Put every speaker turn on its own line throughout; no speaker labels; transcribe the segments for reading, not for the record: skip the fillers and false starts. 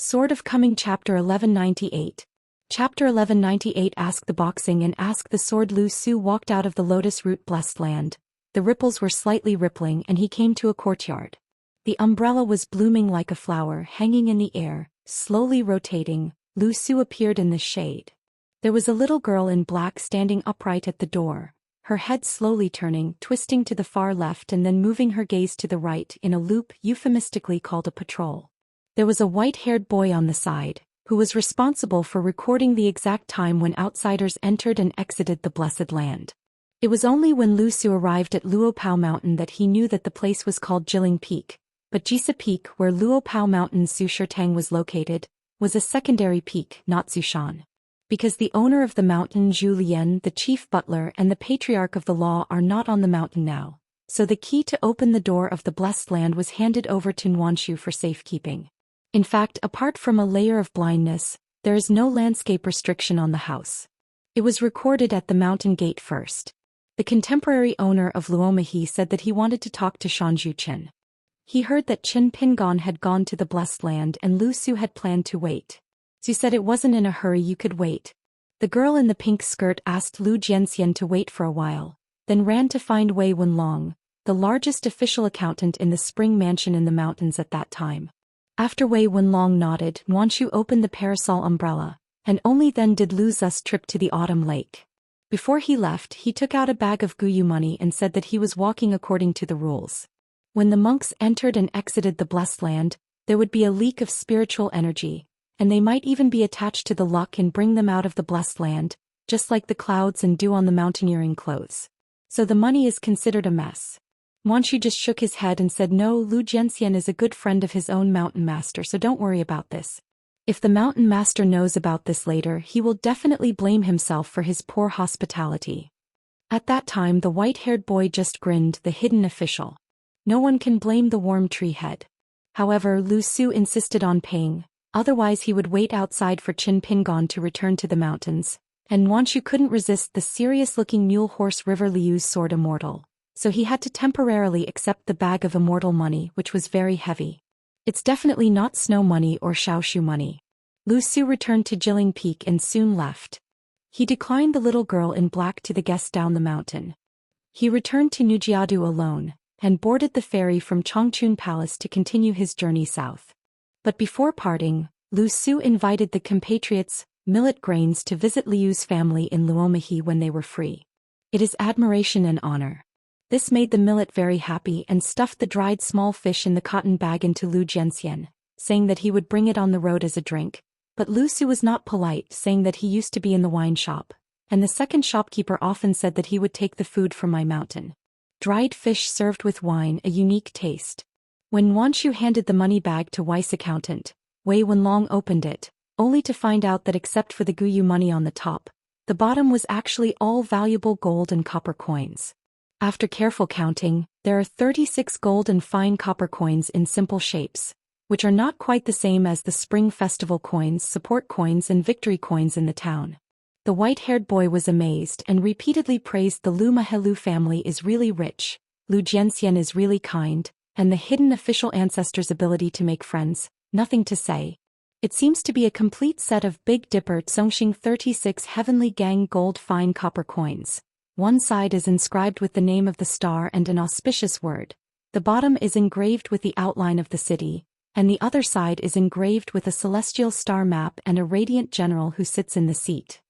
Sword of Coming Chapter 1198. Chapter 1198. Ask the boxing and ask the sword. Lu Su walked out of the lotus root blessed land. The ripples were slightly rippling and he came to a courtyard. The umbrella was blooming like a flower hanging in the air, slowly rotating. Lu Su appeared in the shade. There was a little girl in black standing upright at the door, her head slowly turning, twisting to the far left and then moving her gaze to the right in a loop euphemistically called a patrol. There was a white-haired boy on the side, who was responsible for recording the exact time when outsiders entered and exited the blessed land. It was only when Lu Su arrived at Luopao Mountain that he knew that the place was called Jiling Peak, but Jisa Peak, where Luopao Mountain's Zhuxian was located, was a secondary peak, not Zhou Xian. Because the owner of the mountain, Zhou Xian, the chief butler and the patriarch of the law are not on the mountain now, so the key to open the door of the blessed land was handed over to Nuanshu for safekeeping. In fact, apart from a layer of blindness, there is no landscape restriction on the house. It was recorded at the mountain gate first. The contemporary owner of Luomahi said that he wanted to talk to Shanju Chen. He heard that Chen Pingon had gone to the blessed land and Lu Su had planned to wait. Zhu said it wasn't in a hurry, you could wait. The girl in the pink skirt asked Lu Jianxian to wait for a while, then ran to find Wei Wenlong, the largest official accountant in the spring mansion in the mountains at that time. After Wei Wenlong nodded, Nuanshu opened the parasol umbrella, and only then did Lu Zus trip to the autumn lake. Before he left, he took out a bag of Guyu money and said that he was walking according to the rules. When the monks entered and exited the blessed land, there would be a leak of spiritual energy, and they might even be attached to the luck and bring them out of the blessed land, just like the clouds and dew on the mountaineering clothes. So the money is considered a mess. Nuanshu just shook his head and said no, Lu Jianxian is a good friend of his own mountain master, so don't worry about this. If the mountain master knows about this later, he will definitely blame himself for his poor hospitality. At that time the white-haired boy just grinned, the hidden official. No one can blame the warm tree head. However, Lu Su insisted on paying, otherwise he would wait outside for Qin Pingon to return to the mountains, and Nuanshu couldn't resist the serious-looking mule horse River Liu's sword Immortal. So he had to temporarily accept the bag of immortal money, which was very heavy. It's definitely not snow money or Xiaoshu money. Lu Su returned to Jiling Peak and soon left. He declined the little girl in black to the guest down the mountain. He returned to Nujiadu alone, and boarded the ferry from Chongchun Palace to continue his journey south. But before parting, Lu Su invited the compatriots, Millet Grains, to visit Liu's family in Luomahi when they were free. It is admiration and honor. This made the millet very happy and stuffed the dried small fish in the cotton bag into Lu Jianxian, saying that he would bring it on the road as a drink, but Lu Su was not polite, saying that he used to be in the wine shop, and the second shopkeeper often said that he would take the food from my mountain. Dried fish served with wine, a unique taste. When Nuanshu handed the money bag to Wei's accountant, Wei Wenlong opened it, only to find out that except for the Guyu money on the top, the bottom was actually all valuable gold and copper coins. After careful counting, there are 36 gold and fine copper coins in simple shapes, which are not quite the same as the Spring Festival coins, support coins and victory coins in the town. The white-haired boy was amazed and repeatedly praised the Lu Mahelu family is really rich, Lu Jianxian is really kind, and the hidden official ancestor's ability to make friends, nothing to say. It seems to be a complete set of Big Dipper Zhongxing 36 Heavenly Gang gold fine copper coins. One side is inscribed with the name of the star and an auspicious word. The bottom is engraved with the outline of the city, and the other side is engraved with a celestial star map and a radiant general who sits in the seat.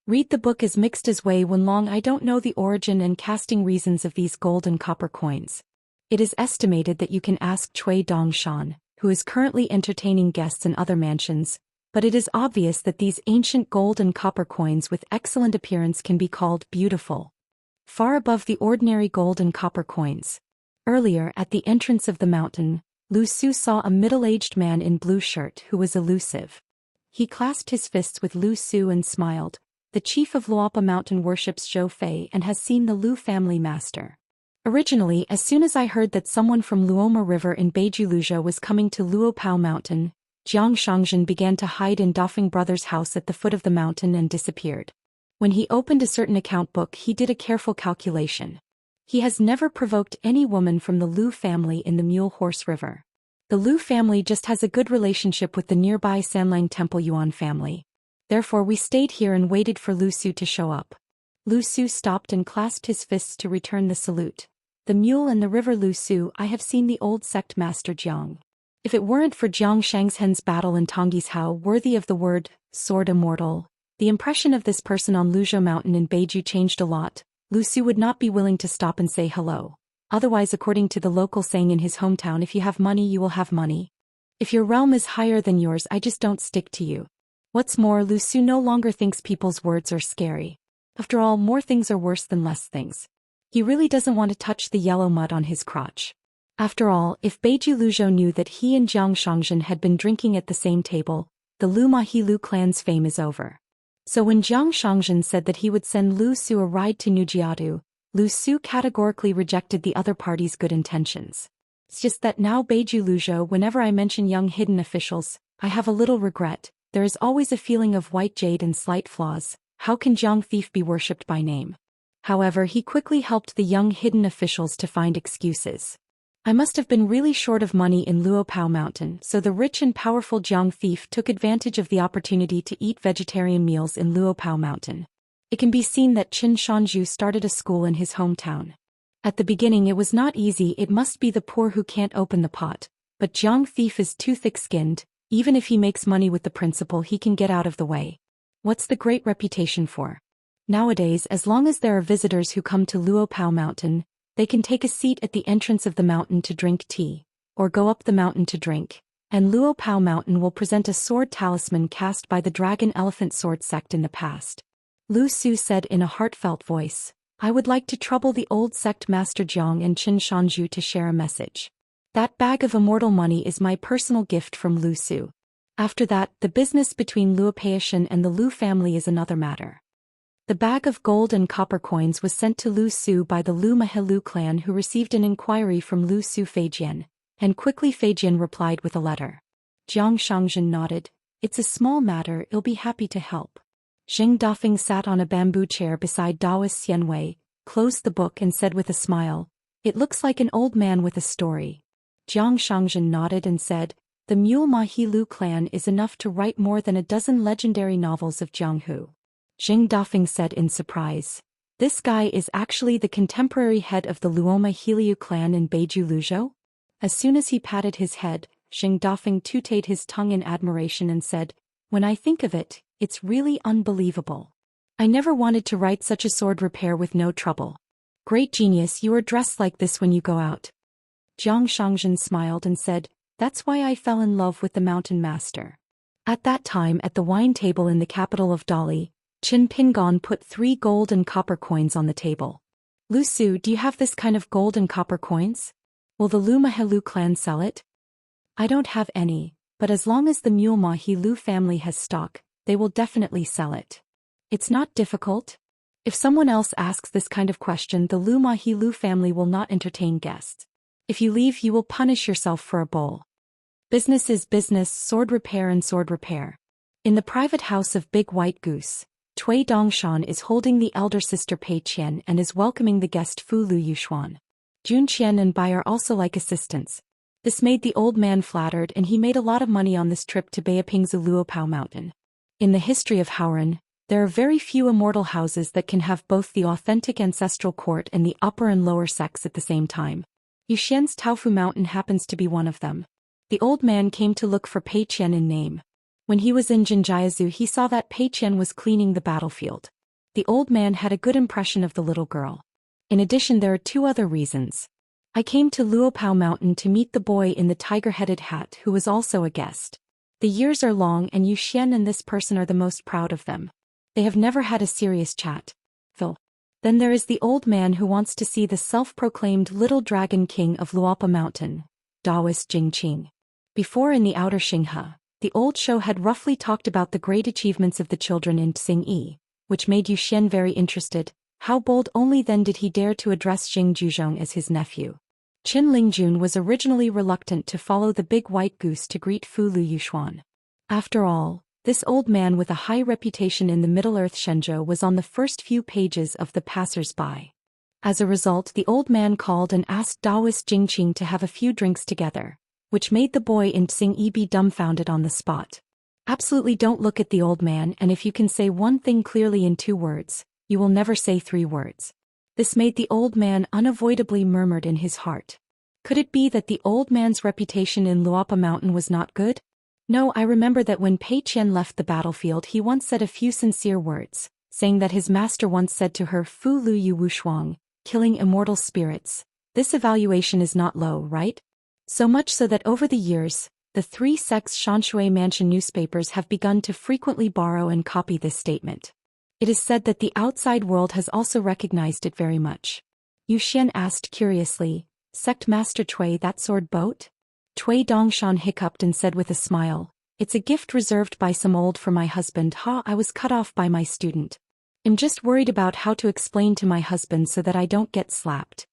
Read the book as mixed as Wei Wenlong. I don't know the origin and casting reasons of these gold and copper coins. It is estimated that you can ask Cui Dongshan, who is currently entertaining guests in other mansions, but it is obvious that these ancient gold and copper coins with excellent appearance can be called beautiful. Far above the ordinary gold and copper coins. Earlier, at the entrance of the mountain, Lu Su saw a middle-aged man in blue shirt who was elusive. He clasped his fists with Lu Su and smiled. The chief of Luopa Mountain worships Zhou Fei and has seen the Lu family master. Originally, as soon as I heard that someone from Luoma River in Beijuluja was coming to Luopao Mountain, Jiang Shangzhen began to hide in Dafeng Brothers' house at the foot of the mountain and disappeared. When he opened a certain account book, he did a careful calculation. He has never provoked any woman from the Lu family in the Mule Horse River. The Lu family just has a good relationship with the nearby Sanlang Temple Yuan family. Therefore we stayed here and waited for Lu Su to show up. Lu Su stopped and clasped his fists to return the salute. The mule and the river Lu Su, I have seen the old sect master Jiang. If it weren't for Jiang Shangzhen's battle in Tongyi's Hao worthy of the word, sword immortal, the impression of this person on Luzhou Mountain in Beiju changed a lot. Lu Su would not be willing to stop and say hello. Otherwise, according to the local saying in his hometown, if you have money you will have money. If your realm is higher than yours, I just don't stick to you. What's more, Lu Su no longer thinks people's words are scary. After all, more things are worse than less things. He really doesn't want to touch the yellow mud on his crotch. After all, if Beiju Luzhou knew that he and Jiang Shangzhen had been drinking at the same table, the Lu Mahi Lu clan's fame is over. So when Jiang Shangzhen said that he would send Lu Su a ride to Nujiadu, Lu Su categorically rejected the other party's good intentions. It's just that now Beiju Luzhou, whenever I mention young hidden officials, I have a little regret. There is always a feeling of white jade and slight flaws. How can Jiang Thief be worshipped by name? However, he quickly helped the young hidden officials to find excuses. I must have been really short of money in Luopao Mountain, so the rich and powerful Jiang Thief took advantage of the opportunity to eat vegetarian meals in Luopao Mountain. It can be seen that Qin Shanzhu started a school in his hometown. At the beginning it was not easy, it must be the poor who can't open the pot, but Jiang Thief is too thick-skinned. Even if he makes money with the principal, he can get out of the way. What's the great reputation for? Nowadays, as long as there are visitors who come to Luopao Mountain, they can take a seat at the entrance of the mountain to drink tea, or go up the mountain to drink, and Luopao Mountain will present a sword talisman cast by the Dragon Elephant Sword sect in the past. Lu Su said in a heartfelt voice, I would like to trouble the old sect master Jiang and Qin Shanzhu to share a message. That bag of immortal money is my personal gift from Lu Su. After that, the business between Luopeishan and the Lu family is another matter. The bag of gold and copper coins was sent to Lu Su by the Lu Mahilu clan, who received an inquiry from Lu Su Feijian, and quickly Feijian replied with a letter. Jiang Shangzhen nodded. It's a small matter, I'll be happy to help. Xing Dafeng sat on a bamboo chair beside Daoist Xianwei, closed the book and said with a smile, It looks like an old man with a story. Jiang Shangzhen nodded and said, The Mule Mahi Lu clan is enough to write more than a dozen legendary novels of Jianghu. Xing Dafeng said in surprise, This guy is actually the contemporary head of the Luoma Heliu clan in Beiju Luzhou? As soon as he patted his head, Xing Dafeng tooted his tongue in admiration and said, When I think of it, it's really unbelievable. I never wanted to write such a sword repair with no trouble. Great genius, you are dressed like this when you go out. Jiang Shangzhen smiled and said, That's why I fell in love with the mountain master. At that time at the wine table in the capital of Dali, Qin Pingon put 3 gold and copper coins on the table. Lu Su, do you have this kind of gold and copper coins? Will the Lu Mahilu clan sell it? I don't have any, but as long as the Mule Mahi Lu family has stock, they will definitely sell it. It's not difficult. If someone else asks this kind of question, the Lu Mahi Lu family will not entertain guests. If you leave, you will punish yourself for a bowl. Business is business, sword repair and sword repair. In the private house of Big White Goose, Cui Dongshan is holding the elder sister Pei Qian and is welcoming the guest Fu Lu Yuxuan. Jun Qian and Bai are also like assistants. This made the old man flattered, and he made a lot of money on this trip to Beiping's Luopao Mountain. In the history of Haoran, there are very few immortal houses that can have both the authentic ancestral court and the upper and lower sects at the same time. Yuxian's Taofu Mountain happens to be one of them. The old man came to look for Pei Qian in name. When he was in Jinjiazu, he saw that Pei Qian was cleaning the battlefield. The old man had a good impression of the little girl. In addition, there are 2 other reasons. I came to Luopao Mountain to meet the boy in the tiger-headed hat who was also a guest. The years are long, and Yuxian and this person are the most proud of them. They have never had a serious chat. Then there is the old man who wants to see the self-proclaimed little dragon king of Luopa Mountain, Daoist Jingqing. Before, in the outer Xinghe, the old show had roughly talked about the great achievements of the children in Xingyi, which made Yuxian very interested. How bold only then did he dare to address Xing Juzhong as his nephew. Qin Lingjun was originally reluctant to follow the Big White Goose to greet Fu Lu Yuxuan. After all, this old man with a high reputation in the Middle-earth Shenzhou was on the first few pages of the passers-by. As a result, the old man called and asked Daoist Jingqing to have a few drinks together, which made the boy in Tsing be dumbfounded on the spot. Absolutely don't look at the old man, and if you can say one thing clearly in 2 words, you will never say 3 words. This made the old man unavoidably murmured in his heart. Could it be that the old man's reputation in Luapa Mountain was not good? No, I remember that when Pei Qian left the battlefield he once said a few sincere words, saying that his master once said to her, Fu Lu Yu Wu Shuang, killing immortal spirits. This evaluation is not low, right? So much so that over the years, the 3 sects Xianxia Mansion newspapers have begun to frequently borrow and copy this statement. It is said that the outside world has also recognized it very much. Zhou Xian asked curiously, Sect Master Cui, that sword boat? Cui Dongshan hiccuped and said with a smile, It's a gift reserved by some old for my husband. I was cut off by my student. I'm just worried about how to explain to my husband so that I don't get slapped.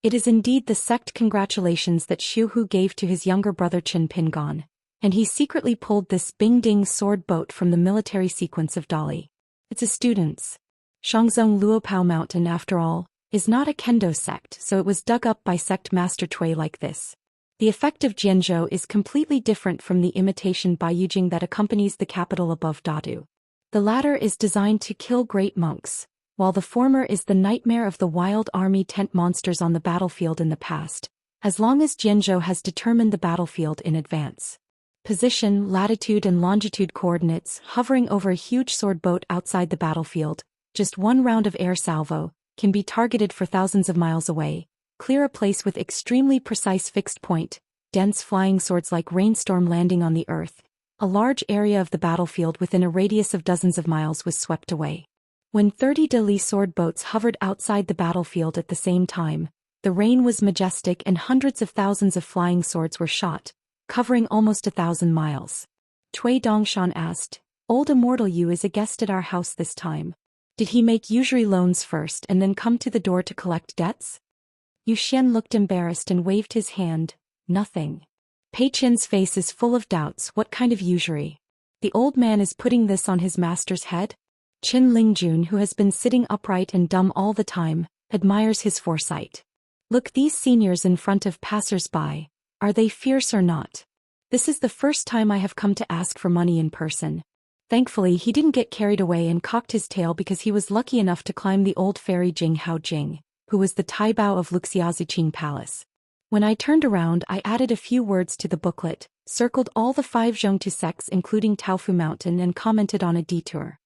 It is indeed the sect congratulations that Xiu Hu gave to his younger brother Qin Pingon, and he secretly pulled this Bing Ding sword boat from the military sequence of Dali. It's a student's. Shangzong Luopao Mountain, after all, is not a kendo sect, so it was dug up by sect master Cui like this. The effect of Jianzhou is completely different from the imitation Baiyujing that accompanies the capital above Dadu. The latter is designed to kill great monks, while the former is the nightmare of the wild army tent monsters on the battlefield in the past, as long as Jianzhou has determined the battlefield in advance. Position, latitude and longitude coordinates, hovering over a huge sword boat outside the battlefield, just 1 round of air salvo, can be targeted for thousands of miles away, clear a place with extremely precise fixed point, dense flying swords like rainstorm landing on the earth. A large area of the battlefield within a radius of dozens of miles was swept away. When 30 Dali sword boats hovered outside the battlefield at the same time, the rain was majestic and hundreds of thousands of flying swords were shot, covering almost 1,000 miles. Cui Dongshan asked, Old Immortal Yu is a guest at our house this time. Did he make usury loans first and then come to the door to collect debts? Zhou Xian looked embarrassed and waved his hand. Nothing. Pei Qian's face is full of doubts. What kind of usury? The old man is putting this on his master's head? Qin Lingjun, who has been sitting upright and dumb all the time, admires his foresight. Look, these seniors in front of passers-by. Are they fierce or not? This is the first time I have come to ask for money in person. Thankfully he didn't get carried away and cocked his tail because he was lucky enough to climb the old fairy Jing Hao Jing, who was the Taibao of Wuxia Ziqing Palace. When I turned around I added a few words to the booklet, circled all the 5 Zhongtu sects including Taofu Mountain and commented on a detour.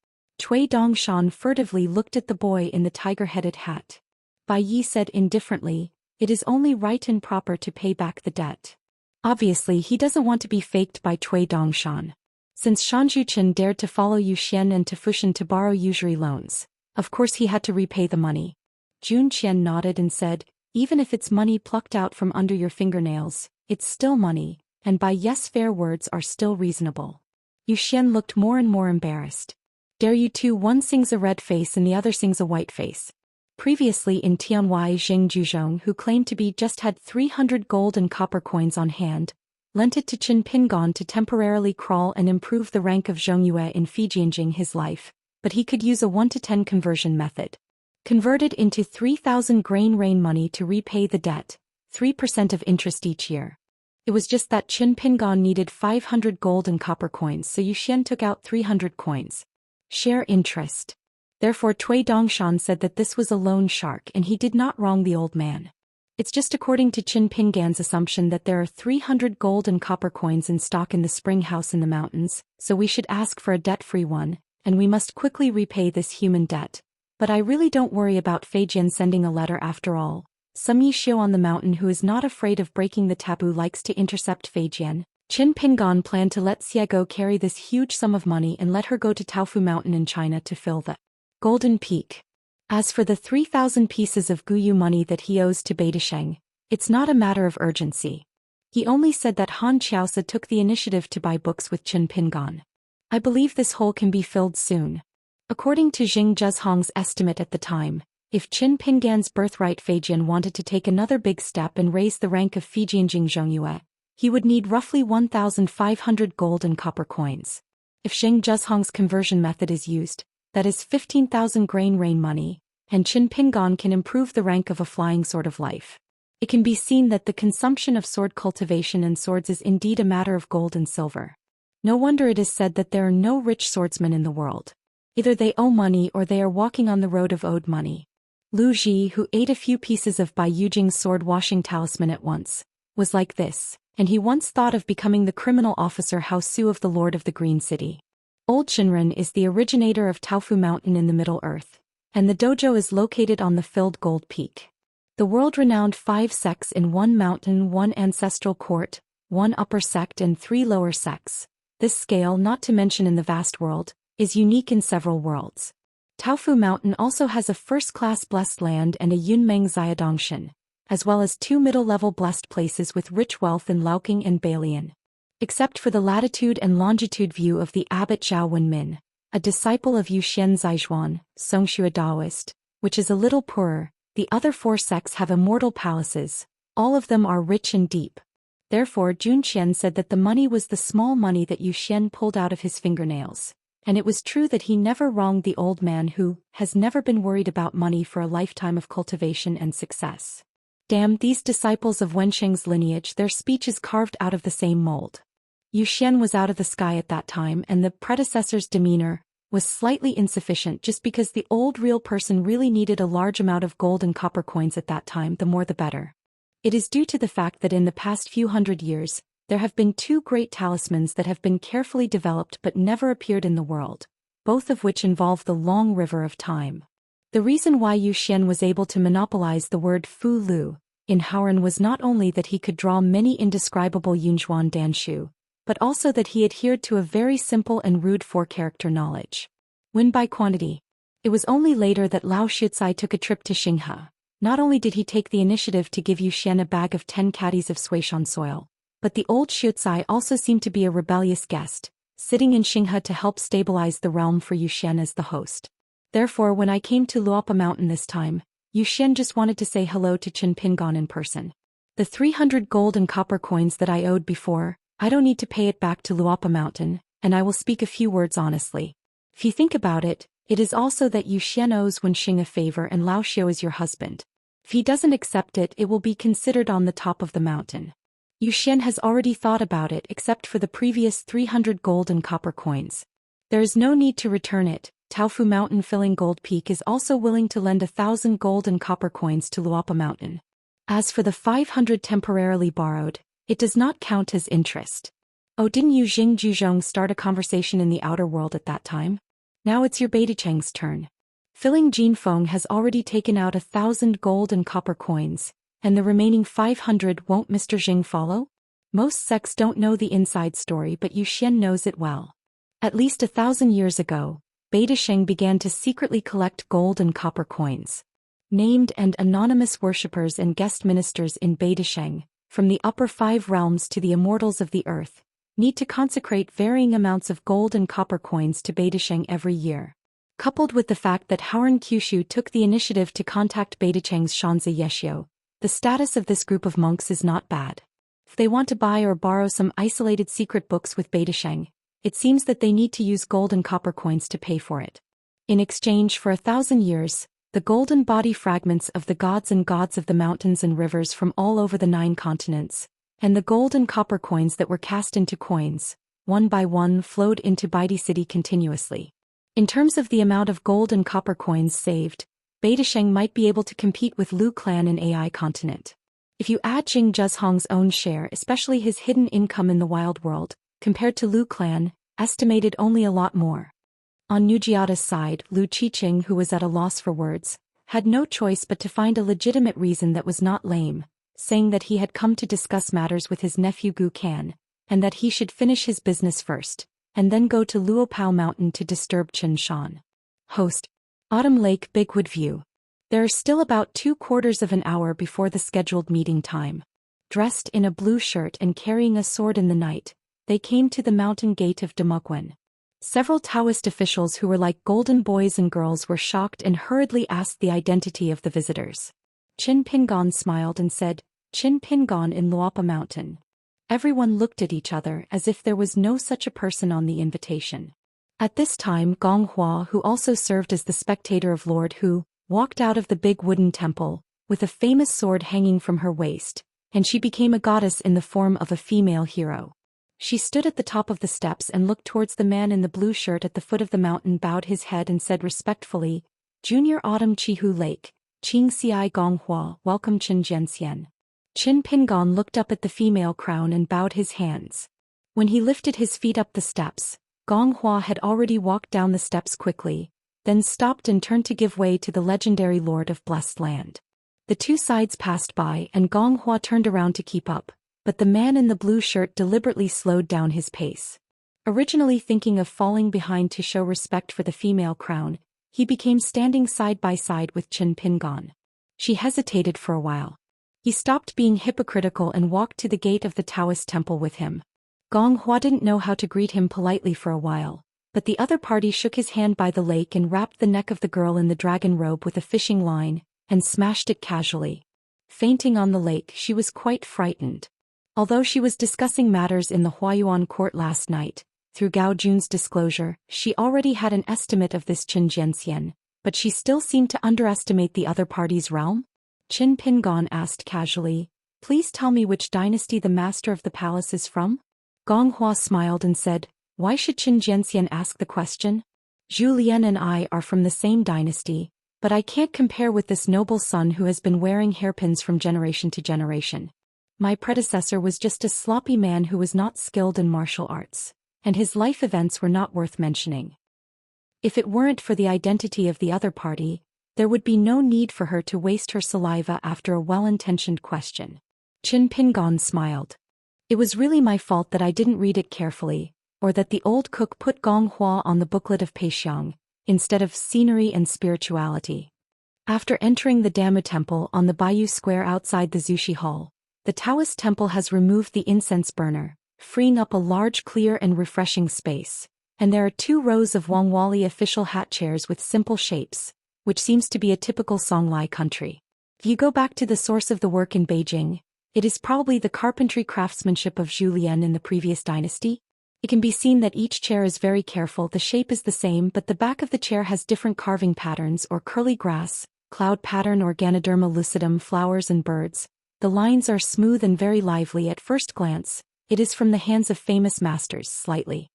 Cui Dongshan furtively looked at the boy in the tiger-headed hat. Bai Yi said indifferently, It is only right and proper to pay back the debt. Obviously he doesn't want to be faked by Cui Dongshan. Since Shanzhuchen dared to follow Zhou Xian and Tafushan to borrow usury loans, of course he had to repay the money. Jun Qian nodded and said, Even if it's money plucked out from under your fingernails, it's still money, and by yes fair words are still reasonable. Zhou Xian looked more and more embarrassed. Dare you two, one sings a red face and the other sings a white face. Previously in Tianwai, Jing Juzhong, who claimed to be just had 300 gold and copper coins on hand, lent it to Qin Pingon to temporarily crawl and improve the rank of Zhongyue in Fijianjing his life, but he could use a 1-to-10 conversion method. Converted into 3,000 grain rain money to repay the debt, 3% of interest each year. It was just that Qin Pingon needed 500 gold and copper coins, so Zhou Xian took out 300 coins. Share interest. Therefore Cui Dongshan said that this was a loan shark and he did not wrong the old man. It's just according to Qin Pingan's assumption that there are 300 gold and copper coins in stock in the spring house in the mountains, so we should ask for a debt-free one, and we must quickly repay this human debt. But I really don't worry about Feijian sending a letter after all. Some Yishio on the mountain who is not afraid of breaking the taboo likes to intercept Feijian. Qin Pingan planned to let Xiego carry this huge sum of money and let her go to Taofu Mountain in China to fill the Golden Peak. As for the 3,000 pieces of Guyu money that he owes to Beidasheng, it's not a matter of urgency. He only said that Han Qiaosa took the initiative to buy books with Qin Pingan. I believe this hole can be filled soon. According to Jing Zhezhong's estimate at the time, if Qin Pingan's birthright Feijian wanted to take another big step and raise the rank of Fijianjing Zhongyue, he would need roughly 1,500 gold and copper coins. If Jing Zhezhong's conversion method is used, that is 15,000 grain rain money, and Qin Pingan can improve the rank of a flying sword of life. It can be seen that the consumption of sword cultivation and swords is indeed a matter of gold and silver. No wonder it is said that there are no rich swordsmen in the world. Either they owe money or they are walking on the road of owed money. Lu Ji, who ate a few pieces of Bai Yujing's sword-washing talisman at once, was like this, and he once thought of becoming the criminal officer Hao Su of the Lord of the Green City. Old Shinran is the originator of Taofu Mountain in the Middle Earth, and the dojo is located on the filled gold peak. The world-renowned 5 sects in one mountain, 1 ancestral court, 1 upper sect and 3 lower sects. This scale, not to mention in the vast world, is unique in several worlds. Taofu Mountain also has a first-class blessed land and a Yunmeng Xiadongshan, as well as 2 middle-level blessed places with rich wealth in Laoqing and Bailian. Except for the latitude and longitude view of the abbot Zhao Wenmin, a disciple of Zhou Xian Zaijuan, Xianxia Daoist, which is a little poorer, the other 4 sects have immortal palaces, all of them are rich and deep. Therefore Zhou Xian said that the money was the small money that Zhou Xian pulled out of his fingernails. And it was true that he never wronged the old man who has never been worried about money for a lifetime of cultivation and success. Damn, these disciples of Wensheng's lineage, their speech is carved out of the same mold. Zhou Xian was out of the sky at that time, and the predecessor's demeanor was slightly insufficient just because the old real person really needed a large amount of gold and copper coins at that time, the more the better. It is due to the fact that in the past few hundred years, there have been 2 great talismans that have been carefully developed but never appeared in the world, both of which involve the long river of time. The reason why Zhou Xian was able to monopolize the word Fu Lu in Haoran was not only that he could draw many indescribable Yunzhuan Danshu, but also that he adhered to a very simple and rude 4-character knowledge. Win by quantity. It was only later that Lao Shuzai took a trip to Xinghe. Not only did he take the initiative to give Zhou Xian a bag of 10 caddies of Suishan soil, but the old Shuzai also seemed to be a rebellious guest, sitting in Xinghe to help stabilize the realm for Zhou Xian as the host. Therefore when I came to Luopa Mountain this time, Zhou Xian just wanted to say hello to Qin Pingon in person. The 300 gold and copper coins that I owed before, I don't need to pay it back to Luopa Mountain, and I will speak a few words honestly. If you think about it, it is also that Zhou Xian owes Wenxing a favor and Lao Xiao is your husband. If he doesn't accept it, it will be considered on the top of the mountain. Zhou Xian has already thought about it except for the previous 300 gold and copper coins. There is no need to return it. Taofu Mountain filling Gold Peak is also willing to lend 1,000 gold and copper coins to Luopa Mountain. As for the 500 temporarily borrowed, it does not count as interest. Oh, didn't you Jing Juzhong start a conversation in the outer world at that time? Now it's your Beidacheng's turn. Filling Jinfeng has already taken out 1,000 gold and copper coins. And the remaining 500 won't Mr. Jing follow? Most sects don't know the inside story, but Zhou Xian knows it well. At least 1,000 years ago, Beidasheng began to secretly collect gold and copper coins. Named and anonymous worshippers and guest ministers in Beidasheng, from the upper 5 realms to the immortals of the earth, need to consecrate varying amounts of gold and copper coins to Beidasheng every year. Coupled with the fact that Haoran Kyushu took the initiative to contact Beidacheng's Shanzi Yeshio, the status of this group of monks is not bad. If they want to buy or borrow some isolated secret books with Beidasheng, it seems that they need to use gold and copper coins to pay for it. In exchange for 1,000 years, the golden body fragments of the gods and gods of the mountains and rivers from all over the 9 continents, and the gold and copper coins that were cast into coins, one by one flowed into Baidi City continuously. In terms of the amount of gold and copper coins saved, Beidasheng might be able to compete with Lu Clan in AI continent. If you add Jing Zhezhong's own share, especially his hidden income in the wild world, compared to Lu Clan, estimated only a lot more. On Nujiata's side, Lu Qiqing, who was at a loss for words, had no choice but to find a legitimate reason that was not lame, saying that he had come to discuss matters with his nephew Gu Kan, and that he should finish his business first, and then go to Luopao Mountain to disturb Chen Shan. Host. Autumn Lake Bigwood View. There are still about 2/4 of an hour before the scheduled meeting time. Dressed in a blue shirt and carrying a sword in the night, they came to the mountain gate of Demogwen. Several Taoist officials who were like golden boys and girls were shocked and hurriedly asked the identity of the visitors. Qin Pingon smiled and said, "Qin Pingon in Luopa Mountain." Everyone looked at each other as if there was no such a person on the invitation. At this time Gong Hua, who also served as the spectator of Lord Hu, walked out of the big wooden temple, with a famous sword hanging from her waist, and she became a goddess in the form of a female hero. She stood at the top of the steps and looked towards the man in the blue shirt at the foot of the mountain, bowed his head and said respectfully, Junior Autumn Chihu Lake, Qingxiai Gonghua, welcome Qin Jianxian. Qin Pingon looked up at the female crown and bowed his hands. When he lifted his feet up the steps, Gonghua had already walked down the steps quickly, then stopped and turned to give way to the legendary Lord of Blessed Land. The two sides passed by and Gonghua turned around to keep up, but the man in the blue shirt deliberately slowed down his pace. Originally thinking of falling behind to show respect for the female crown, he became standing side by side with Qin Pingon. She hesitated for a while. He stopped being hypocritical and walked to the gate of the Daoist temple with him. Gonghua didn't know how to greet him politely for a while, but the other party shook his hand by the lake and wrapped the neck of the girl in the dragon robe with a fishing line, and smashed it casually. Fainting on the lake, she was quite frightened. Although she was discussing matters in the Huayuan court last night, through Gao Jun's disclosure, she already had an estimate of this Qin Jianxian, but she still seemed to underestimate the other party's realm. Qin Pingon asked casually, Please tell me which dynasty the master of the palace is from? Gonghua smiled and said, Why should Qin Jianxian ask the question? Zhou Xian and I are from the same dynasty, but I can't compare with this noble son who has been wearing hairpins from generation to generation. My predecessor was just a sloppy man who was not skilled in martial arts, and his life events were not worth mentioning. If it weren't for the identity of the other party, there would be no need for her to waste her saliva after a well-intentioned question. Qin Pingon smiled. It was really my fault that I didn't read it carefully, or that the old cook put Gonghua on the booklet of Peixiang, instead of scenery and spirituality. After entering the Dhamma temple on the Bayou Square outside the Zushi Hall, the Taoist temple has removed the incense burner, freeing up a large clear and refreshing space, and there are 2 rows of Wangwali official hat chairs with simple shapes, which seems to be a typical Songlai country. If you go back to the source of the work in Beijing, it is probably the carpentry craftsmanship of Zhou Lian in the previous dynasty. It can be seen that each chair is very careful. The shape is the same, but the back of the chair has different carving patterns or curly grass, cloud pattern or Ganoderma lucidum flowers and birds. The lines are smooth and very lively at first glance. It is from the hands of famous masters, slightly.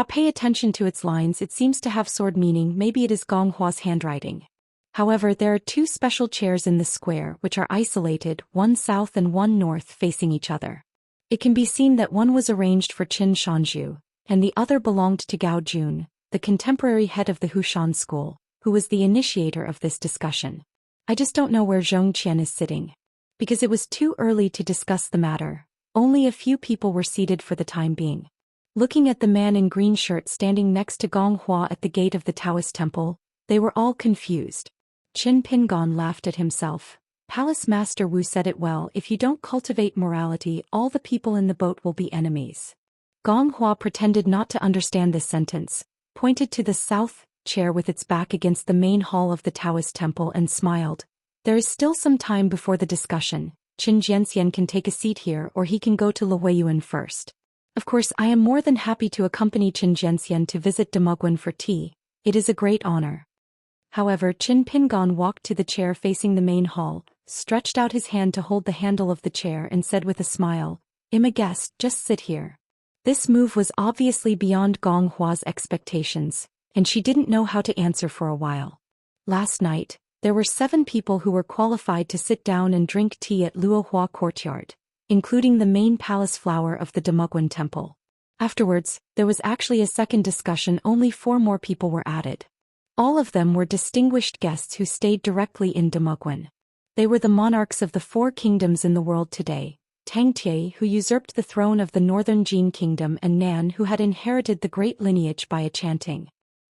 Pay attention to its lines, it seems to have sword meaning, maybe it is Gonghua's handwriting. However, there are 2 special chairs in the square which are isolated, one south and one north facing each other. It can be seen that one was arranged for Qin Shanzhu, and the other belonged to Gao Jun, the contemporary head of the Hushan school, who was the initiator of this discussion. I just don't know where Zhou Xian is sitting. Because it was too early to discuss the matter, only a few people were seated for the time being. Looking at the man in green shirt standing next to Gonghua at the gate of the Taoist temple, they were all confused. Qin Pingon laughed at himself. Palace Master Wu said it well, if you don't cultivate morality, all the people in the boat will be enemies. Gonghua pretended not to understand this sentence, pointed to the south chair with its back against the main hall of the Taoist temple and smiled. There is still some time before the discussion. Qin Jianxian can take a seat here or he can go to Luoyuan first. Of course, I am more than happy to accompany Qin Jianxian to visit Demoguen for tea. It is a great honor. However, Qin Pingon walked to the chair facing the main hall, stretched out his hand to hold the handle of the chair and said with a smile, I'm a guest, just sit here. This move was obviously beyond Gonghua's expectations, and she didn't know how to answer for a while. Last night, there were 7 people who were qualified to sit down and drink tea at Luohua courtyard, including the main palace flower of the Demoguen temple. Afterwards, there was actually a second discussion. Only 4 more people were added. All of them were distinguished guests who stayed directly in Demoguen. They were the monarchs of the 4 kingdoms in the world today, Tang Tie, who usurped the throne of the northern Jin kingdom, and Nan, who had inherited the great lineage by a chanting.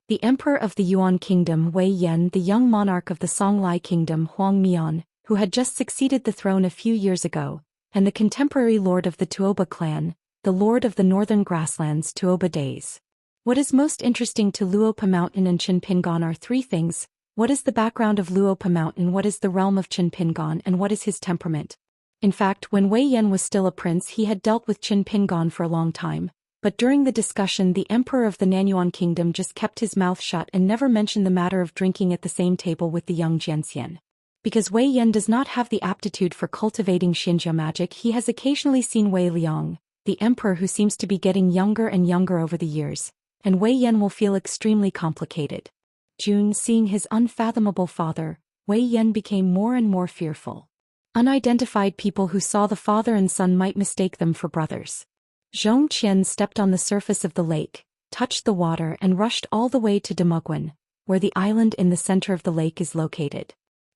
The emperor of the Yuan kingdom, Wei Yan, the young monarch of the Songlai kingdom, Huang Mian, who had just succeeded the throne a few years ago, and the contemporary lord of the Tuoba clan, the lord of the northern grasslands, Tuoba Days. What is most interesting to Luopa Mountain and Qin Pingon are 3 things. What is the background of Luopa Mountain? What is the realm of Qin Pingon? And what is his temperament? In fact, when Wei Yan was still a prince, he had dealt with Qin Pingon for a long time. But during the discussion, the emperor of the Nanyuan kingdom just kept his mouth shut and never mentioned the matter of drinking at the same table with the young Jianxian. Because Wei Yan does not have the aptitude for cultivating Xianxia magic, he has occasionally seen Wei Liang, the emperor who seems to be getting younger and younger over the years, and Wei Yan will feel extremely complicated. June, seeing his unfathomable father, Wei Yan became more and more fearful. Unidentified people who saw the father and son might mistake them for brothers. Zhou Xian stepped on the surface of the lake, touched the water and rushed all the way to Demugwen, where the island in the center of the lake is located.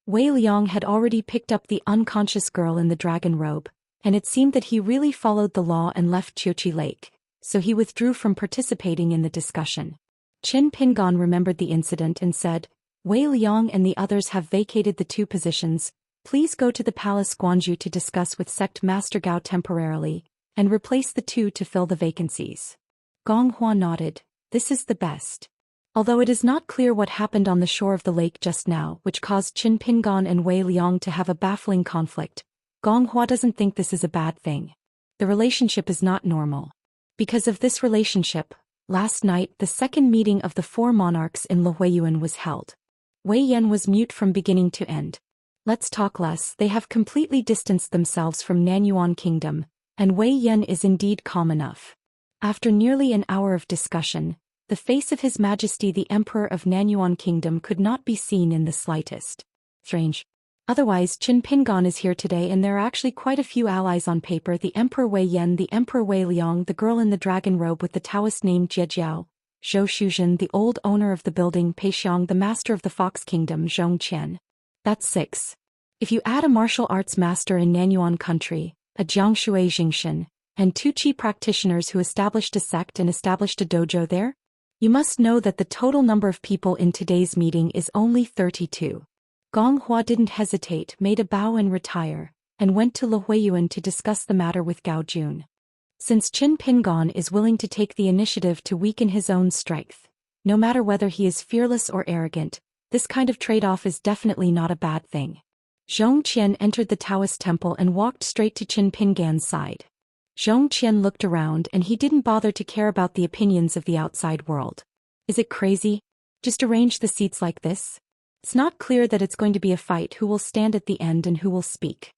Wei Liang had already picked up the unconscious girl in the dragon robe, and it seemed that he really followed the law and left Qiuqi Lake, so he withdrew from participating in the discussion. Qin Pingan remembered the incident and said, Wei Liang and the others have vacated the two positions. Please go to the Palace Guanzhou to discuss with Sect Master Gao temporarily, and replace the two to fill the vacancies. Gong Hua nodded. This is the best. Although it is not clear what happened on the shore of the lake just now, which caused Qin Pingan and Wei Liang to have a baffling conflict, Gong Hua doesn't think this is a bad thing. The relationship is not normal. Because of this relationship, last night the second meeting of the four monarchs in Luoyuan was held. Wei Yan was mute from beginning to end. Let's talk less. They have completely distanced themselves from Nanyuan Kingdom, and Wei Yan is indeed calm enough. After nearly an hour of discussion, the face of His Majesty the Emperor of Nanyuan Kingdom could not be seen in the slightest. Strange. Otherwise, Qin Pingan is here today and there are actually quite a few allies on paper: the Emperor Wei Yan, the Emperor Wei Liang, the girl in the dragon robe with the Taoist name Jiejiao, Zhou Xian, the old owner of the building Pei Xiang, the master of the Fox Kingdom Zhou Qian. That's 6. If you add a martial arts master in Nanyuan country, a Jiangshui Jingxin, and 2 Qi practitioners who established a sect and established a dojo there, you must know that the total number of people in today's meeting is only 32. Gong Hua didn't hesitate, made a bow and retire, and went to Luoyuan to discuss the matter with Gao Jun. Since Qin Pingan is willing to take the initiative to weaken his own strength, no matter whether he is fearless or arrogant, this kind of trade-off is definitely not a bad thing. Zhou Qian entered the Taoist temple and walked straight to Qin Pingan's side. Zhou Qian looked around and he didn't bother to care about the opinions of the outside world. Is it crazy? Just arrange the seats like this? It's not clear that it's going to be a fight who will stand at the end and who will speak.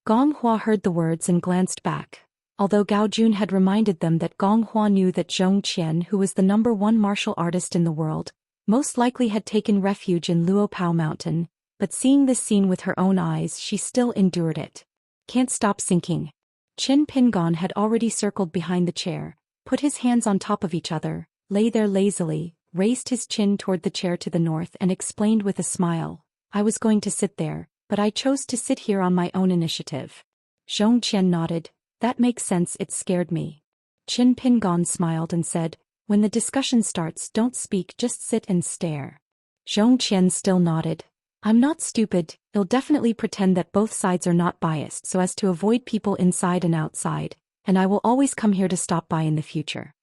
Gong Hua heard the words and glanced back. Although Gao Jun had reminded them that Gong Hua knew that Zhou Qian, who was the #1 martial artist in the world, most likely had taken refuge in Luopao Mountain, but seeing this scene with her own eyes, she still endured it. Can't stop sinking. Qin Pingan had already circled behind the chair, put his hands on top of each other, lay there lazily, raised his chin toward the chair to the north and explained with a smile, I was going to sit there, but I chose to sit here on my own initiative. Zhou Qian nodded. That makes sense, it scared me. Qin Pingan smiled and said, when the discussion starts, don't speak, just sit and stare. Zhou Qian still nodded. I'm not stupid, I'll definitely pretend that both sides are not biased so as to avoid people inside and outside, and I will always come here to stop by in the future.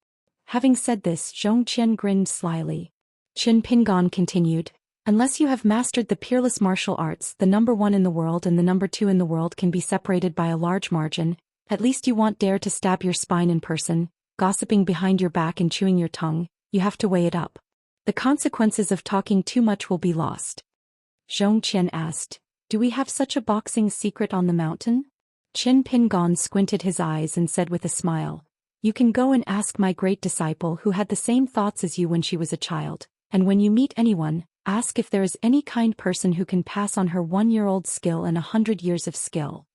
Having said this, Zhou Qian grinned slyly. Qin Pingan continued, unless you have mastered the peerless martial arts, the #1 in the world and the #2 in the world can be separated by a large margin, at least you won't dare to stab your spine in person, gossiping behind your back and chewing your tongue, you have to weigh it up. The consequences of talking too much will be lost. Zhou Qian asked, do we have such a boxing secret on the mountain? Qin Pingan squinted his eyes and said with a smile, you can go and ask my great disciple who had the same thoughts as you when she was a child, and when you meet anyone, ask if there is any kind person who can pass on her 1-year-old skill and 100 years of skill.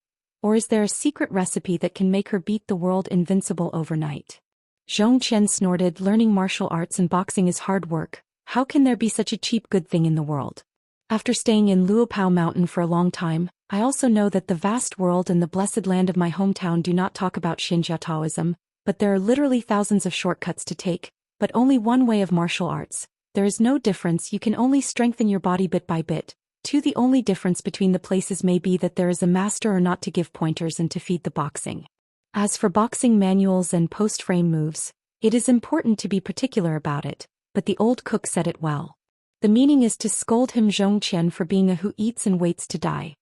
Or is there a secret recipe that can make her beat the world invincible overnight? Zhou Qian snorted, learning martial arts and boxing is hard work, how can there be such a cheap good thing in the world? After staying in Luopao Mountain for a long time, I also know that the vast world and the blessed land of my hometown do not talk about Xianxia Taoism, but there are literally thousands of shortcuts to take, but only one way of martial arts. There is no difference, you can only strengthen your body bit by bit. 2. The only difference between the places may be that there is a master or not to give pointers and to feed the boxing. As for boxing manuals and post-frame moves, it is important to be particular about it, but the old cook said it well. The meaning is to scold him Zhou Qian for being a who eats and waits to die.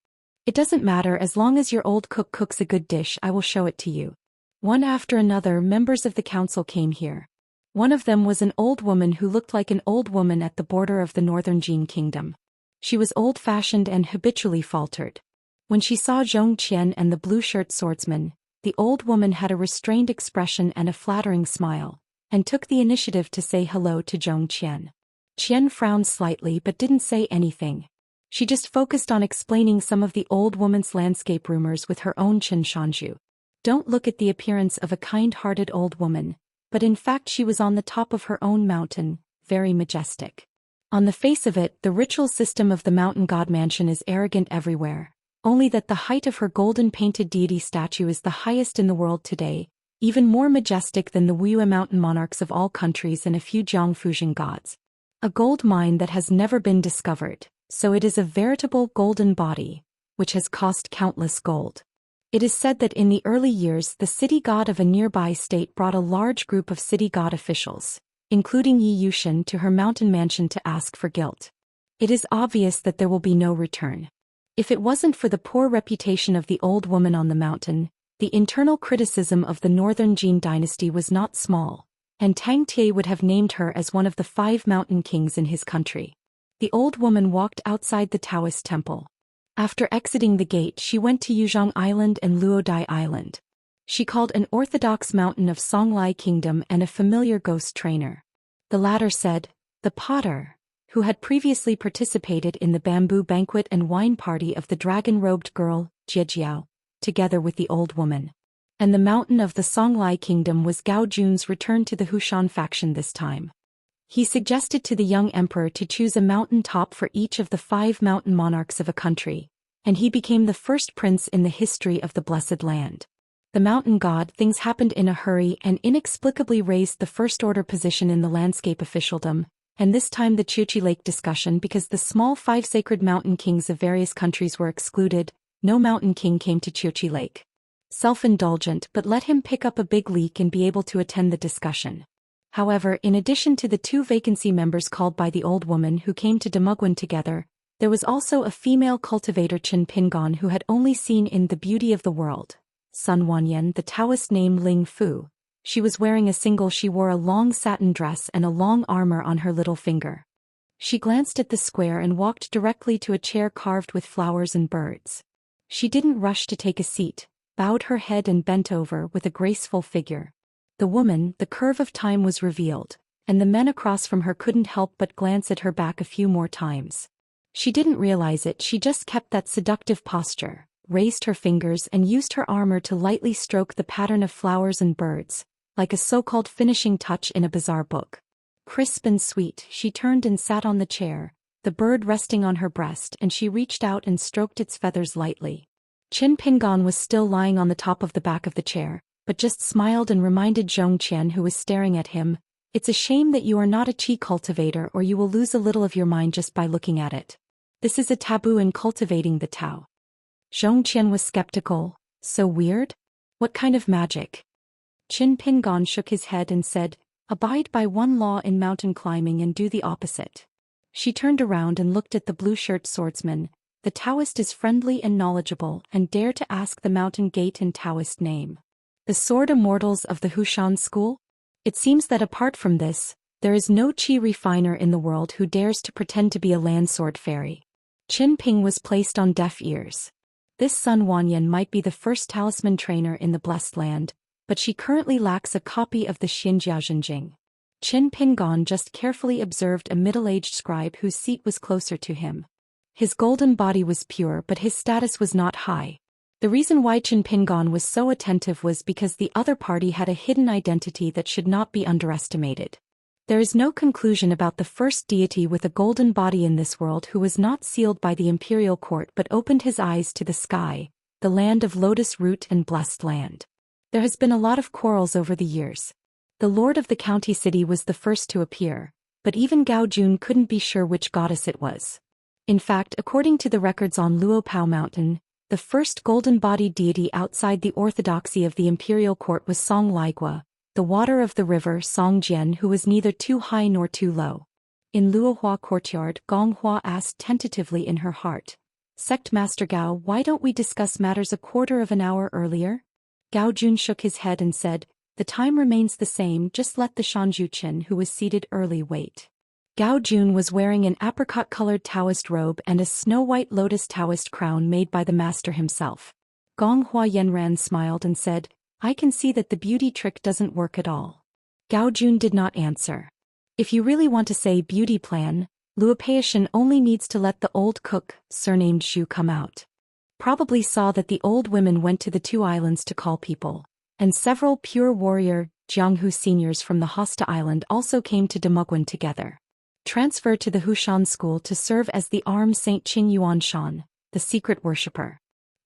It doesn't matter, as long as your old cook cooks a good dish, I will show it to you. One after another, members of the council came here. One of them was an old woman who looked like an old woman at the border of the northern Jin kingdom. She was old-fashioned and habitually faltered. When she saw Zhou Xian and the blue-shirt swordsman, the old woman had a restrained expression and a flattering smile, and took the initiative to say hello to Zhou Xian. Qian frowned slightly but didn't say anything. She just focused on explaining some of the old woman's landscape rumors with her own Xianxia. Don't look at the appearance of a kind-hearted old woman, but in fact she was on the top of her own mountain, very majestic. On the face of it, the ritual system of the mountain god mansion is arrogant everywhere, only that the height of her golden-painted deity statue is the highest in the world today, even more majestic than the Wuxia mountain monarchs of all countries and a few Jiangfujian gods. A gold mine that has never been discovered, so it is a veritable golden body, which has cost countless gold. It is said that in the early years the city god of a nearby state brought a large group of city god officials, including Yi Yushin, to her mountain mansion to ask for guilt. It is obvious that there will be no return. If it wasn't for the poor reputation of the old woman on the mountain, the internal criticism of the northern Jin dynasty was not small, and Tang Tie would have named her as one of the 5 mountain kings in his country. The old woman walked outside the Daoist temple. After exiting the gate, she went to Yuzhong Island and Luodai Island. She called an orthodox mountain of Songlai Kingdom and a familiar ghost trainer. The latter said, the potter, who had previously participated in the bamboo banquet and wine party of the dragon-robed girl, Jiejiao, together with the old woman. And the mountain of the Songlai Kingdom was Gao Jun's return to the Hushan faction this time. He suggested to the young emperor to choose a mountain top for each of the 5 mountain monarchs of a country, and he became the first prince in the history of the Blessed Land. The mountain god things happened in a hurry and inexplicably raised the first-order position in the landscape officialdom, and this time the Chuchi Lake discussion because the small 5 sacred mountain kings of various countries were excluded. No mountain king came to Chuchi Lake. Self-indulgent, but let him pick up a big leak and be able to attend the discussion. However, in addition to the 2 vacancy members called by the old woman who came to Demugwan together, there was also a female cultivator Chen Pingon who had only seen in The Beauty of the World, Sun Wanyan, the Taoist name Ling Fu. She was wearing she wore a long satin dress and a long armor on her little finger. She glanced at the square and walked directly to a chair carved with flowers and birds. She didn't rush to take a seat, bowed her head and bent over with a graceful figure. The woman, the curve of time was revealed, and the men across from her couldn't help but glance at her back a few more times. She didn't realize it, she just kept that seductive posture, raised her fingers and used her armor to lightly stroke the pattern of flowers and birds, like a so-called finishing touch in a bizarre book. Crisp and sweet, she turned and sat on the chair, the bird resting on her breast, and she reached out and stroked its feathers lightly. Qin Pingon was still lying on the top of the back of the chair, but just smiled and reminded Zhou Xian, who was staring at him, "It's a shame that you are not a qi cultivator, or you will lose a little of your mind just by looking at it. This is a taboo in cultivating the Tao." Zhou Xian was skeptical. So weird? What kind of magic? Qin Pingon shook his head and said, "Abide by one law in mountain climbing and do the opposite." She turned around and looked at the blue-shirt swordsman. The Taoist is friendly and knowledgeable and dare to ask the mountain gate in Taoist name. The sword immortals of the Hushan school? It seems that apart from this, there is no qi refiner in the world who dares to pretend to be a land sword fairy. Qin Ping was placed on deaf ears. This Sun Wanyan might be the first talisman trainer in the Blessed Land, but she currently lacks a copy of the Xinjia Zhenjing. Qin Pingon just carefully observed a middle-aged scribe whose seat was closer to him. His golden body was pure, but his status was not high. The reason why Qin Pingon was so attentive was because the other party had a hidden identity that should not be underestimated. There is no conclusion about the first deity with a golden body in this world who was not sealed by the imperial court but opened his eyes to the sky, the land of lotus root and blessed land. There has been a lot of quarrels over the years. The lord of the county city was the first to appear, but even Gao Jun couldn't be sure which goddess it was. In fact, according to the records on Luopao Mountain, the first golden-bodied deity outside the orthodoxy of the imperial court was Song Laigua, the water of the river Songjian, who was neither too high nor too low. In Luohua courtyard, Gong Hua asked tentatively in her heart, "Sect Master Gao, why don't we discuss matters a quarter of an hour earlier?" Gao Jun shook his head and said, "The time remains the same, just let the Shanjuchen who was seated early wait." Gao Jun was wearing an apricot-colored Taoist robe and a snow-white lotus Taoist crown made by the master himself. Gong Hua Yenran smiled and said, "I can see that the beauty trick doesn't work at all." Gao Jun did not answer. If you really want to say beauty plan, Luo Peishan only needs to let the old cook, surnamed Xu, come out. Probably saw that the old women went to the two islands to call people, and several pure warrior, Jianghu seniors from the Hosta Island also came to Demogwen together. Transfer to the Hushan school to serve as the armed Saint Qing Yuanshan, the secret worshipper.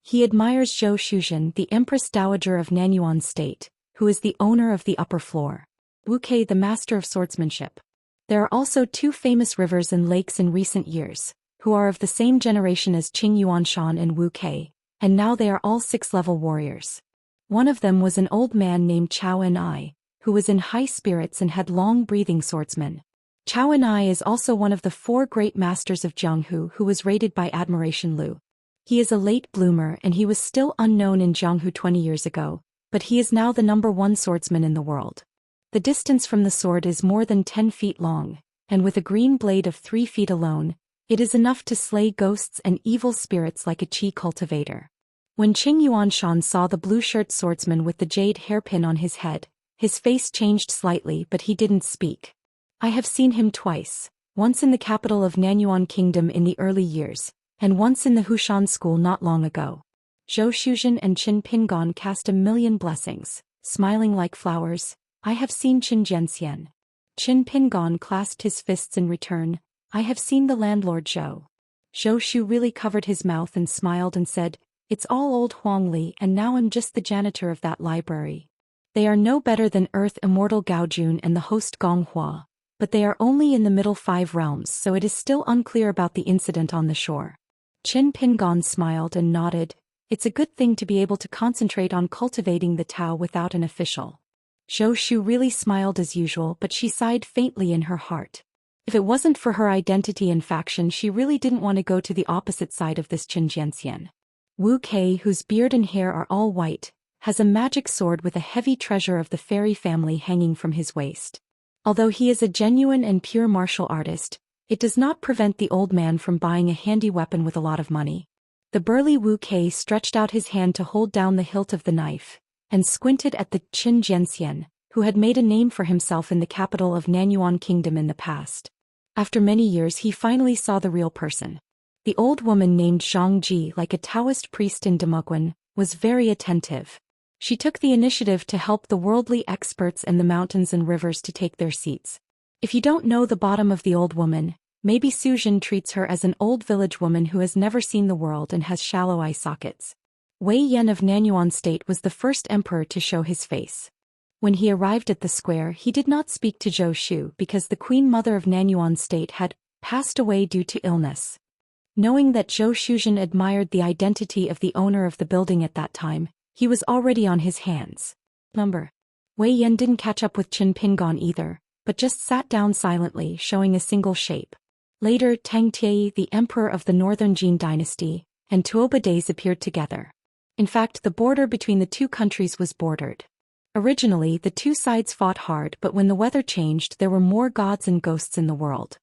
He admires Zhou Xian, the Empress Dowager of Nanyuan State, who is the owner of the upper floor. Wuke, the master of swordsmanship. There are also two famous rivers and lakes in recent years, who are of the same generation as Qing Yuanshan and Wuke, and now they are all 6th-level warriors. One of them was an old man named Chao En-I, who was in high spirits and had long-breathing swordsmen. Chao En-I is also one of the 4 great masters of Jianghu who was rated by Admiration Lu. He is a late bloomer and he was still unknown in Jianghu 20 years ago, but he is now the #1 swordsman in the world. The distance from the sword is more than 10 feet long, and with a green blade of 3 feet alone, it is enough to slay ghosts and evil spirits like a qi cultivator. When Qing Yuanshan saw the blue-shirt swordsman with the jade hairpin on his head, his face changed slightly but he didn't speak. I have seen him twice, once in the capital of Nanyuan Kingdom in the early years, and once in the Hushan school not long ago. Zhou Xian and Qin Pingon cast a million blessings, smiling like flowers. I have seen Qin Zhenxian. Qin Pingon clasped his fists in return. I have seen the landlord Zhou. Zhou Xiu really covered his mouth and smiled and said, "It's all old Huang Li and now I'm just the janitor of that library." They are no better than Earth Immortal Gao Jun and the host Gong Hua, but they are only in the middle 5 realms so it is still unclear about the incident on the shore. Qin Pingon smiled and nodded. It's a good thing to be able to concentrate on cultivating the Tao without an official. Zhou Xiu really smiled as usual but she sighed faintly in her heart. If it wasn't for her identity and faction she really didn't want to go to the opposite side of this Qin Zhenxian. Wu Kei, whose beard and hair are all white, has a magic sword with a heavy treasure of the fairy family hanging from his waist. Although he is a genuine and pure martial artist, it does not prevent the old man from buying a handy weapon with a lot of money. The burly Wu Kei stretched out his hand to hold down the hilt of the knife, and squinted at the Qin Zhenxian, who had made a name for himself in the capital of Nanyuan Kingdom in the past. After many years he finally saw the real person. The old woman named Zhang Ji, like a Taoist priest in Demogwen, was very attentive. She took the initiative to help the worldly experts and the mountains and rivers to take their seats. If you don't know the bottom of the old woman, maybe Suzhen treats her as an old village woman who has never seen the world and has shallow eye sockets. Wei Yan of Nanyuan State was the first emperor to show his face. When he arrived at the square he did not speak to Zhou Xiu because the queen mother of Nanyuan State had passed away due to illness. Knowing that Zhou Xiuzhen admired the identity of the owner of the building at that time, he was already on his hands. Wei Yan didn't catch up with Qin Pingon either, but just sat down silently showing a single shape. Later Tang Tie, the emperor of the northern Jin dynasty, and Tuoba Days appeared together. In fact the border between the two countries was bordered. Originally the two sides fought hard but when the weather changed there were more gods and ghosts in the world.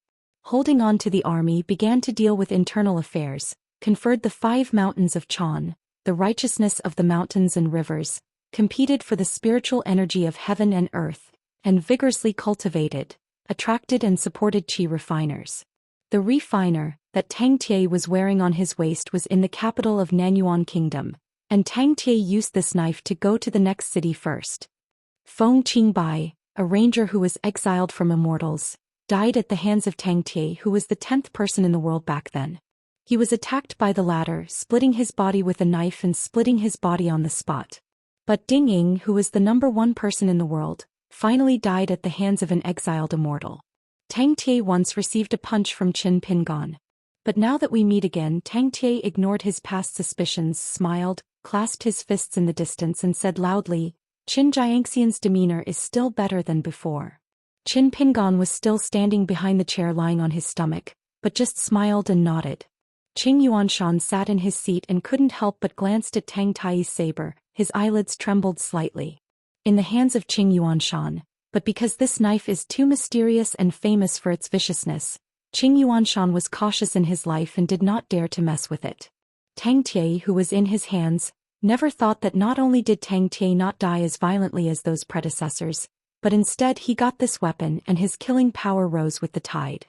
Holding on to the army began to deal with internal affairs, conferred the 5 mountains of Chan, the righteousness of the mountains and rivers, competed for the spiritual energy of heaven and earth, and vigorously cultivated, attracted and supported qi refiners. The refiner that Tang Tie was wearing on his waist was in the capital of Nanyuan Kingdom, and Tang Tie used this knife to go to the next city first. Feng Qingbai, a ranger who was exiled from Immortals, died at the hands of Tang Tie, who was the 10th person in the world back then. He was attacked by the latter, splitting his body with a knife and splitting his body on the spot. But Ding Ying, who was the #1 person in the world, finally died at the hands of an exiled immortal. Tang Tie once received a punch from Qin Pingon. But now that we meet again, Tang Tie ignored his past suspicions, smiled, clasped his fists in the distance and said loudly, "Qin Xianxian's demeanor is still better than before." Qin Pingon was still standing behind the chair lying on his stomach, but just smiled and nodded. Qing Yuanshan sat in his seat and couldn't help but glanced at Tang Tai's saber, his eyelids trembled slightly. In the hands of Qing Yuanshan, but because this knife is too mysterious and famous for its viciousness, Qing Yuanshan was cautious in his life and did not dare to mess with it. Tang Tie, who was in his hands, never thought that not only did Tang Tie not die as violently as those predecessors, but instead he got this weapon and his killing power rose with the tide.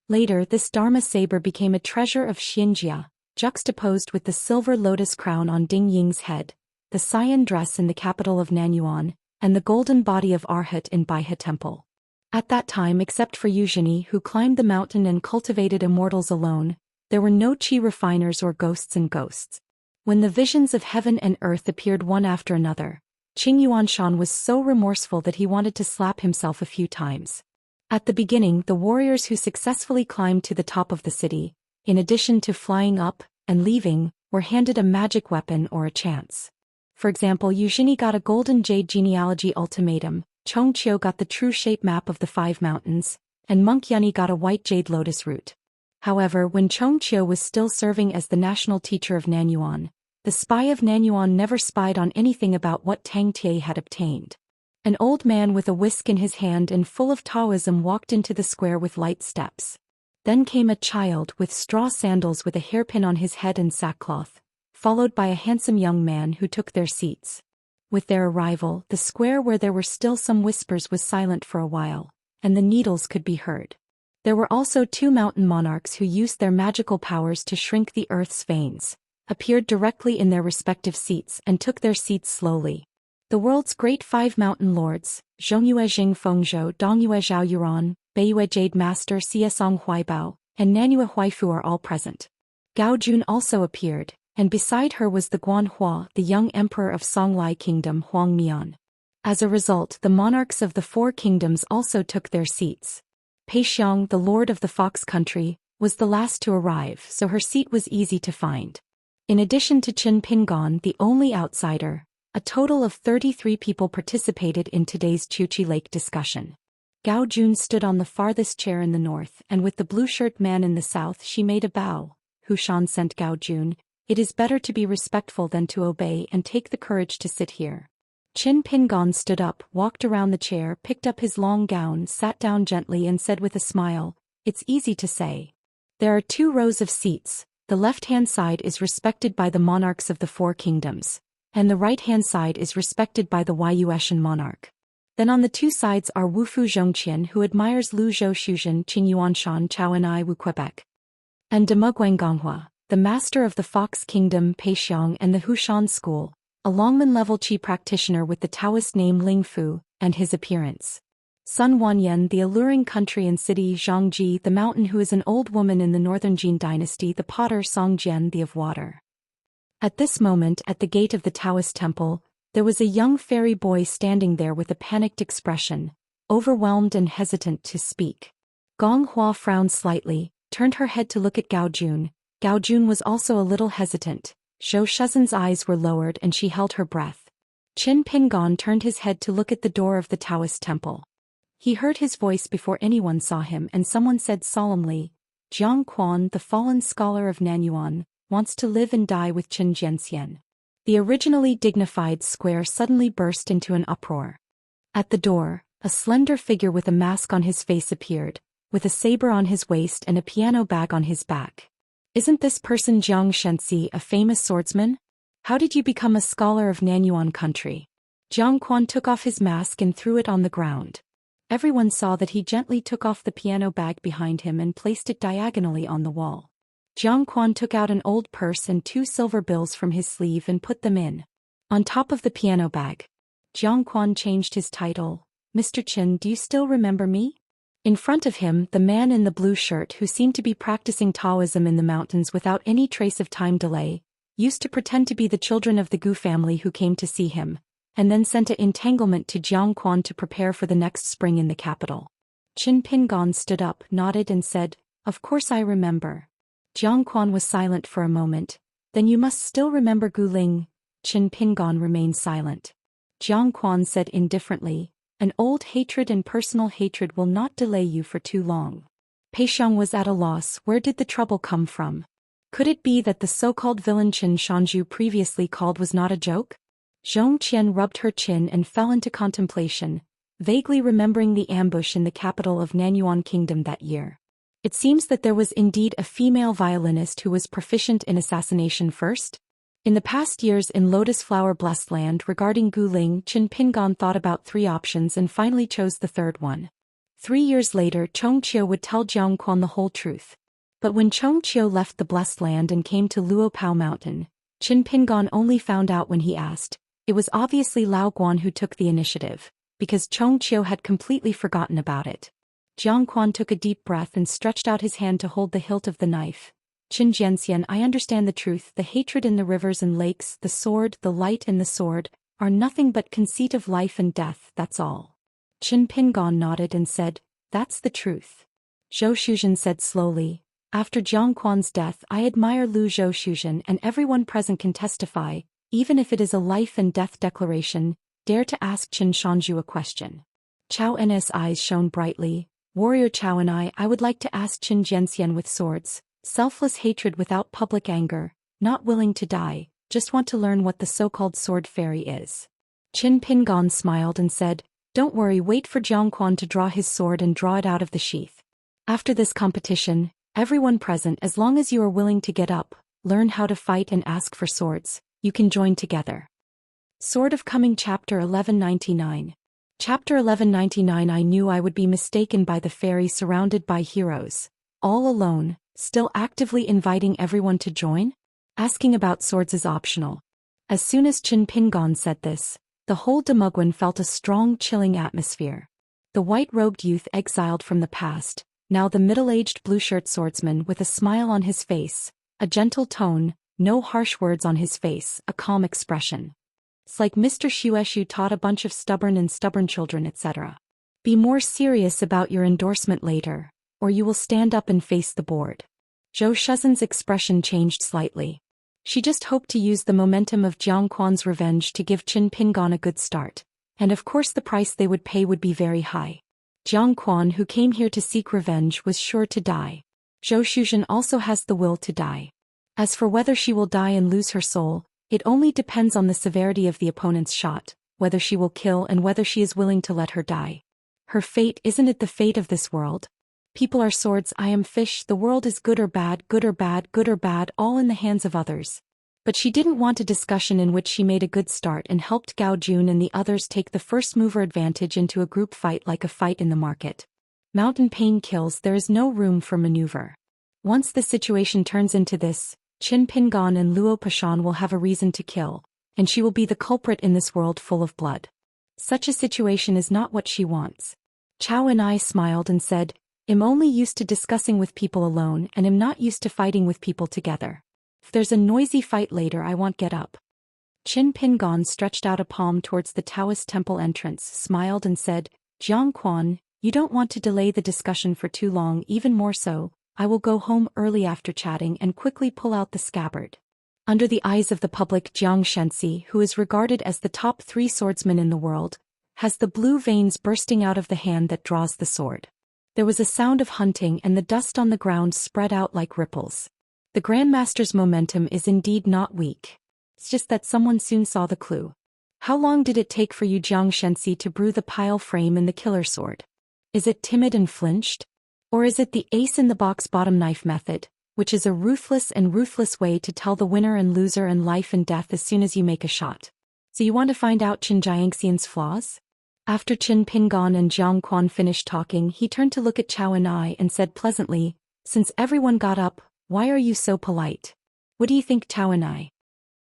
Later this Dharma saber became a treasure of Xianxia, juxtaposed with the silver lotus crown on Ding Ying's head, the cyan dress in the capital of Nanyuan, and the golden body of Arhat in Baihe Temple. At that time, except for Eugenie, who climbed the mountain and cultivated immortals alone, there were no chi refiners or ghosts and ghosts. When the visions of heaven and earth appeared one after another, Qing Yuanshan was so remorseful that he wanted to slap himself a few times. At the beginning, the warriors who successfully climbed to the top of the city, in addition to flying up and leaving, were handed a magic weapon or a chance. For example, Eugenie got a golden jade genealogy ultimatum, Chongqiu got the true shape map of the 5 mountains, and Monk Yunni got a white jade lotus root. However, when Chongqiu was still serving as the national teacher of Nanyuan, the spy of Nanyuan never spied on anything about what Tang Tie had obtained. An old man with a whisk in his hand and full of Taoism walked into the square with light steps. Then came a child with straw sandals with a hairpin on his head and sackcloth, followed by a handsome young man who took their seats. With their arrival, the square where there were still some whispers was silent for a while, and the needles could be heard. There were also 2 mountain monarchs who used their magical powers to shrink the earth's veins, appeared directly in their respective seats and took their seats slowly. The world's great 5 mountain lords, Zhongyue Jing Fengzhou, Dongyue Zhao Yuran, Beiyue Jade Master Siesong Huaibao, and Nanyue Huaifu are all present. Gao Jun also appeared, and beside her was the Guanhua, the young emperor of Songlai Kingdom Huang Mian. As a result, the monarchs of the 4 kingdoms also took their seats. Pei Xiang, the lord of the Fox country, was the last to arrive, so her seat was easy to find. In addition to Qin Pingon, the only outsider, a total of 33 people participated in today's Chuchi Lake discussion. Gao Jun stood on the farthest chair in the north, and with the blue-shirt man in the south she made a bow. Hushan sent Gao Jun, "It is better to be respectful than to obey, and take the courage to sit here." Qin Pingon stood up, walked around the chair, picked up his long gown, sat down gently and said with a smile, "It's easy to say. There are 2 rows of seats, the left-hand side is respected by the monarchs of the 4 kingdoms, and the right-hand side is respected by the Yueshan monarch. Then on the 2 sides are Wufu Zhongqian, who admires Lu Zhou Shuzhen, Qing Yuanshan, Chao Enai Wu Quebec, and Demeguang Gonghua, the master of the Fox Kingdom Pei Xiang and the Hushan school, a Longman-level Qi practitioner with the Taoist name Ling Fu, and his appearance. Sun Wanyan, the alluring country and city Zhangji, the mountain, who is an old woman in the northern Jin dynasty, the potter Song Jian, the of water. At this moment, at the gate of the Taoist temple, there was a young fairy boy standing there with a panicked expression, overwhelmed and hesitant to speak. Gong Hua frowned slightly, turned her head to look at Gao Jun. Gao Jun was also a little hesitant. Zhou Shuzhen's eyes were lowered and she held her breath. Qin Pingon turned his head to look at the door of the Taoist temple. He heard his voice before anyone saw him, and someone said solemnly, "Jiang Quan, the fallen scholar of Nanyuan, wants to live and die with Qin Jianxian." The originally dignified square suddenly burst into an uproar. At the door, a slender figure with a mask on his face appeared, with a saber on his waist and a piano bag on his back. "Isn't this person Jiang Shenxi, a famous swordsman? How did you become a scholar of Nanyuan country?" Jiang Quan took off his mask and threw it on the ground. Everyone saw that he gently took off the piano bag behind him and placed it diagonally on the wall. Jiang Quan took out an old purse and 2 silver bills from his sleeve and put them in. On top of the piano bag. Jiang Quan changed his title. "Mr. Qin, do you still remember me?" In front of him, the man in the blue shirt, who seemed to be practicing Taoism in the mountains without any trace of time delay, used to pretend to be the children of the Gu family who came to see him, and then sent an entanglement to Jiang Quan to prepare for the next spring in the capital. Qin Pingon stood up, nodded and said, "Of course I remember." Jiang Quan was silent for a moment. "Then you must still remember Gu Ling." Qin Pingon remained silent. Jiang Quan said indifferently, "An old hatred and personal hatred will not delay you for too long." Pei Xiang was at a loss. Where did the trouble come from? Could it be that the so-called villain Qin Shanzhu previously called was not a joke? Zhou Xian rubbed her chin and fell into contemplation. vaguely remembering the ambush in the capital of Nanyuan Kingdom that year. It seems that there was indeed a female violinist who was proficient in assassination first. In the past years in Lotus Flower Blessed Land regarding Guling, Qin Pingan thought about 3 options and finally chose the third one. 3 years later, Chongqiu would tell Jiang Quan the whole truth. But when Chongqiu left the Blessed Land and came to Luopao Mountain, Qin Pingan only found out when he asked. It was obviously Lao Guan who took the initiative, because Chongqiu had completely forgotten about it. Jiang Quan took a deep breath and stretched out his hand to hold the hilt of the knife. Qin Jianxian, I understand the truth. The hatred in the rivers and lakes, the sword, the light and the sword, are nothing but conceit of life and death, that's all. Qin Pingan nodded and said, that's the truth. Zhou Xian said slowly, after Jiang Quan's death I admire Zhou Xian and everyone present can testify, even if it is a life and death declaration, dare to ask Qin Shanju a question. Chao N's eyes shone brightly. Warrior Chao and I would like to ask Qin Jianxian with swords, selfless hatred without public anger, not willing to die, just want to learn what the so-called sword fairy is. Qin Pingan smiled and said, don't worry, wait for Jiang Quan to draw his sword and draw it out of the sheath. After this competition, everyone present, as long as you are willing to get up, learn how to fight and ask for swords, you can join together. Sword of Coming Chapter 1199. Chapter 1199. I knew I would be mistaken by the fairy surrounded by heroes. All alone, still actively inviting everyone to join? Asking about swords is optional. As soon as Qin Pingan said this, the whole Demoguen felt a strong chilling atmosphere. The white-robed youth exiled from the past, now the middle-aged blue-shirt swordsman with a smile on his face, a gentle tone, no harsh words on his face, a calm expression. It's like Mr. Xueshu taught a bunch of stubborn children, etc. Be more serious about your endorsement later, or you will stand up and face the board. Zhou Xian's expression changed slightly. She just hoped to use the momentum of Jiang Quan's revenge to give Qin Pingan a good start, and of course the price they would pay would be very high. Jiang Quan, who came here to seek revenge, was sure to die. Zhou Xian also has the will to die. As for whether she will die and lose her soul, it only depends on the severity of the opponent's shot, whether she will kill and whether she is willing to let her die. Her fate, isn't it the fate of this world? People are swords, I am fish, the world is good or bad, good or bad, good or bad, all in the hands of others. But she didn't want a discussion in which she made a good start and helped Gao Jun and the others take the first mover advantage into a group fight like a fight in the market. Mountain pain kills, there is no room for maneuver. Once the situation turns into this, Qin Pingan and Luo Pashan will have a reason to kill, and she will be the culprit in this world full of blood. Such a situation is not what she wants. Chao and I smiled and said, I'm only used to discussing with people alone and am not used to fighting with people together. If there's a noisy fight later, I won't get up. Qin Pingan stretched out a palm towards the Taoist temple entrance, smiled and said, Jiang Quan, you don't want to delay the discussion for too long, even more so, I will go home early after chatting and quickly pull out the scabbard. Under the eyes of the public, Jiang Shenxi, who is regarded as the top 3 swordsmen in the world, has the blue veins bursting out of the hand that draws the sword. There was a sound of hunting and the dust on the ground spread out like ripples. The Grandmaster's momentum is indeed not weak. It's just that someone soon saw the clue. How long did it take for you, Jiang Shenxi, to brew the pile frame and the killer sword? Is it timid and flinched? Or is it the ace-in-the-box bottom knife method, which is a ruthless way to tell the winner and loser and life and death as soon as you make a shot? So you want to find out Qin Jiangxian's flaws? After Qin Pingan and Jiang Quan finished talking, he turned to look at Chao and I and said pleasantly, since everyone got up, why are you so polite? What do you think, Chao and I?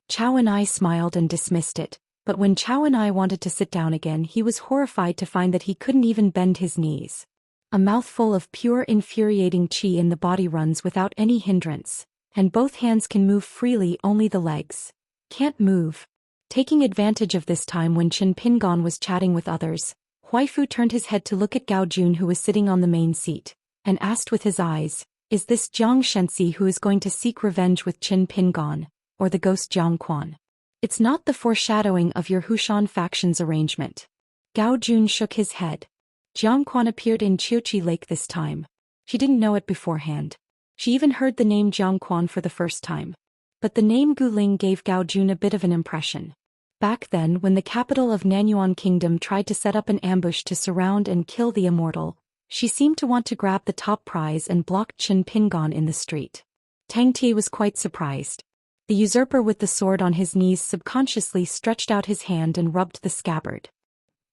Chao and I smiled and dismissed it, but when Chao and I wanted to sit down again, he was horrified to find that he couldn't even bend his knees. A mouthful of pure infuriating qi in the body runs without any hindrance, and both hands can move freely, only the legs can't move. Taking advantage of this time when Qin Pingan was chatting with others, Huaifu turned his head to look at Gao Jun, who was sitting on the main seat, and asked with his eyes, is this Jiang Shenxi who is going to seek revenge with Qin Pingan, or the ghost Jiang Quan? It's not the foreshadowing of your Hushan faction's arrangement. Gao Jun shook his head. Jiang Quan appeared in Chiochi Lake this time. She didn't know it beforehand. She even heard the name Jiang Quan for the first time. But the name Guling gave Gao Jun a bit of an impression. Back then, when the capital of Nanyuan Kingdom tried to set up an ambush to surround and kill the Immortal, she seemed to want to grab the top prize and blocked Qin Pingon in the street. Tang Tie was quite surprised. The usurper with the sword on his knees subconsciously stretched out his hand and rubbed the scabbard.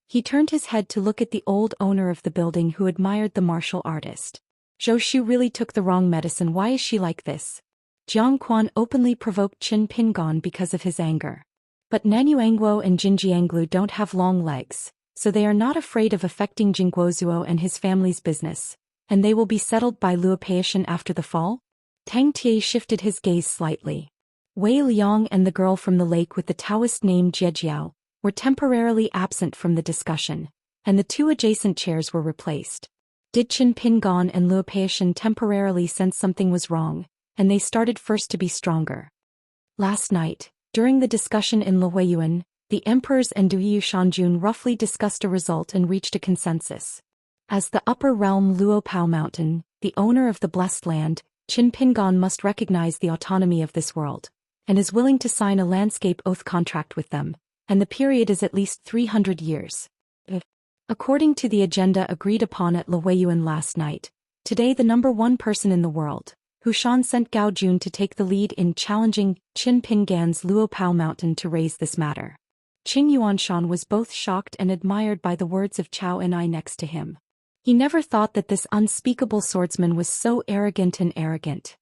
He turned his head to look at the old owner of the building who admired the martial artist. Zhou Xian really took the wrong medicine. Why is she like this? Jiang Quan openly provoked Qin Pingon because of his anger. But Nanyuanguo and Jinjianglu don't have long legs, so they are not afraid of affecting Jingguozuo and his family's business, and they will be settled by Luopeishan after the fall? Tang Tie shifted his gaze slightly. Wei Liang and the girl from the lake with the Taoist name Jiejiao were temporarily absent from the discussion, and the two adjacent chairs were replaced. Did Qin Pingon and Luopeishan temporarily sense something was wrong, and they started first to be stronger? Last night, during the discussion in Luoyuan, the emperors and Duyu Shanjun roughly discussed a result and reached a consensus. As the upper realm Luopao Mountain, the owner of the Blessed Land, Qin Pingon must recognize the autonomy of this world, and is willing to sign a landscape oath contract with them, and the period is at least 300 years. According to the agenda agreed upon at Luoyuan last night, today the number one person in the world, Hushan, sent Gao Jun to take the lead in challenging Qin Pingan's Luopao Mountain to raise this matter. Qing Yuanshan was both shocked and admired by the words of Chao Enai next to him. He never thought that this unspeakable swordsman was so arrogant and arrogant.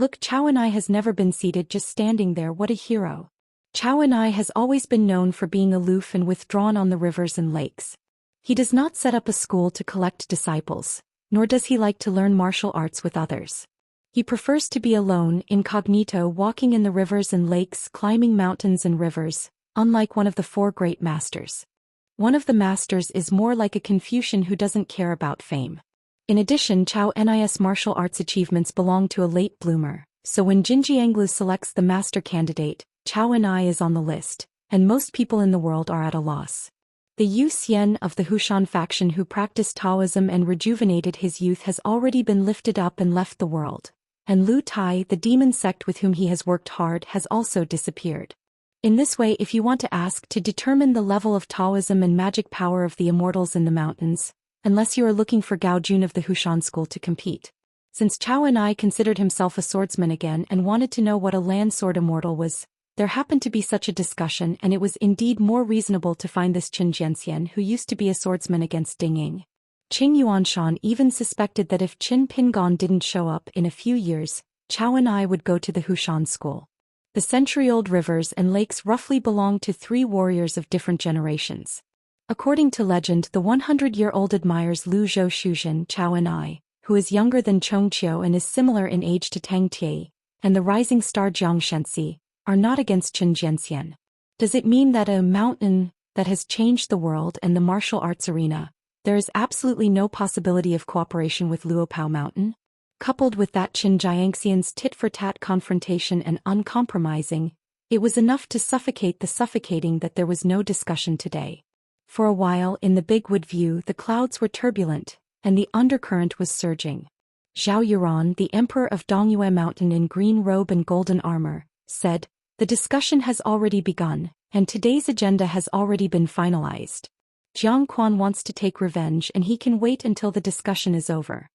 Look, Chao Enai has never been seated, just standing there. What a hero. Chao Enai has always been known for being aloof and withdrawn on the rivers and lakes. He does not set up a school to collect disciples, nor does he like to learn martial arts with others. He prefers to be alone, incognito, walking in the rivers and lakes, climbing mountains and rivers, unlike one of the four great masters. One of the masters is more like a Confucian who doesn't care about fame. In addition, Chao Enai's martial arts achievements belong to a late bloomer, so when Jinjianglu selects the master candidate, Chao Enai is on the list, and most people in the world are at a loss. The Zhou Xian of the Hushan faction who practiced Taoism and rejuvenated his youth has already been lifted up and left the world, and Lu Tai, the demon sect with whom he has worked hard, has also disappeared. In this way, if you want to ask to determine the level of Taoism and magic power of the immortals in the mountains, unless you are looking for Gao Jun of the Hushan school to compete. Since Chao Enai considered himself a swordsman again and wanted to know what a land sword immortal was, there happened to be such a discussion, and it was indeed more reasonable to find this Qin Jianxian who used to be a swordsman against Ding Ying. Qing Yuanshan even suspected that if Qin Pingon didn't show up in a few years, Chao Enai would go to the Hushan school. The century-old rivers and lakes roughly belong to three warriors of different generations. According to legend, the 100-year-old admires Lu Zhou Shuzhen Chao Enai, who is younger than Chongqiu and is similar in age to Tang Tie, and the rising star Jiang Shenxi, are not against Qin Jianxian. Does it mean that a mountain that has changed the world and the martial arts arena, there is absolutely no possibility of cooperation with Luopao Mountain? Coupled with that Qin Jiangxian's tit-for-tat confrontation and uncompromising, it was enough to suffocate the suffocating that there was no discussion today. For a while in the Big Wood View the clouds were turbulent, and the undercurrent was surging. Zhao Yuran, the emperor of Dongyue Mountain in green robe and golden armor, said, "The discussion has already begun, and today's agenda has already been finalized. Jiang Quan wants to take revenge and he can wait until the discussion is over."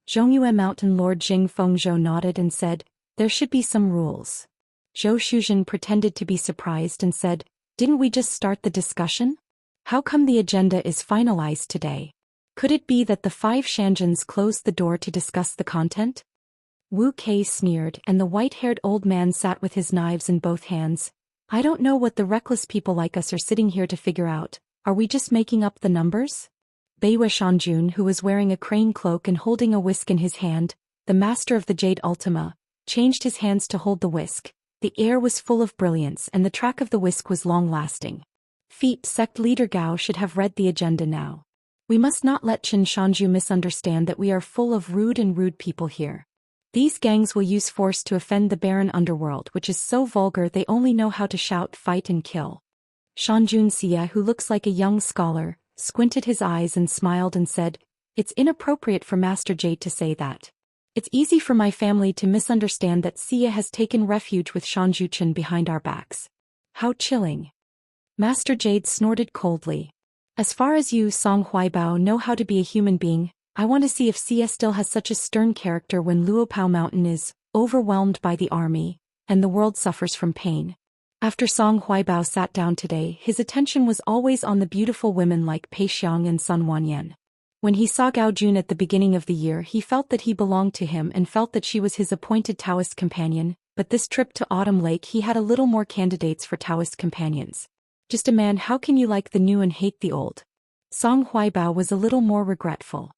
Zhongyue Mountain Lord Jing Fengzhou nodded and said, "There should be some rules." Zhou Shuzhen pretended to be surprised and said, "Didn't we just start the discussion? How come the agenda is finalized today? Could it be that the 5 Shanjins closed the door to discuss the content?" Wu Kei sneered, and the white-haired old man sat with his knives in both hands. "I don't know what the reckless people like us are sitting here to figure out. Are we just making up the numbers?" Beiwei Shanjun, who was wearing a crane cloak and holding a whisk in his hand, the master of the Jade Ultima, changed his hands to hold the whisk. The air was full of brilliance and the track of the whisk was long-lasting. Sect leader Gao should have read the agenda now. We must not let Qin Shanju misunderstand that we are full of rude people here. These gangs will use force to offend the barren underworld, which is so vulgar they only know how to shout, fight and kill. Shanjun Xia, who looks like a young scholar, squinted his eyes and smiled and said, "It's inappropriate for Master Jade to say that. It's easy for my family to misunderstand that Xia has taken refuge with Shanju Chen behind our backs." How chilling. Master Jade snorted coldly. As far as you, Song Huaibao, know how to be a human being, I want to see if Xia still has such a stern character when Luopao Mountain is overwhelmed by the army, and the world suffers from pain. After Song Huaibao sat down today, his attention was always on the beautiful women like Pei Xiang and Sun Wanyan. When he saw Gao Jun at the beginning of the year, he felt that he belonged to him and felt that she was his appointed Taoist companion, but this trip to Autumn Lake he had a little more candidates for Taoist companions. Just a man, how can you like the new and hate the old? Song Huaibao was a little more regretful.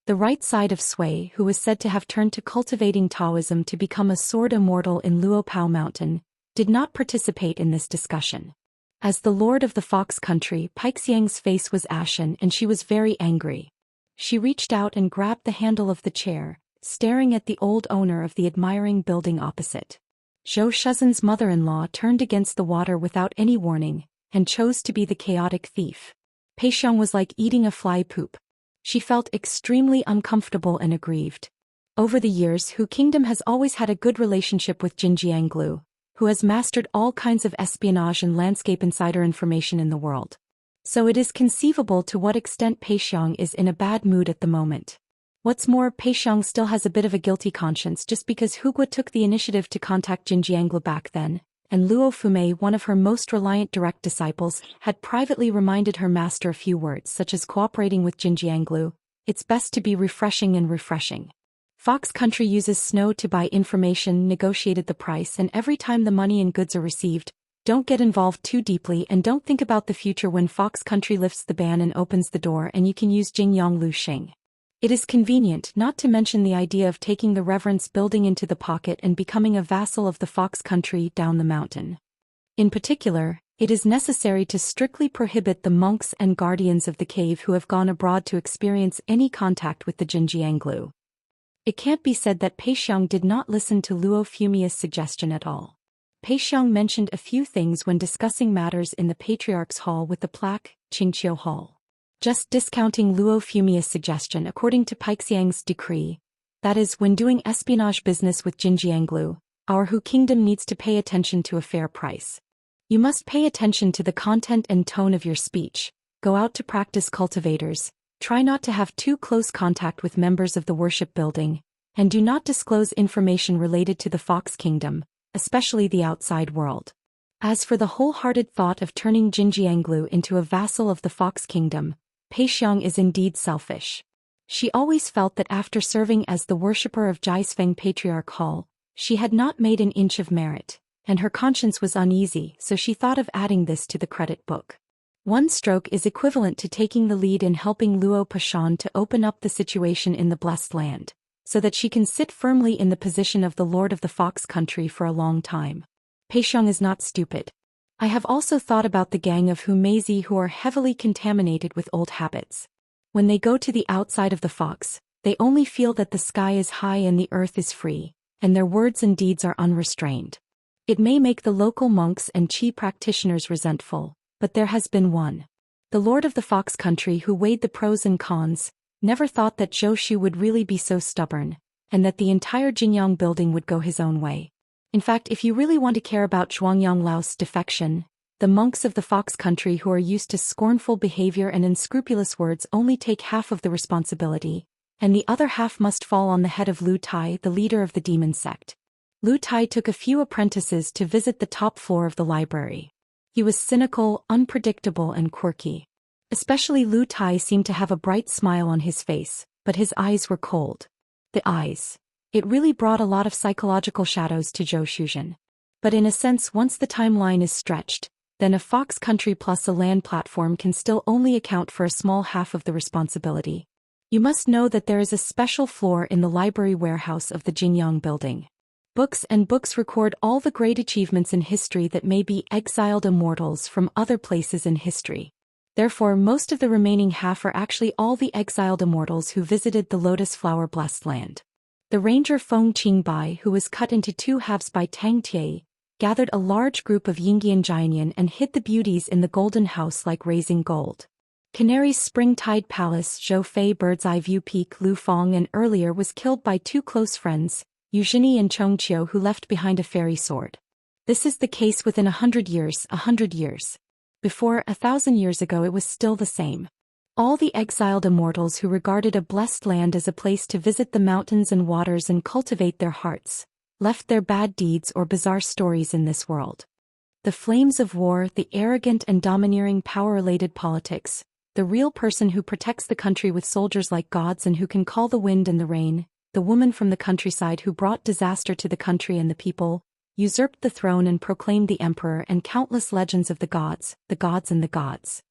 The right side of Sui, who was said to have turned to cultivating Taoism to become a sword immortal in Luopao Mountain, did not participate in this discussion. As the lord of the Fox country, Paixiang's face was ashen and she was very angry. She reached out and grabbed the handle of the chair, staring at the old owner of the admiring building opposite. Zhou Xian's mother-in-law turned against the water without any warning, and chose to be the chaotic thief. Pei Xiang was like eating a fly poop. She felt extremely uncomfortable and aggrieved. Over the years, Hu Kingdom has always had a good relationship with Jin Jianglu, who has mastered all kinds of espionage and landscape insider information in the world. So it is conceivable to what extent Pei Xiang is in a bad mood at the moment. What's more, Pei Xiang still has a bit of a guilty conscience just because Hu Guo took the initiative to contact Jin Jianglu back then, and Luo Fumei, one of her most reliant direct disciples, had privately reminded her master a few words such as cooperating with Jin Jianglu. It's best to be refreshing and refreshing. Fox Country uses snow to buy information, negotiated the price, and every time the money and goods are received, don't get involved too deeply and don't think about the future when Fox Country lifts the ban and opens the door and you can use Jingyang Lu Xing. It is convenient, not to mention the idea of taking the reverence building into the pocket and becoming a vassal of the Fox Country down the mountain. In particular, it is necessary to strictly prohibit the monks and guardians of the cave who have gone abroad to experience any contact with the Jinjianglu. It can't be said that Pei Xiang did not listen to Luo Fumia's suggestion at all. Pei Xiang mentioned a few things when discussing matters in the Patriarch's Hall with the plaque, Qingqiu Hall. Just discounting Luo Fumia's suggestion according to Paixiang's decree, that is, when doing espionage business with Jin Jianglu, our Hu Kingdom needs to pay attention to a fair price. You must pay attention to the content and tone of your speech, go out to practice cultivators, try not to have too close contact with members of the worship building, and do not disclose information related to the Fox Kingdom, especially the outside world. As for the wholehearted thought of turning Jin Jianglu into a vassal of the Fox Kingdom, Pei Xiang is indeed selfish. She always felt that after serving as the worshipper of Jiaisfeng Patriarch Hall, she had not made an inch of merit, and her conscience was uneasy, so she thought of adding this to the credit book. One stroke is equivalent to taking the lead in helping Luo Pashan to open up the situation in the Blessed Land, so that she can sit firmly in the position of the Lord of the Fox Country for a long time. Pei Xiang is not stupid. I have also thought about the gang of Humeizi who are heavily contaminated with old habits. When they go to the outside of the fox, they only feel that the sky is high and the earth is free, and their words and deeds are unrestrained. It may make the local monks and qi practitioners resentful, but there has been one. The Lord of the Fox Country who weighed the pros and cons, never thought that Zhou Xian would really be so stubborn, and that the entire Jinyang building would go his own way. In fact, if you really want to care about Zhuangyang Lao's defection, the monks of the Fox Country who are used to scornful behavior and unscrupulous words only take half of the responsibility, and the other half must fall on the head of Lu Tai, the leader of the demon sect. Lu Tai took a few apprentices to visit the top floor of the library. He was cynical, unpredictable, and quirky. Especially Lu Tai seemed to have a bright smile on his face, but his eyes were cold. The eyes. It really brought a lot of psychological shadows to Zhou Xian. But in a sense, once the timeline is stretched, then a Fox Country plus a land platform can still only account for a small half of the responsibility. You must know that there is a special floor in the library warehouse of the Jinyang building. Books and books record all the great achievements in history that may be exiled immortals from other places in history. Therefore, most of the remaining half are actually all the exiled immortals who visited the Lotus Flower Blessed Land. The ranger Feng Qingbai, who was cut into two halves by Tang Tie, gathered a large group of Yingyan Jianyan and hid the beauties in the golden house like raising gold. Canary's Springtide Palace, Zhou Fei Bird's Eye View Peak, Lu Fong, and earlier was killed by two close friends, Eugenie and Chongqiu, who left behind a fairy sword. This is the case within 100 years, 100 years. Before 1,000 years ago it was still the same. All the exiled immortals who regarded a blessed land as a place to visit the mountains and waters and cultivate their hearts, left their bad deeds or bizarre stories in this world. The flames of war, the arrogant and domineering power-related politics, the real person who protects the country with soldiers like gods and who can call the wind and the rain, the woman from the countryside who brought disaster to the country and the people, usurped the throne and proclaimed the emperor, and countless legends of the gods and the gods.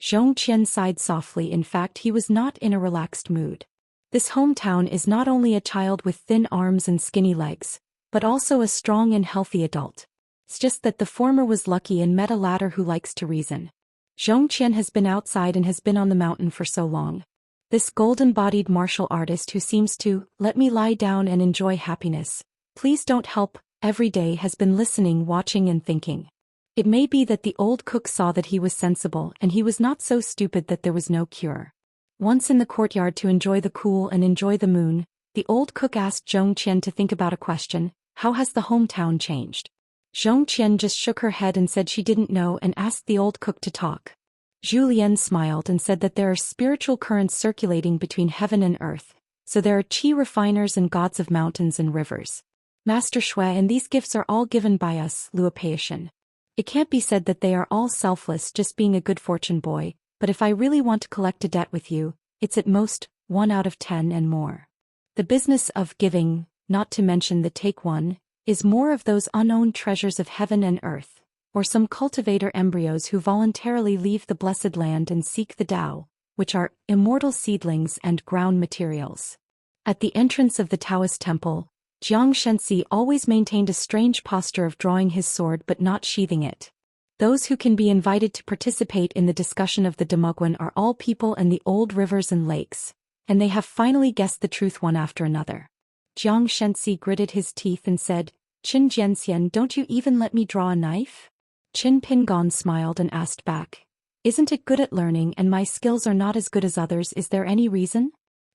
Zhou Xian sighed softly. In fact, he was not in a relaxed mood. This hometown is not only a child with thin arms and skinny legs, but also a strong and healthy adult. It's just that the former was lucky and met a latter who likes to reason. Zhou Xian has been outside and has been on the mountain for so long. This golden-bodied martial artist who seems to let me lie down and enjoy happiness, please don't help, every day has been listening, watching and thinking. It may be that the old cook saw that he was sensible and he was not so stupid that there was no cure. Once in the courtyard to enjoy the cool and enjoy the moon, the old cook asked Zhou Xian to think about a question: how has the hometown changed? Zhou Xian just shook her head and said she didn't know and asked the old cook to talk. Zhu Lian smiled and said that there are spiritual currents circulating between heaven and earth, so there are qi refiners and gods of mountains and rivers. Master Shui, and these gifts are all given by us, Luopeishan. It can't be said that they are all selfless, just being a good fortune boy, but if I really want to collect a debt with you, it's at most 1 out of 10 and more. The business of giving, not to mention the take one, is more of those unowned treasures of heaven and earth, or some cultivator embryos who voluntarily leave the blessed land and seek the Tao, which are immortal seedlings and ground materials. At the entrance of the Taoist temple, Xianxia always maintained a strange posture of drawing his sword but not sheathing it. Those who can be invited to participate in the discussion of the Demoguen are all people and the old rivers and lakes, and they have finally guessed the truth one after another. Xianxia gritted his teeth and said, "Qin Jianxian, don't you even let me draw a knife?" Qin Pingon smiled and asked back, "Isn't it good at learning and my skills are not as good as others? Is there any reason?"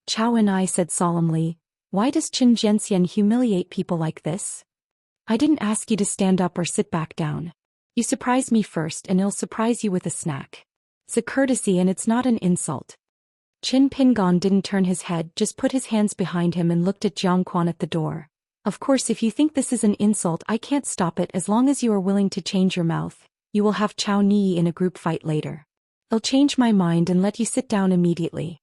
Chao and I said solemnly, "Why does Qin Jianxian humiliate people like this? I didn't ask you to stand up or sit back down. You surprise me first and it'll surprise you with a snack. It's a courtesy and it's not an insult." Qin Pingon didn't turn his head, just put his hands behind him and looked at Jiang Quan at the door. "Of course, if you think this is an insult, I can't stop it. As long as you are willing to change your mouth, you will have Chao Ni in a group fight later. I'll change my mind and let you sit down immediately."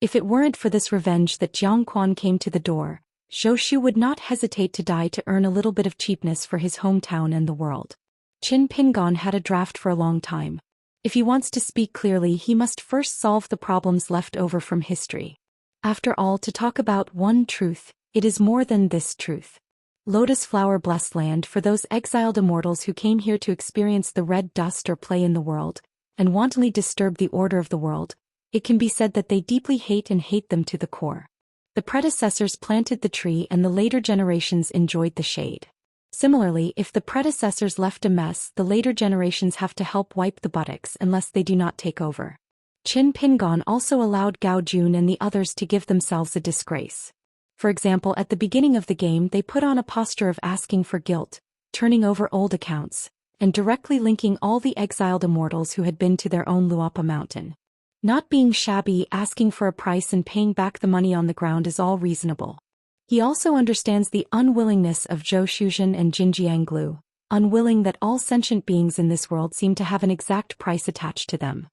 If it weren't for this revenge that Jiang Quan came to the door, Zhou Shu would not hesitate to die to earn a little bit of cheapness for his hometown and the world. Qin Pingon had a draft for a long time. If he wants to speak clearly, he must first solve the problems left over from history. After all, to talk about one truth, it is more than this truth. Lotus flower blessed land for those exiled immortals who came here to experience the red dust or play in the world, and wantonly disturb the order of the world. It can be said that they deeply hate them to the core. The predecessors planted the tree and the later generations enjoyed the shade. Similarly, if the predecessors left a mess, the later generations have to help wipe the buttocks unless they do not take over. Qin Pingon also allowed Gao Jun and the others to give themselves a disgrace. For example, at the beginning of the game they put on a posture of asking for guilt, turning over old accounts, and directly linking all the exiled immortals who had been to their own Luopa mountain. Not being shabby, asking for a price and paying back the money on the ground is all reasonable. He also understands the unwillingness of Zhou Xian and Jinjianglu, unwilling that all sentient beings in this world seem to have an exact price attached to them.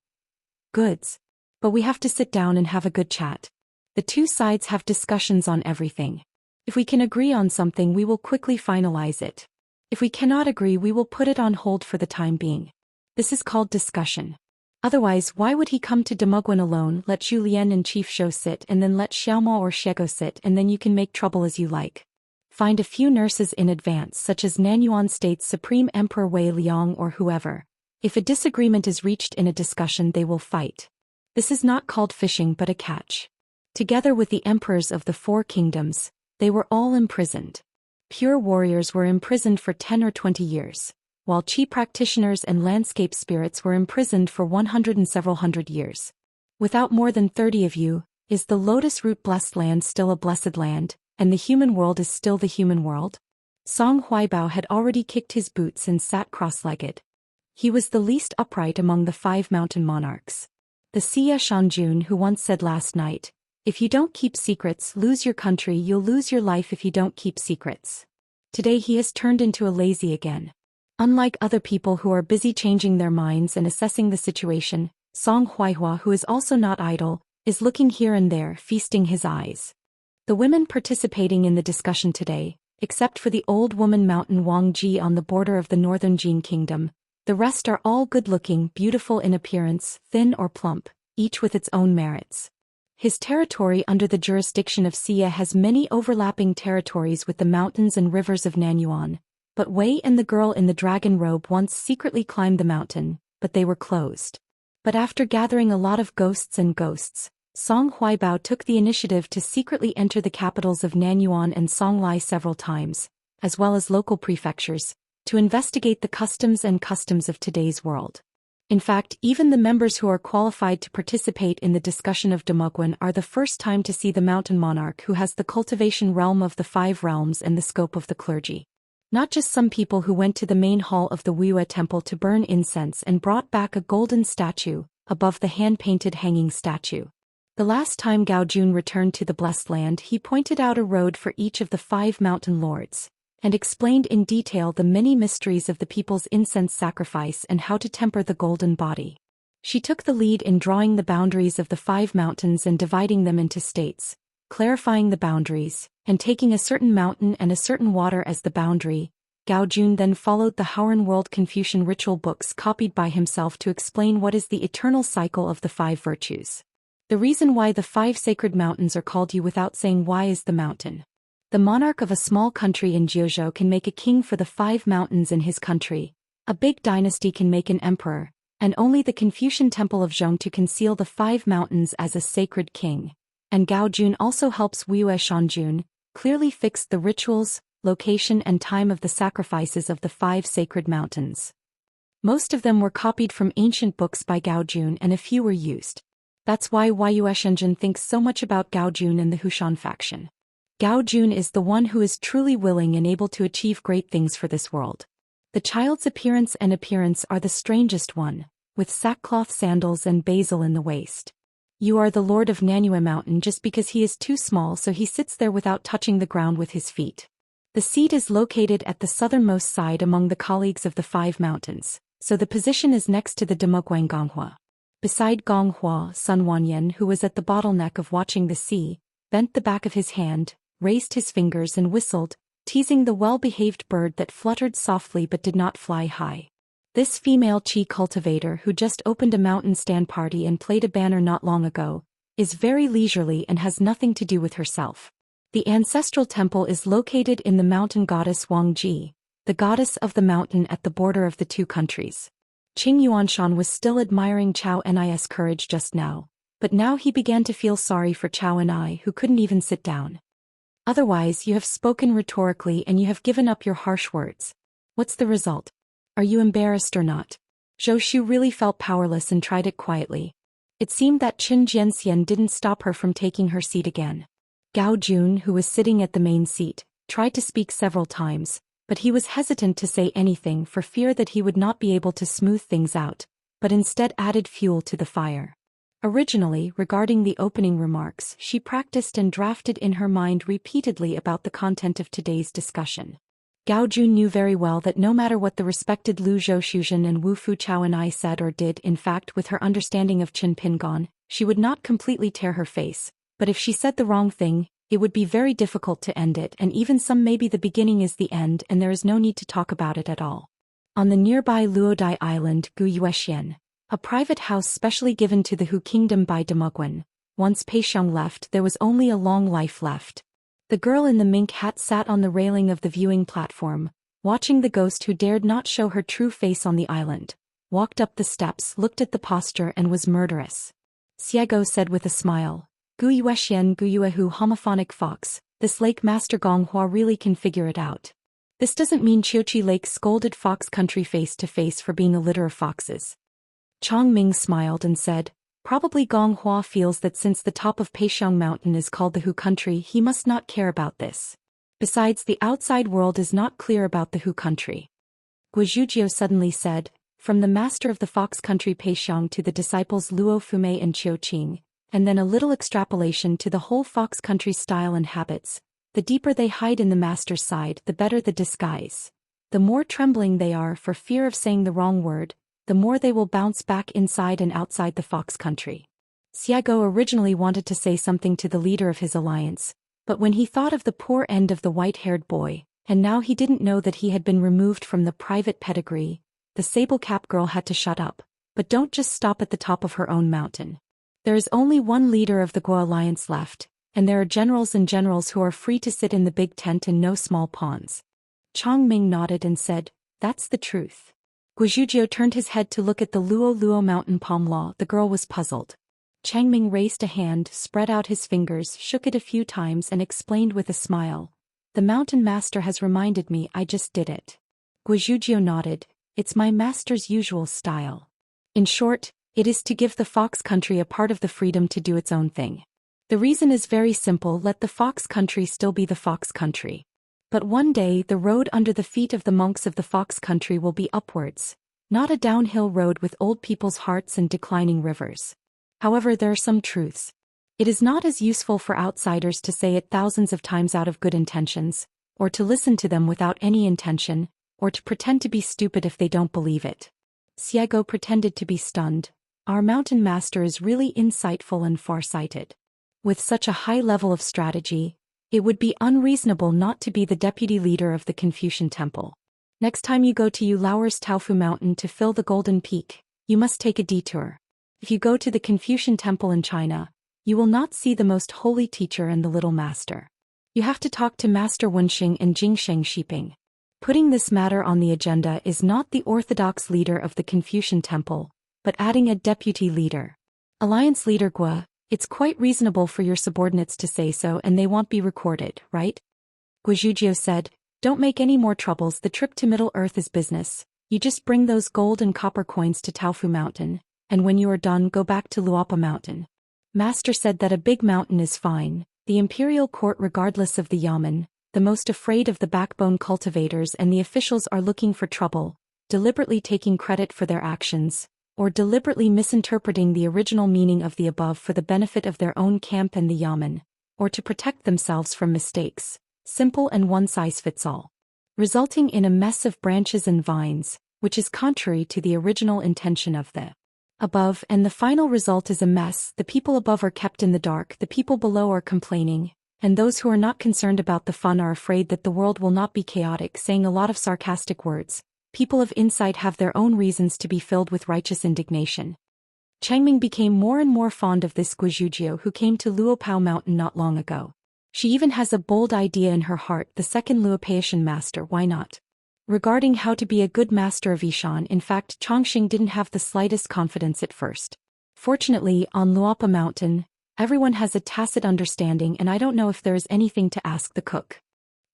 Goods. But we have to sit down and have a good chat. The two sides have discussions on everything. If we can agree on something, we will quickly finalize it. If we cannot agree, we will put it on hold for the time being. This is called discussion. Otherwise, why would he come to Demoguen alone? Let Zhu Lian and Chief Shou sit and then let Xiaomao or Xiego sit, and then you can make trouble as you like. Find a few nurses in advance, such as Nanyuan State's Supreme Emperor Wei Liang or whoever. If a disagreement is reached in a discussion, they will fight. This is not called fishing but a catch. Together with the emperors of the 4 kingdoms, they were all imprisoned. Pure warriors were imprisoned for 10 or 20 years. While qi practitioners and landscape spirits were imprisoned for 100 and several hundred years. Without more than 30 of you, is the lotus root blessed land still a blessed land, and the human world is still the human world? Song Huaibao had already kicked his boots and sat cross-legged. He was the least upright among the 5 mountain monarchs. The Xia Shanjun who once said last night, "If you don't keep secrets, lose your country, you'll lose your life if you don't keep secrets." Today he has turned into a lazy again. Unlike other people who are busy changing their minds and assessing the situation, Song Huaihua, who is also not idle, is looking here and there, feasting his eyes. The women participating in the discussion today, except for the old woman Mountain Wang Ji on the border of the northern Jin kingdom, the rest are all good-looking, beautiful in appearance, thin or plump, each with its own merits. His territory under the jurisdiction of Xia has many overlapping territories with the mountains and rivers of Nanyuan, but Wei and the girl in the dragon robe once secretly climbed the mountain, but they were closed. But after gathering a lot of ghosts, Song Huaibao took the initiative to secretly enter the capitals of Nanyuan and Songlai several times, as well as local prefectures, to investigate the customs of today's world. In fact, even the members who are qualified to participate in the discussion of Demogwen are the first time to see the mountain monarch who has the cultivation realm of the 5 realms and the scope of the clergy. Not just some people who went to the main hall of the Wuxia temple to burn incense and brought back a golden statue, above the hand-painted hanging statue. The last time Gao Jun returned to the Blessed Land, he pointed out a road for each of the 5 mountain lords, and explained in detail the many mysteries of the people's incense sacrifice and how to temper the golden body. She took the lead in drawing the boundaries of the 5 mountains and dividing them into states, clarifying the boundaries, and taking a certain mountain and a certain water as the boundary. Gao Jun then followed the Howren World Confucian ritual books copied by himself to explain what is the eternal cycle of the 5 virtues. The reason why the 5 sacred mountains are called you without saying why is the mountain. The monarch of a small country in Jiuzhou can make a king for the 5 mountains in his country. A big dynasty can make an emperor, and only the Confucian temple of Zhongtu can seal the 5 mountains as a sacred king. And Gao Jun also helps Wuxia Shanjun clearly fix the rituals, location and time of the sacrifices of the 5 sacred mountains. Most of them were copied from ancient books by Gao Jun and a few were used. That's why Wuxia Shanjun thinks so much about Gao Jun and the Hushan faction. Gao Jun is the one who is truly willing and able to achieve great things for this world. The child's appearance are the strangest one, with sackcloth sandals and basil in the waist. You are the lord of Nanyue Mountain just because he is too small, so he sits there without touching the ground with his feet. The seat is located at the southernmost side among the colleagues of the 5 mountains, so the position is next to the Demogwang Gonghua. Beside Gonghua, Sun Wanyan, who was at the bottleneck of watching the sea, bent the back of his hand, raised his fingers and whistled, teasing the well-behaved bird that fluttered softly but did not fly high. This female chi cultivator who just opened a mountain stand party and played a banner not long ago, is very leisurely and has nothing to do with herself. The ancestral temple is located in the mountain goddess Wang Ji, the goddess of the mountain at the border of the 2 countries. Qing Yuanshan was still admiring Chao Ni's courage just now, but now he began to feel sorry for Chao Ni who couldn't even sit down. Otherwise you have spoken rhetorically and you have given up your harsh words. What's the result? Are you embarrassed or not? Zhou Xian really felt powerless and tried it quietly. It seemed that Qin Jianxian didn't stop her from taking her seat again. Gao Jun, who was sitting at the main seat, tried to speak several times, but he was hesitant to say anything for fear that he would not be able to smooth things out, but instead added fuel to the fire. Originally, regarding the opening remarks, she practiced and drafted in her mind repeatedly about the content of today's discussion. Gao Jun knew very well that no matter what the respected Lu Zhou and Wu Fu Chao and I said or did, in fact with her understanding of Qin Pingon, she would not completely tear her face, but if she said the wrong thing, it would be very difficult to end it, and even some maybe the beginning is the end and there is no need to talk about it at all. On the nearby Luodai Island, Wuxia Xian, a private house specially given to the Hu Kingdom by Demogwen, once Pei Xiong left there was only a long life left. The girl in the mink hat sat on the railing of the viewing platform, watching the ghost who dared not show her true face on the island, walked up the steps, looked at the posture and was murderous. Xiego said with a smile, Gu Yuexian Gu Yuehu homophonic fox, this Lake Master Gonghua really can figure it out. This doesn't mean Chiochi Lake scolded Fox Country face to face for being a litter of foxes. Chong Ming smiled and said, probably Gonghua feels that since the top of Peixiong Mountain is called the Hu Country he must not care about this. Besides the outside world is not clear about the Hu Country. Guizhujio suddenly said, from the master of the Fox Country Pei Xiang to the disciples Luo Fume and Qiu Qing, and then a little extrapolation to the whole Fox Country style and habits. The deeper they hide in the master's side, the better the disguise. The more trembling they are for fear of saying the wrong word, the more they will bounce back inside and outside the Fox Country. Xiago originally wanted to say something to the leader of his alliance, but when he thought of the poor end of the white-haired boy, and now he didn't know that he had been removed from the private pedigree, the sable-cap girl had to shut up. But don't just stop at the top of her own mountain. There is only one leader of the Guo alliance left, and there are generals and generals who are free to sit in the big tent and no small pawns. Chang Ming nodded and said, "That's the truth." Guizhuzhou turned his head to look at the Luo mountain palm law. The girl was puzzled. Chang Ming raised a hand, spread out his fingers, shook it a few times and explained with a smile, "The mountain master has reminded me I just did it." Guizhuzhou nodded, "It's my master's usual style. In short, it is to give the Fox Country a part of the freedom to do its own thing. The reason is very simple: let the Fox Country still be the Fox Country. But one day the road under the feet of the monks of the Fox Country will be upwards, not a downhill road with old people's hearts and declining rivers. However, there are some truths. It is not as useful for outsiders to say it thousands of times out of good intentions, or to listen to them without any intention, or to pretend to be stupid if they don't believe it." Xiago pretended to be stunned. "Our mountain master is really insightful and far-sighted. With such a high level of strategy, it would be unreasonable not to be the deputy leader of the Confucian Temple. Next time you go to Yu Laoer's Taofu Mountain to fill the Golden Peak, you must take a detour. If you go to the Confucian Temple in China, you will not see the most holy teacher and the little master. You have to talk to Master Wenxing and Jingsheng Shiping. Putting this matter on the agenda is not the orthodox leader of the Confucian Temple, but adding a deputy leader. Alliance leader Guo, it's quite reasonable for your subordinates to say so and they won't be recorded, right?" Guizhuzhou said, "Don't make any more troubles. The trip to Middle Earth is business. You just bring those gold and copper coins to Taofu Mountain, and when you are done go back to Luopa Mountain. Master said that a big mountain is fine. The imperial court, regardless of the yamen, the most afraid of the backbone cultivators, and the officials are looking for trouble, deliberately taking credit for their actions, or deliberately misinterpreting the original meaning of the above for the benefit of their own camp and the yamen, or to protect themselves from mistakes, simple and one-size-fits-all, resulting in a mess of branches and vines, which is contrary to the original intention of the above, and the final result is a mess. The people above are kept in the dark, the people below are complaining, and those who are not concerned about the fun are afraid that the world will not be chaotic, saying a lot of sarcastic words. People of insight have their own reasons to be filled with righteous indignation." Changming became more and more fond of this Guizhuzhou who came to Luopao Mountain not long ago. She even has a bold idea in her heart: the second Luopaitian master, why not? Regarding how to be a good master of Yishan, in fact, Chongqing didn't have the slightest confidence at first. Fortunately, on Luopa Mountain, everyone has a tacit understanding, and I don't know if there is anything to ask the cook.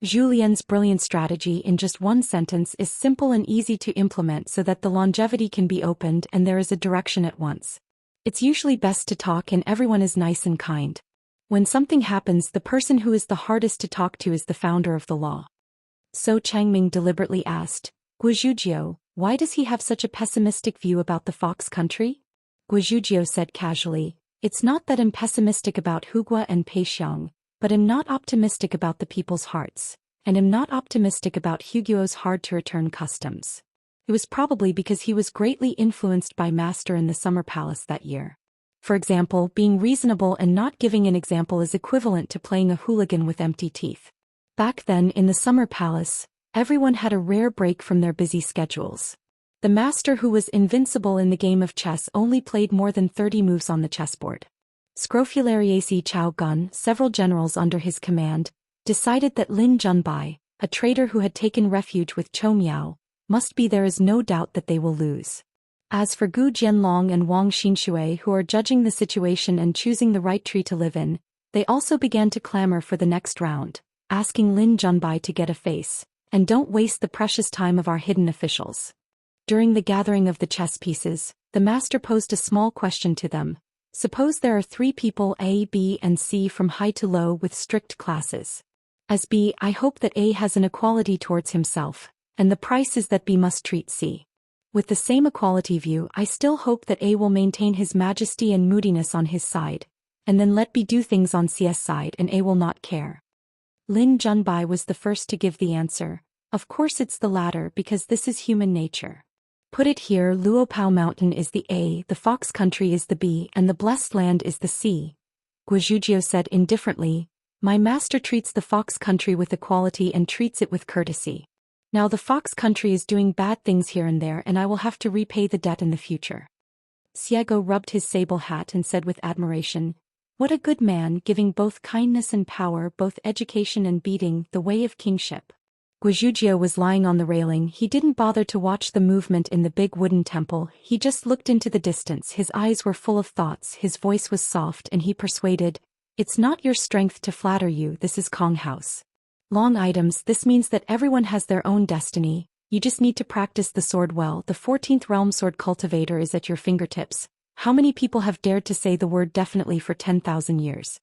Zhou Lian's brilliant strategy in just one sentence is simple and easy to implement so that the longevity can be opened and there is a direction at once. It's usually best to talk and everyone is nice and kind. When something happens, the person who is the hardest to talk to is the founder of the law. So Changming deliberately asked, "Guizhuzhou, why does he have such a pessimistic view about the Fox Country?" Guizhuzhou said casually, "It's not that I'm pessimistic about Hugua and Peixiang, but I'm not optimistic about the people's hearts, and I'm not optimistic about Huguo's hard-to-return customs. It was probably because he was greatly influenced by Master in the Summer Palace that year. For example, being reasonable and not giving an example is equivalent to playing a hooligan with empty teeth. Back then, in the Summer Palace, everyone had a rare break from their busy schedules. The master, who was invincible in the game of chess, only played more than 30 moves on the chessboard. Scrofulariaci Chao Gun, several generals under his command, decided that Lin Junbai, a traitor who had taken refuge with Chou Miao, must be. There is no doubt that they will lose. As for Gu Jianlong and Wang Xinshui, who are judging the situation and choosing the right tree to live in, they also began to clamor for the next round, asking Lin Junbai to get a face, and don't waste the precious time of our hidden officials. During the gathering of the chess pieces, the master posed a small question to them. Suppose there are 3 people A, B, and C from high to low with strict classes. As B, I hope that A has an equality towards himself, and the price is that B must treat C With the same equality view, I still hope that A will maintain his majesty and moodiness on his side, and then let B do things on C's side and A will not care. Lin Junbai was the first to give the answer. Of course it's the latter because this is human nature. Put it here, Luopao Mountain is the A, the Fox Country is the B, and the Blessed Land is the C. Guizhuzhou said indifferently, my master treats the Fox Country with equality and treats it with courtesy. Now the Fox Country is doing bad things here and there and I will have to repay the debt in the future. Xiego rubbed his sable hat and said with admiration, what a good man, giving both kindness and power, both education and beating, the way of kingship. Guizhuzhou was lying on the railing. He didn't bother to watch the movement in the big wooden temple, he just looked into the distance. His eyes were full of thoughts, his voice was soft and he persuaded, it's not your strength to flatter you, this is Kong House. Long items, this means that everyone has their own destiny, you just need to practice the sword well. The 14th realm sword cultivator is at your fingertips. How many people have dared to say the word definitely for 10,000 years?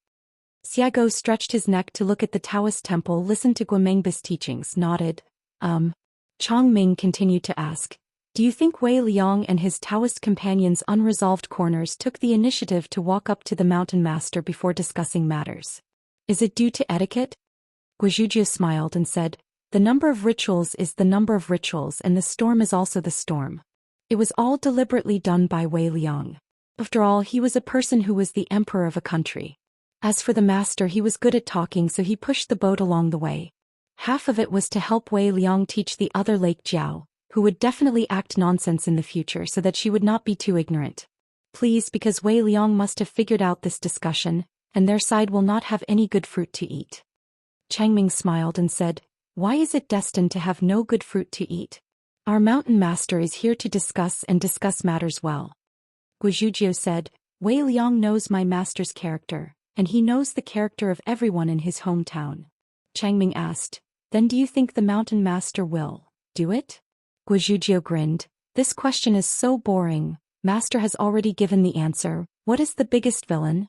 Xiego stretched his neck to look at the Taoist temple, listened to Guomengba's teachings, nodded. Chong Ming continued to ask, do you think Wei Liang and his Taoist companions' unresolved corners took the initiative to walk up to the mountain master before discussing matters? Is it due to etiquette? Guizhuzhou smiled and said, the number of rituals is the number of rituals and the storm is also the storm. It was all deliberately done by Wei Liang. After all, he was a person who was the emperor of a country. As for the master, he was good at talking, so he pushed the boat along the way. Half of it was to help Wei Liang teach the other Lake Jiao, who would definitely act nonsense in the future so that she would not be too ignorant. Please, because Wei Liang must have figured out this discussion, and their side will not have any good fruit to eat. Changming smiled and said, why is it destined to have no good fruit to eat? Our mountain master is here to discuss matters well. Guizhuzhou said, Wei Liang knows my master's character, and he knows the character of everyone in his hometown. Changming asked, then do you think the mountain master will do it? Guizhuzhou grinned, this question is so boring, master has already given the answer, what is the biggest villain?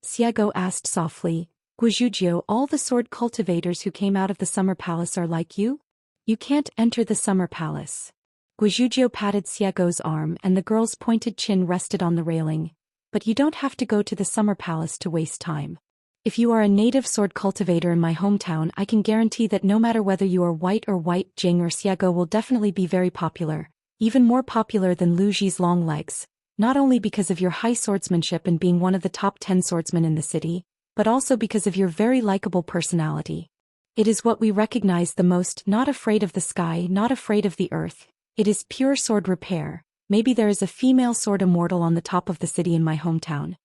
Xiego asked softly, Guizhuzhou, all the sword cultivators who came out of the summer palace are like you? You can't enter the summer palace. Guizhuzhou patted Xiego's arm and the girl's pointed chin rested on the railing. But you don't have to go to the summer palace to waste time. If you are a native sword cultivator in my hometown, I can guarantee that no matter whether you are white, Jing or Xiego will definitely be very popular, even more popular than Lu Ji's long legs, not only because of your high swordsmanship and being one of the top 10 swordsmen in the city, but also because of your very likable personality. It is what we recognize the most, not afraid of the sky, not afraid of the earth, it is pure sword repair. Maybe there is a female sword immortal on the top of the city in my hometown.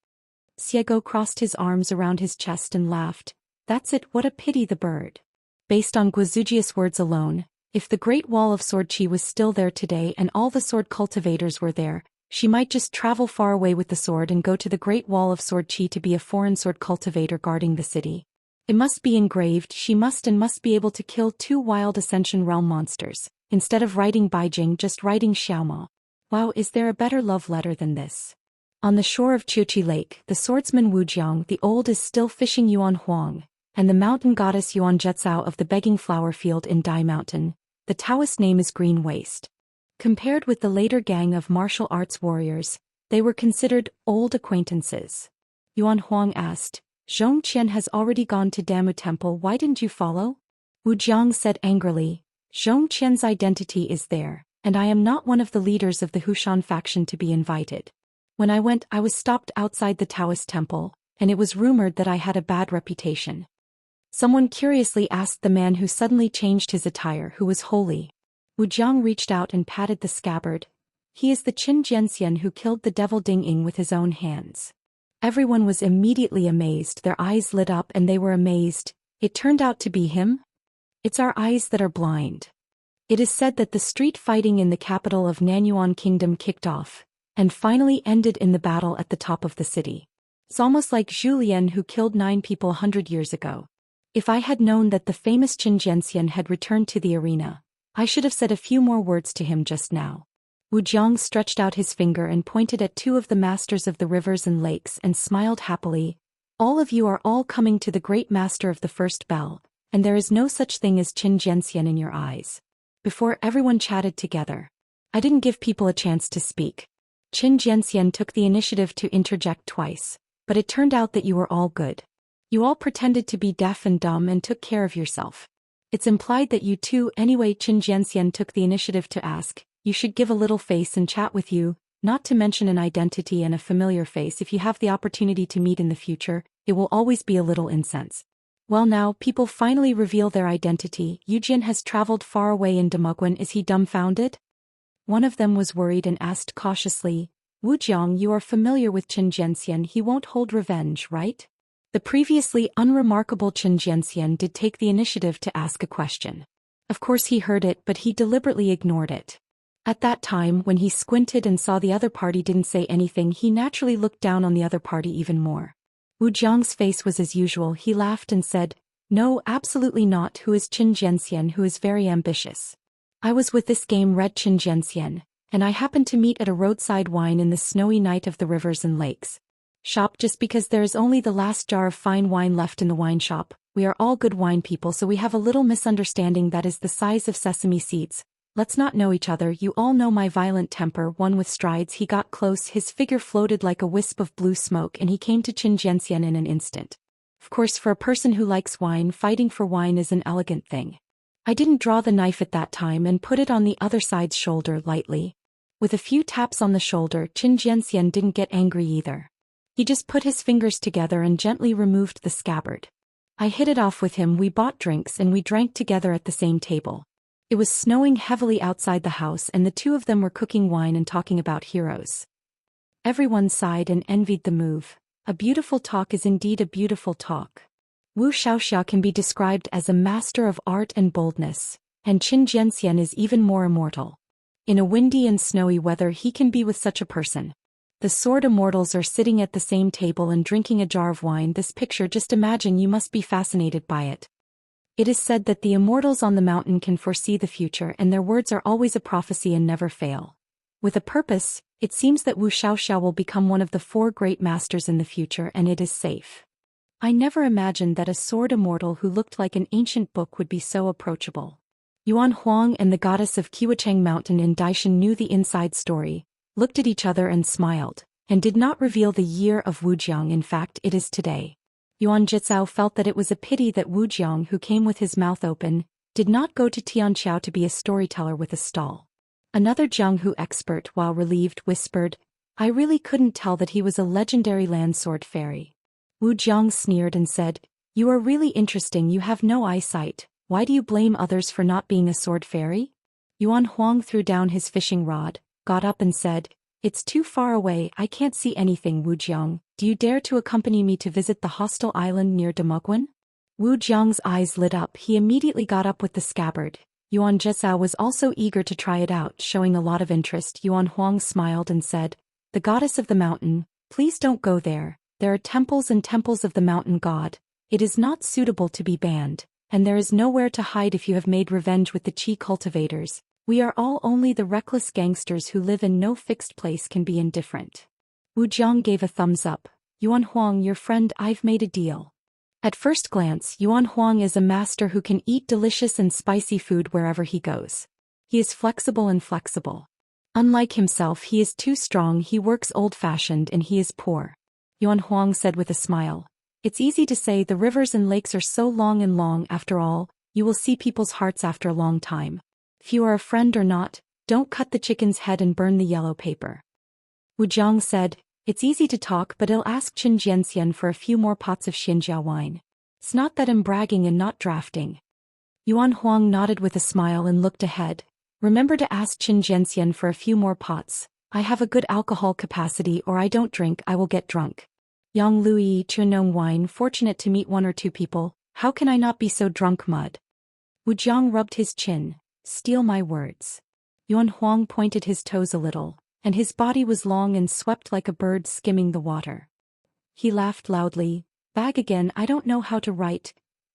Xiego crossed his arms around his chest and laughed. That's it, what a pity the bird. Based on Guizhuzhou's words alone, if the Great Wall of Sword Qi was still there today and all the sword cultivators were there, she might just travel far away with the sword and go to the Great Wall of Sword Qi to be a foreign sword cultivator guarding the city. It must be engraved, she must be able to kill 2 wild Ascension Realm monsters, instead of writing Baijing just writing Xiaoma. Wow, is there a better love letter than this? On the shore of Qiuqi Lake, the swordsman Wu Jiang the Old is still fishing Yuan Huang, and the mountain goddess Yuan Jetsao of the Begging Flower Field in Dai Mountain. The Taoist name is Green Waste. Compared with the later gang of martial arts warriors, they were considered old acquaintances. Yuan Huang asked, Zhou Xian has already gone to Damu Temple, why didn't you follow? Wu Jiang said angrily, Zhou Xian's identity is there, and I am not one of the leaders of the Hushan faction to be invited. When I went, I was stopped outside the Taoist temple, and it was rumored that I had a bad reputation. Someone curiously asked the man who suddenly changed his attire who was holy. Wu Jiang reached out and patted the scabbard. He is the Qin Jianxian who killed the devil Ding Ying with his own hands. Everyone was immediately amazed, their eyes lit up and they were amazed. It turned out to be him? It's our eyes that are blind. It is said that the street fighting in the capital of Nanyuan Kingdom kicked off, and finally ended in the battle at the top of the city. It's almost like Zhou Lian who killed 9 people 100 years ago. If I had known that the famous Qin Jianxian had returned to the arena, I should have said a few more words to him just now. Wu Jiang stretched out his finger and pointed at 2 of the masters of the rivers and lakes and smiled happily. All of you are all coming to the great master of the first bell, and there is no such thing as Qin Jianxian in your eyes. Before everyone chatted together. I didn't give people a chance to speak. Xianxia took the initiative to interject twice, but it turned out that you were all good. You all pretended to be deaf and dumb and took care of yourself. It's implied that you too. Anyway, Xianxia took the initiative to ask, you should give a little face and chat with you, not to mention an identity and a familiar face. If you have the opportunity to meet in the future, it will always be a little incense. Well, now people finally reveal their identity. Yujin has traveled far away in Demogwen. Is he dumbfounded? One of them was worried and asked cautiously, Wujiang, you are familiar with Xianxia. He won't hold revenge, right? The previously unremarkable Xianxia did take the initiative to ask a question. Of course he heard it, but he deliberately ignored it. At that time, when he squinted and saw the other party didn't say anything, he naturally looked down on the other party even more. Wujiang's face was as usual. He laughed and said, no, absolutely not. Who is Xianxia, who is very ambitious? I was with this game Red Xianxia, and I happened to meet at a roadside wine in the snowy night of the rivers and lakes shop just because there is only the last jar of fine wine left in the wine shop. We are all good wine people, so we have a little misunderstanding that is the size of sesame seeds. Let's not know each other. You all know my violent temper. One with strides, he got close, his figure floated like a wisp of blue smoke, and he came to Xianxia in an instant. Of course, for a person who likes wine, fighting for wine is an elegant thing. I didn't draw the knife at that time and put it on the other side's shoulder lightly. With a few taps on the shoulder, Xianxia didn't get angry either. He just put his fingers together and gently removed the scabbard. I hit it off with him. We bought drinks and we drank together at the same table. It was snowing heavily outside the house and the two of them were cooking wine and talking about heroes. Everyone sighed and envied the move. A beautiful talk is indeed a beautiful talk. Wu Xiaoxia can be described as a master of art and boldness, and Xianxia is even more immortal. In a windy and snowy weather he can be with such a person. The sword immortals are sitting at the same table and drinking a jar of wine. This picture, just imagine, you must be fascinated by it. It is said that the immortals on the mountain can foresee the future and their words are always a prophecy and never fail. With a purpose, it seems that Wu Xiaoxia will become one of the 4 great masters in the future, and it is safe. I never imagined that a sword immortal who looked like an ancient book would be so approachable. Yuan Huang and the goddess of Qiwacheng Mountain in Daishan knew the inside story, looked at each other and smiled, and did not reveal the year of Wujiang. In fact, it is today. Yuan Jizao felt that it was a pity that Wujiang, who came with his mouth open, did not go to Tianqiao to be a storyteller with a stall. Another Jianghu expert, while relieved, whispered, I really couldn't tell that he was a legendary land sword fairy. Wujiang sneered and said, you are really interesting. You have no eyesight. Why do you blame others for not being a sword fairy? Yuan Huang threw down his fishing rod, got up and said, it's too far away. I can't see anything. Wujiang, do you dare to accompany me to visit the hostile island near Demogwen? Wujiang's eyes lit up. He immediately got up with the scabbard. Yuan Jizao was also eager to try it out, showing a lot of interest. Yuan Huang smiled and said, the goddess of the mountain, please don't go there. There are temples and temples of the mountain god. It is not suitable to be banned, and there is nowhere to hide if you have made revenge with the Qi cultivators. We are all only the reckless gangsters who live in no fixed place can be indifferent. Wujiang gave a thumbs up. Yuan Huang, your friend, I've made a deal. At first glance, Yuan Huang is a master who can eat delicious and spicy food wherever he goes. He is flexible and flexible. Unlike himself, he is too strong, he works old-fashioned, and he is poor. Yuan Huang said with a smile. It's easy to say, the rivers and lakes are so long and long. After all, you will see people's hearts after a long time. If you are a friend or not, don't cut the chicken's head and burn the yellow paper. Wujiang said, it's easy to talk, but I'll ask Xianxia for a few more pots of Xinjiao wine. It's not that I'm bragging and not drafting. Yuan Huang nodded with a smile and looked ahead. Remember to ask Xianxia for a few more pots. I have a good alcohol capacity, or I don't drink, I will get drunk. Yang Lui Chunong wine, fortunate to meet 1 or 2 people. How can I not be so drunk? Mud. Wujiang rubbed his chin. Steal my words. Yuan Huang pointed his toes a little, and his body was long and swept like a bird skimming the water. He laughed loudly. Bag again, I don't know how to write.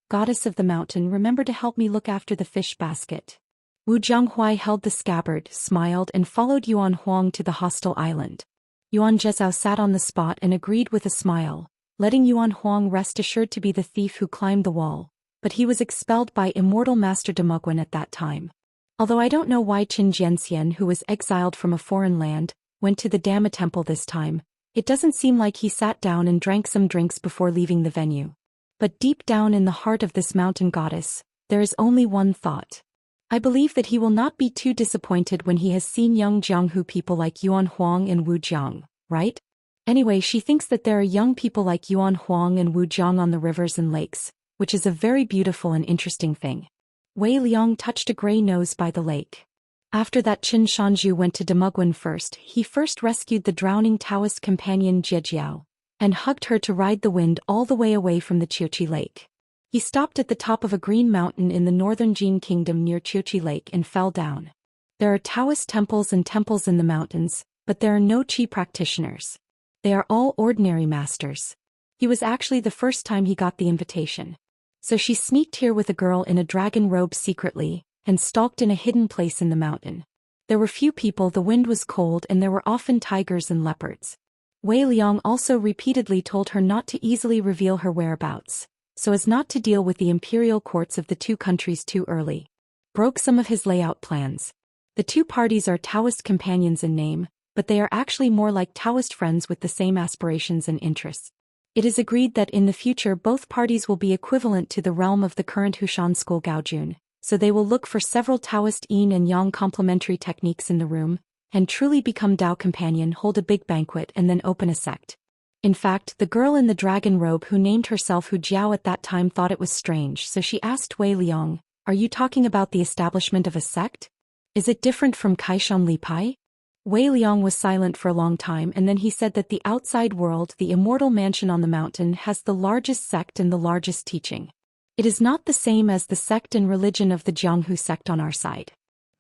Goddess of the mountain, remember to help me look after the fish basket. Wu Jianghuai held the scabbard, smiled, and followed Yuan Huang to the hostile island. Yuan Jizao sat on the spot and agreed with a smile, letting Yuan Huang rest assured to be the thief who climbed the wall, but he was expelled by Immortal Master Demogwen at that time. Although I don't know why Xianxia, who was exiled from a foreign land, went to the Dhamma temple this time, it doesn't seem like he sat down and drank some drinks before leaving the venue. But deep down in the heart of this mountain goddess, there is only one thought. I believe that he will not be too disappointed when he has seen young Jianghu people like Yuan Huang and Wu Jiang, right? Anyway, she thinks that there are young people like Yuan Huang and Wu Jiang on the rivers and lakes, which is a very beautiful and interesting thing. Wei Liang touched a gray nose by the lake. After that, Qin Shanju went to Demugwen first. He first rescued the drowning Taoist companion Jiejiao, and hugged her to ride the wind all the way away from the Qiuqi Lake. He stopped at the top of a green mountain in the northern Jin kingdom near Qiuqi Lake and fell down. There are Taoist temples and temples in the mountains, but there are no Qi practitioners. They are all ordinary masters. He was actually the first time he got the invitation. So she sneaked here with a girl in a dragon robe secretly, and stalked in a hidden place in the mountain. There were few people, the wind was cold, and there were often tigers and leopards. Wei Liang also repeatedly told her not to easily reveal her whereabouts, so as not to deal with the imperial courts of the two countries too early. Broke some of his layout plans. The two parties are Taoist companions in name, but they are actually more like Taoist friends with the same aspirations and interests. It is agreed that in the future both parties will be equivalent to the realm of the current Hushan school Gaojun, so they will look for several Taoist yin and yang complementary techniques in the room, and truly become Dao companion, hold a big banquet and then open a sect. In fact, the girl in the dragon robe who named herself Hu Jiao at that time thought it was strange, so she asked Wei Liang, "Are you talking about the establishment of a sect? Is it different from Kaishan Li Pai?" Wei Liang was silent for a long time, and then he said that the outside world, the Immortal mansion on the mountain, has the largest sect and the largest teaching. It is not the same as the sect and religion of the Jianghu sect on our side.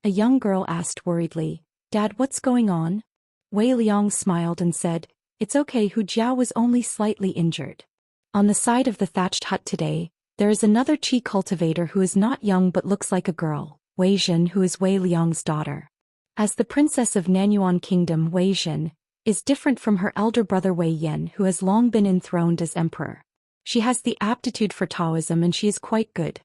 A young girl asked worriedly, "Dad, what's going on?" Wei Liang smiled and said, "It's okay, Hu Jiao was only slightly injured. On the side of the thatched hut today, there is another Qi cultivator who is not young but looks like a girl, Wei Zhen, who is Wei Liang's daughter. As the princess of Nanyuan Kingdom, Wei Zhen is different from her elder brother Wei Yan, who has long been enthroned as emperor. She has the aptitude for Taoism and she is quite good.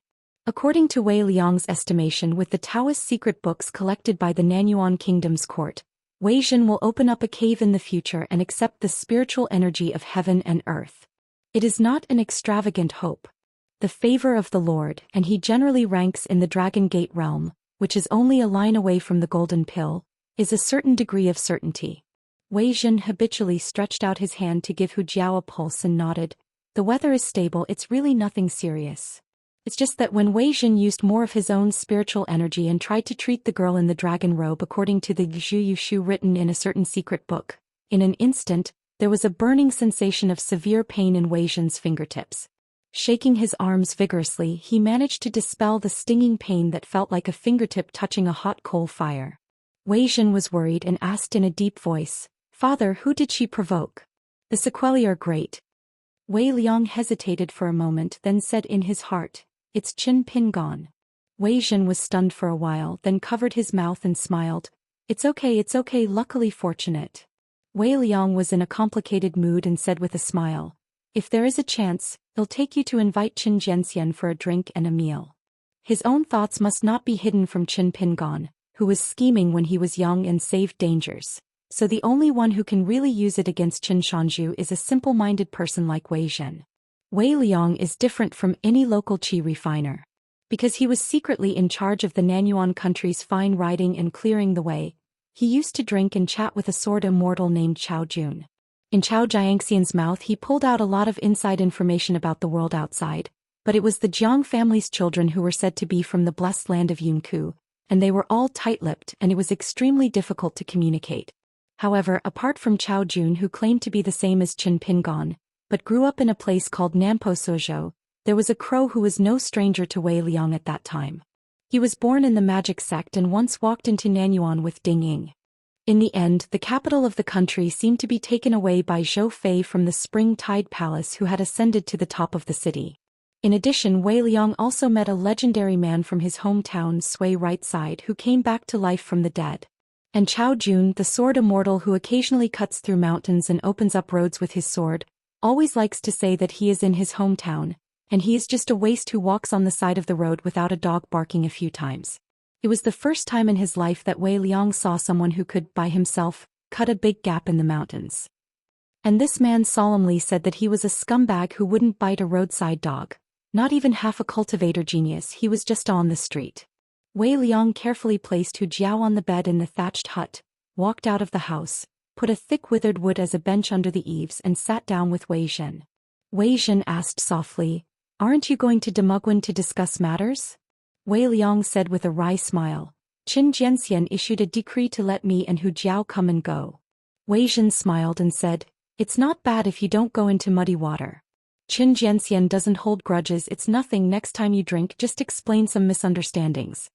According to Wei Liang's estimation, with the Taoist secret books collected by the Nanyuan Kingdom's court, Wei Zhen will open up a cave in the future and accept the spiritual energy of heaven and earth. It is not an extravagant hope. The favor of the Lord, and he generally ranks in the Dragon Gate realm, which is only a line away from the Golden Pill, is a certain degree of certainty." Wei Zhen habitually stretched out his hand to give Hu Jiao a pulse and nodded. "The weather is stable, it's really nothing serious. It's just that when Wei Zhen used more of his own spiritual energy and tried to treat the girl in the dragon robe according to the Zhu Yushu written in a certain secret book, in an instant, there was a burning sensation of severe pain in Wei Zhen's fingertips. Shaking his arms vigorously, he managed to dispel the stinging pain that felt like a fingertip touching a hot coal fire. Wei Zhen was worried and asked in a deep voice, "Father, who did she provoke? The sequelae are great." Wei Liang hesitated for a moment, then said in his heart, "It's Qin Pingon." Wei Zhen was stunned for a while, then covered his mouth and smiled. It's okay, luckily fortunate." Wei Liang was in a complicated mood and said with a smile, "If there is a chance, I'll take you to invite Qin Zhenxian for a drink and a meal." His own thoughts must not be hidden from Qin Pingon, who was scheming when he was young and saved dangers, so the only one who can really use it against Qin Shanju is a simple-minded person like Wei Zhen. Wei Liang is different from any local Qi refiner. Because he was secretly in charge of the Nanyuan country's fine riding and clearing the way, he used to drink and chat with a sword immortal named Chao Jun. In Chao Jiangxian's mouth he pulled out a lot of inside information about the world outside, but it was the Jiang family's children who were said to be from the blessed land of Yunku, and they were all tight-lipped and it was extremely difficult to communicate. However, apart from Chao Jun, who claimed to be the same as Qin Pingon, but grew up in a place called Nampo Sozhou, there was a crow who was no stranger to Wei Liang at that time. He was born in the magic sect and once walked into Nanyuan with Ding Ying. In the end, the capital of the country seemed to be taken away by Zhou Fei from the Spring Tide Palace, who had ascended to the top of the city. In addition, Wei Liang also met a legendary man from his hometown Sui right side who came back to life from the dead. And Chao Jun, the sword immortal who occasionally cuts through mountains and opens up roads with his sword, always likes to say that he is in his hometown, and he is just a waste who walks on the side of the road without a dog barking a few times. It was the first time in his life that Wei Liang saw someone who could, by himself, cut a big gap in the mountains. And this man solemnly said that he was a scumbag who wouldn't bite a roadside dog. Not even half a cultivator genius, he was just on the street. Wei Liang carefully placed Hu Jiao on the bed in the thatched hut, walked out of the house, put a thick withered wood as a bench under the eaves and sat down with Wei Zhen. Wei Zhen asked softly, "Aren't you going to Demogwen to discuss matters?" Wei Liang said with a wry smile, "Qin Jianxian issued a decree to let me and Hu Jiao come and go." Wei Zhen smiled and said, "It's not bad if you don't go into muddy water. Qin Jianxian doesn't hold grudges, it's nothing, next time you drink just explain some misunderstandings."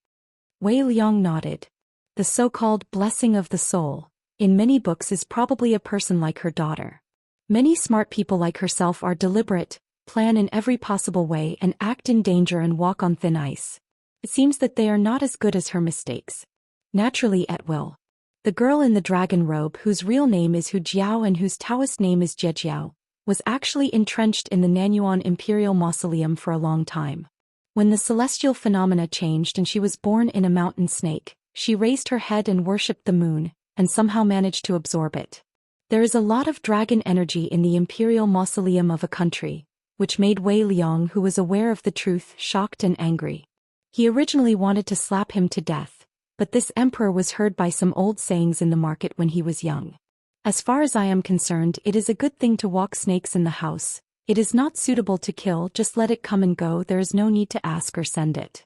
Wei Liang nodded. The so-called blessing of the soul, in many books, is probably a person like her daughter. Many smart people like herself are deliberate, plan in every possible way and act in danger and walk on thin ice. It seems that they are not as good as her mistakes. Naturally at will. The girl in the dragon robe, whose real name is Hu Jiao and whose Taoist name is Jiejiao, was actually entrenched in the Nanyuan Imperial Mausoleum for a long time. When the celestial phenomena changed and she was born in a mountain snake, she raised her head and worshipped the moon, and somehow managed to absorb it. There is a lot of dragon energy in the Imperial Mausoleum of a country, which made Wei Liang, who was aware of the truth, shocked and angry. He originally wanted to slap him to death, but this emperor was heard by some old sayings in the market when he was young. As far as I am concerned, it is a good thing to walk snakes in the house. It is not suitable to kill, just let it come and go, there is no need to ask or send it.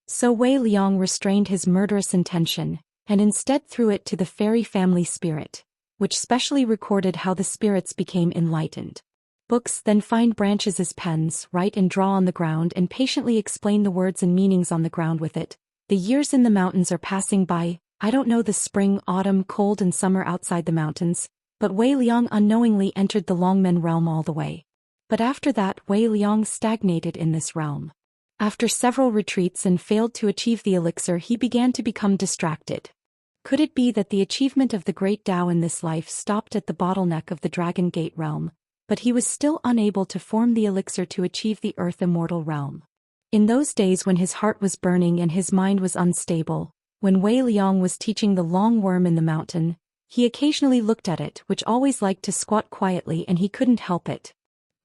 So Wei Liang restrained his murderous intention, and instead threw it to the fairy family spirit, which specially recorded how the spirits became enlightened. Books then find branches as pens, write and draw on the ground and patiently explain the words and meanings on the ground with it. The years in the mountains are passing by, I don't know the spring, autumn, cold and summer outside the mountains, but Wei Liang unknowingly entered the Longmen realm all the way. But after that Wei Liang stagnated in this realm. After several retreats and failed to achieve the elixir, he began to become distracted. Could it be that the achievement of the great Tao in this life stopped at the bottleneck of the Dragon Gate realm, but he was still unable to form the elixir to achieve the Earth Immortal realm? In those days when his heart was burning and his mind was unstable, when Wei Liang was teaching the long worm in the mountain, he occasionally looked at it, which always liked to squat quietly, and he couldn't help it.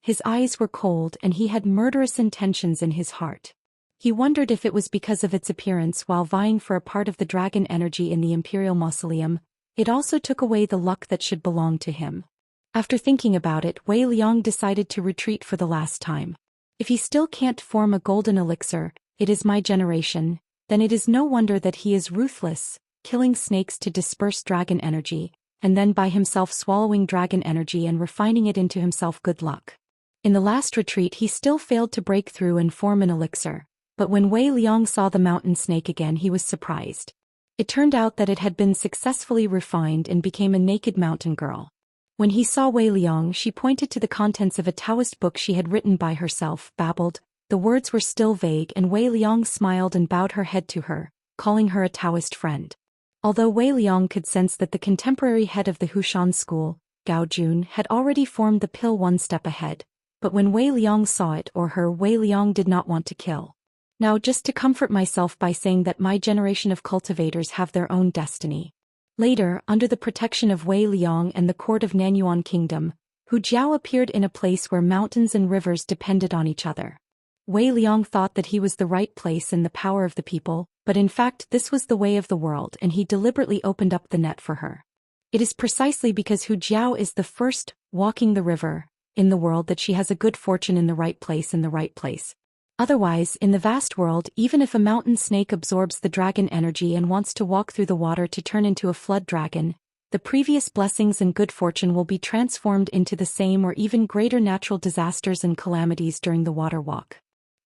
His eyes were cold and he had murderous intentions in his heart. He wondered if it was because of its appearance while vying for a part of the dragon energy in the Imperial Mausoleum. It also took away the luck that should belong to him. After thinking about it, Wei Liang decided to retreat for the last time. If he still can't form a golden elixir, it is my generation, then it is no wonder that he is ruthless, killing snakes to disperse dragon energy, and then by himself swallowing dragon energy and refining it into himself. Good luck. In the last retreat he still failed to break through and form an elixir, but when Wei Liang saw the mountain snake again he was surprised. It turned out that it had been successfully refined and became a naked mountain girl. When he saw Wei Liang, she pointed to the contents of a Taoist book she had written by herself, babbled. The words were still vague and Wei Liang smiled and bowed her head to her, calling her a Taoist friend. Although Wei Liang could sense that the contemporary head of the Hushan school, Gao Jun, had already formed the pill one step ahead, but when Wei Liang saw it or her, Wei Liang did not want to kill. Now just to comfort myself by saying that my generation of cultivators have their own destiny. Later, under the protection of Wei Liang and the court of Nanyuan Kingdom, Hu Jiao appeared in a place where mountains and rivers depended on each other. Wei Liang thought that he was the right place and the power of the people, but in fact this was the way of the world and he deliberately opened up the net for her. It is precisely because Hu Jiao is the first, walking the river, in the world that she has a good fortune in the right place in the right place. Otherwise, in the vast world, even if a mountain snake absorbs the dragon energy and wants to walk through the water to turn into a flood dragon, the previous blessings and good fortune will be transformed into the same or even greater natural disasters and calamities during the water walk.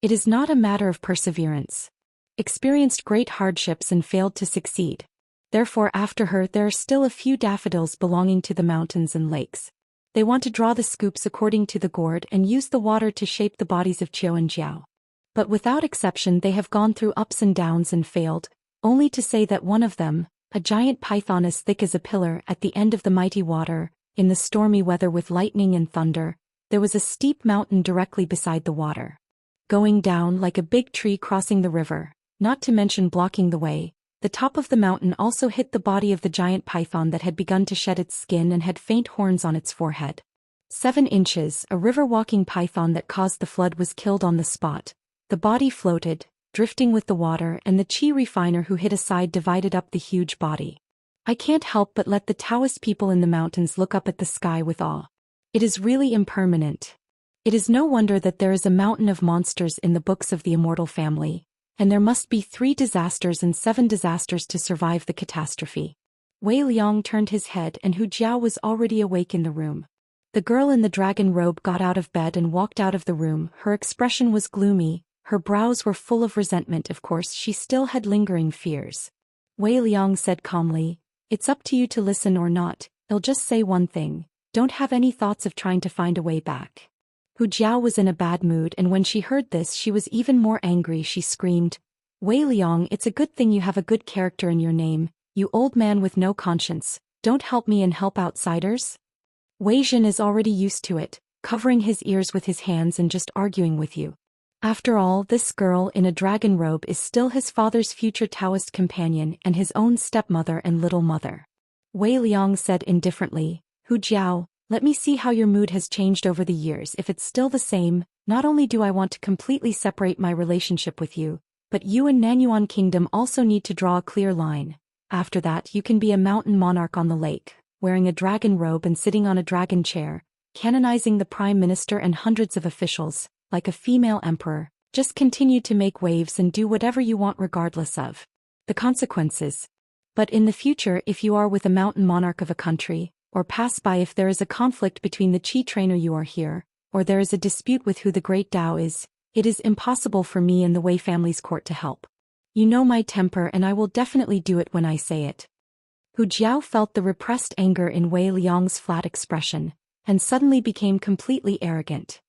It is not a matter of perseverance. Experienced great hardships and failed to succeed. Therefore after her there are still a few daffodils belonging to the mountains and lakes. They want to draw the scoops according to the gourd and use the water to shape the bodies of Qiu and Jiao. But without exception they have gone through ups and downs and failed, only to say that one of them, a giant python as thick as a pillar at the end of the mighty water, in the stormy weather with lightning and thunder, there was a steep mountain directly beside the water. Going down like a big tree crossing the river, not to mention blocking the way. The top of the mountain also hit the body of the giant python that had begun to shed its skin and had faint horns on its forehead. 7 inches, a river-walking python that caused the flood was killed on the spot. The body floated, drifting with the water, and the chi refiner who hid aside divided up the huge body. I can't help but let the Daoist people in the mountains look up at the sky with awe. It is really impermanent. It is no wonder that there is a mountain of monsters in the books of the Immortal family, and there must be 3 disasters and 7 disasters to survive the catastrophe. Wei Liang turned his head and Hu Jiao was already awake in the room. The girl in the dragon robe got out of bed and walked out of the room. Her expression was gloomy, her brows were full of resentment. Of course she still had lingering fears. Wei Liang said calmly, "It's up to you to listen or not. I'll just say one thing. Don't have any thoughts of trying to find a way back." Hu Jiao was in a bad mood, and when she heard this she was even more angry. She screamed, "Wei Liang, it's a good thing you have a good character in your name, you old man with no conscience. Don't help me and help outsiders?" Wei Zhen is already used to it, covering his ears with his hands and just arguing with you. After all, this girl in a dragon robe is still his father's future Taoist companion and his own stepmother and little mother. Wei Liang said indifferently, "Hu Jiao, let me see how your mood has changed over the years. If it's still the same, not only do I want to completely separate my relationship with you, but you and Nanyuan Kingdom also need to draw a clear line. After that you can be a mountain monarch on the lake, wearing a dragon robe and sitting on a dragon chair, canonizing the prime minister and hundreds of officials, like a female emperor. Just continue to make waves and do whatever you want regardless of the consequences. But in the future, if you are with a mountain monarch of a country, or pass by, if there is a conflict between the Qi trainer you are here, or there is a dispute with who the great Dao is, it is impossible for me and the Wei family's court to help. You know my temper and I will definitely do it when I say it." Hu Jiao felt the repressed anger in Wei Liang's flat expression, and suddenly became completely arrogant.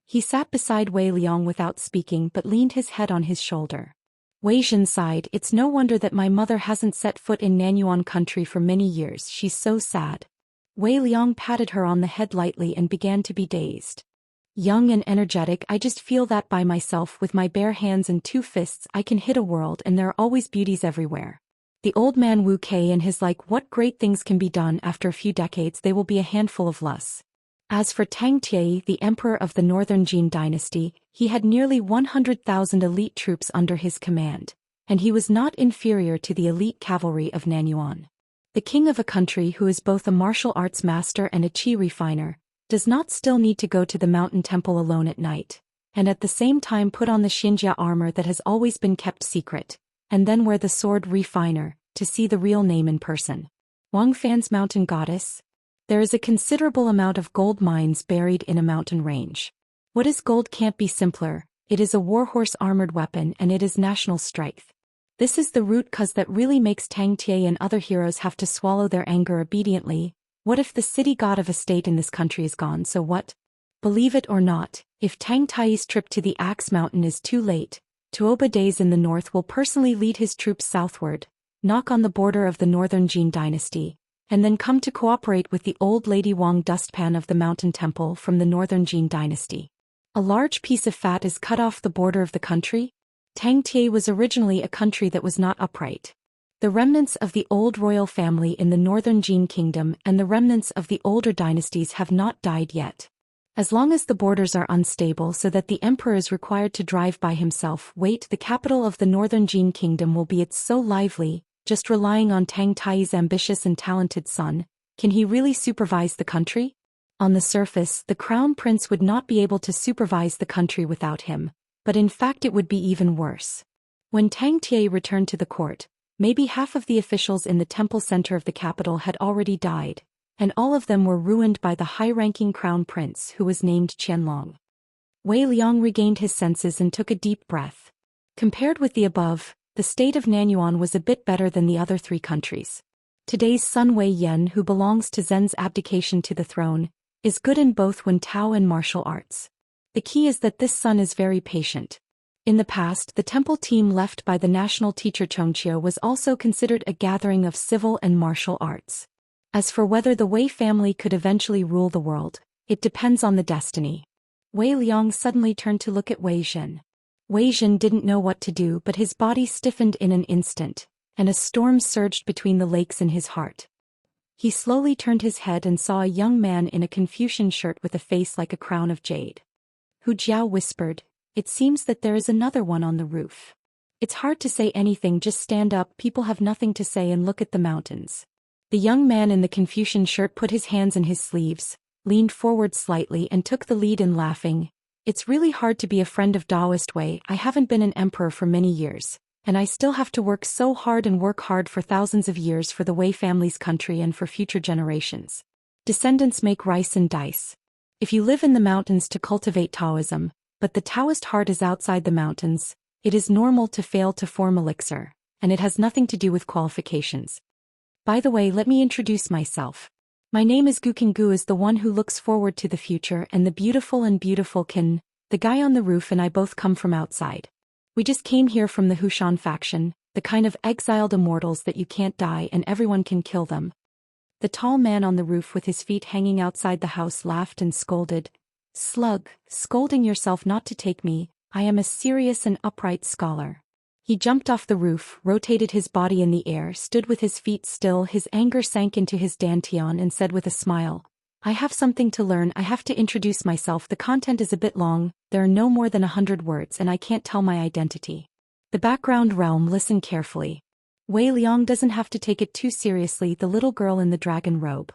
He sat beside Wei Liang without speaking but leaned his head on his shoulder. Wei Zhen sighed, "It's no wonder that my mother hasn't set foot in Nanyuan country for many years. She's so sad." Wei Liang patted her on the head lightly and began to be dazed. "Young and energetic, I just feel that by myself. With my bare hands and 2 fists I can hit a world, and there are always beauties everywhere." The old man Wu Kei and his like, "What great things can be done after a few decades. They will be a handful of less." As for Tang Tie, the emperor of the Northern Jin dynasty, he had nearly 100,000 elite troops under his command, and he was not inferior to the elite cavalry of Nanyuan. The king of a country who is both a martial arts master and a chi refiner, does not still need to go to the mountain temple alone at night, and at the same time put on the Xianxia armor that has always been kept secret, and then wear the sword refiner, to see the real name in person. Wang Fan's mountain goddess? There is a considerable amount of gold mines buried in a mountain range. What is gold can't be simpler, it is a warhorse armored weapon and it is national strength. This is the root cause that really makes Tang Tie and other heroes have to swallow their anger obediently. What if the city god of a state in this country is gone? So what? Believe it or not, if Tang Tai's trip to the Axe Mountain is too late, Tuoba Days in the north will personally lead his troops southward, knock on the border of the Northern Jin dynasty, and then come to cooperate with the old lady Wang Dustpan of the Mountain Temple from the Northern Jin dynasty. A large piece of fat is cut off the border of the country? Tang Tie was originally a country that was not upright. The remnants of the old royal family in the Northern Jin kingdom and the remnants of the older dynasties have not died yet. As long as the borders are unstable so that the emperor is required to drive by himself, wait, the capital of the Northern Jin kingdom will be it's so lively, just relying on Tang Tai's ambitious and talented son. Can he really supervise the country? On the surface, the crown prince would not be able to supervise the country without him, but in fact it would be even worse. When Tang Tie returned to the court, maybe half of the officials in the temple center of the capital had already died, and all of them were ruined by the high-ranking crown prince who was named Qianlong. Wei Liang regained his senses and took a deep breath. Compared with the above, the state of Nanyuan was a bit better than the other 3 countries. Today's son Wei Yan, who belongs to Zhen's abdication to the throne, is good in both Wen Tao and martial arts. The key is that this son is very patient. In the past, the temple team left by the national teacher Chongqiu was also considered a gathering of civil and martial arts. As for whether the Wei family could eventually rule the world, it depends on the destiny. Wei Liang suddenly turned to look at Wei Zhen. Wei Zhen didn't know what to do, but his body stiffened in an instant, and a storm surged between the lakes in his heart. He slowly turned his head and saw a young man in a Confucian shirt with a face like a crown of jade. Hu Jiao whispered, "It seems that there is another one on the roof." "It's hard to say anything, just stand up, people have nothing to say, and look at the mountains." The young man in the Confucian shirt put his hands in his sleeves, leaned forward slightly and took the lead in laughing. "It's really hard to be a friend of Daoist Wei. I haven't been an emperor for many years, and I still have to work so hard and work hard for thousands of years for the Wei family's country and for future generations. Descendants make rice and dice. If you live in the mountains to cultivate Taoism, but the Taoist heart is outside the mountains, it is normal to fail to form elixir, and it has nothing to do with qualifications. By the way, let me introduce myself. My name is Gukin. Gu is the one who looks forward to the future, and the beautiful Kin, the guy on the roof, and I both come from outside. We just came here from the Hushan faction, the kind of exiled immortals that you can't die and everyone can kill them." The tall man on the roof with his feet hanging outside the house laughed and scolded, "Slug, scolding yourself not to take me, I am a serious and upright scholar." He jumped off the roof, rotated his body in the air, stood with his feet still, his anger sank into his dantian and said with a smile, "I have something to learn, I have to introduce myself, the content is a bit long, there are no more than 100 words and I can't tell my identity." The background realm listened carefully. Wei Liang doesn't have to take it too seriously, the little girl in the dragon robe.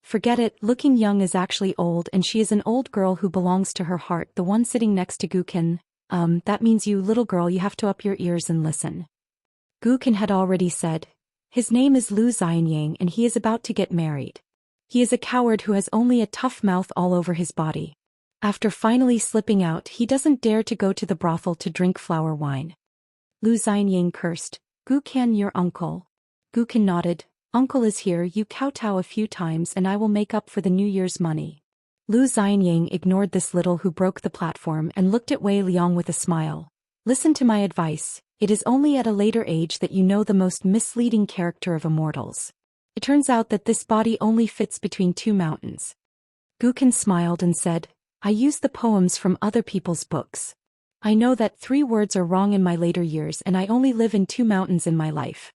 Forget it, looking young is actually old, and she is an old girl who belongs to her heart, the one sitting next to Gukin. That means you, little girl, you have to up your ears and listen. Gukin had already said, "His name is Lu Xianyang and he is about to get married. He is a coward who has only a tough mouth all over his body. After finally slipping out, he doesn't dare to go to the brothel to drink flower wine." Lu Xianyang cursed, "Gukin, your uncle." Gukin nodded, "Uncle is here, you kowtow a few times and I will make up for the New Year's money." Lu Xianyang ignored this little who broke the platform and looked at Wei Liang with a smile. "Listen to my advice, it is only at a later age that you know the most misleading character of immortals. It turns out that this body only fits between two mountains." Gukin smiled and said, "I use the poems from other people's books. I know that 3 words are wrong in my later years and I only live in 2 mountains in my life."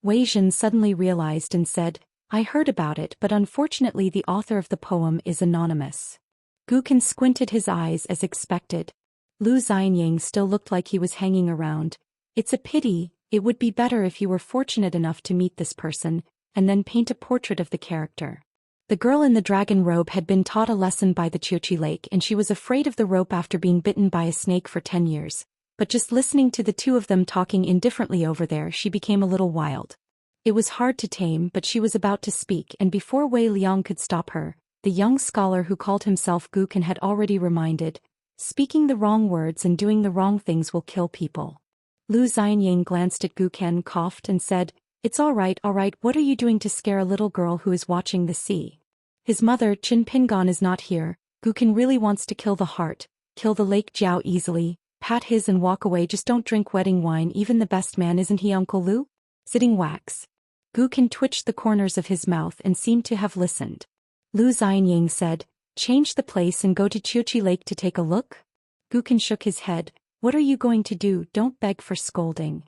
Wei Zhen suddenly realized and said, "I heard about it, but unfortunately the author of the poem is anonymous." Gukin squinted his eyes as expected. Lu Xianyang still looked like he was hanging around. "It's a pity, it would be better if you were fortunate enough to meet this person, and then paint a portrait of the character." The girl in the dragon robe had been taught a lesson by the Chiochi Lake and she was afraid of the rope after being bitten by a snake for 10 years, but just listening to the two of them talking indifferently over there she became a little wild. It was hard to tame, but she was about to speak, and before Wei Liang could stop her, the young scholar who called himself Gukin had already reminded, "Speaking the wrong words and doing the wrong things will kill people." Lu Xianyang glanced at Gukin, coughed and said, "It's all right, what are you doing to scare a little girl who is watching the sea? His mother, Qin Pingon, is not here. Gukin really wants to kill the heart, kill the Lake Jiao easily, pat his and walk away, just don't drink wedding wine, even the best man, isn't he, Uncle Lu? Sitting wax." Gukin twitched the corners of his mouth and seemed to have listened. Lu Xianyang said, "Change the place and go to Chiochi Lake to take a look?" Gukin shook his head, "What are you going to do? Don't beg for scolding."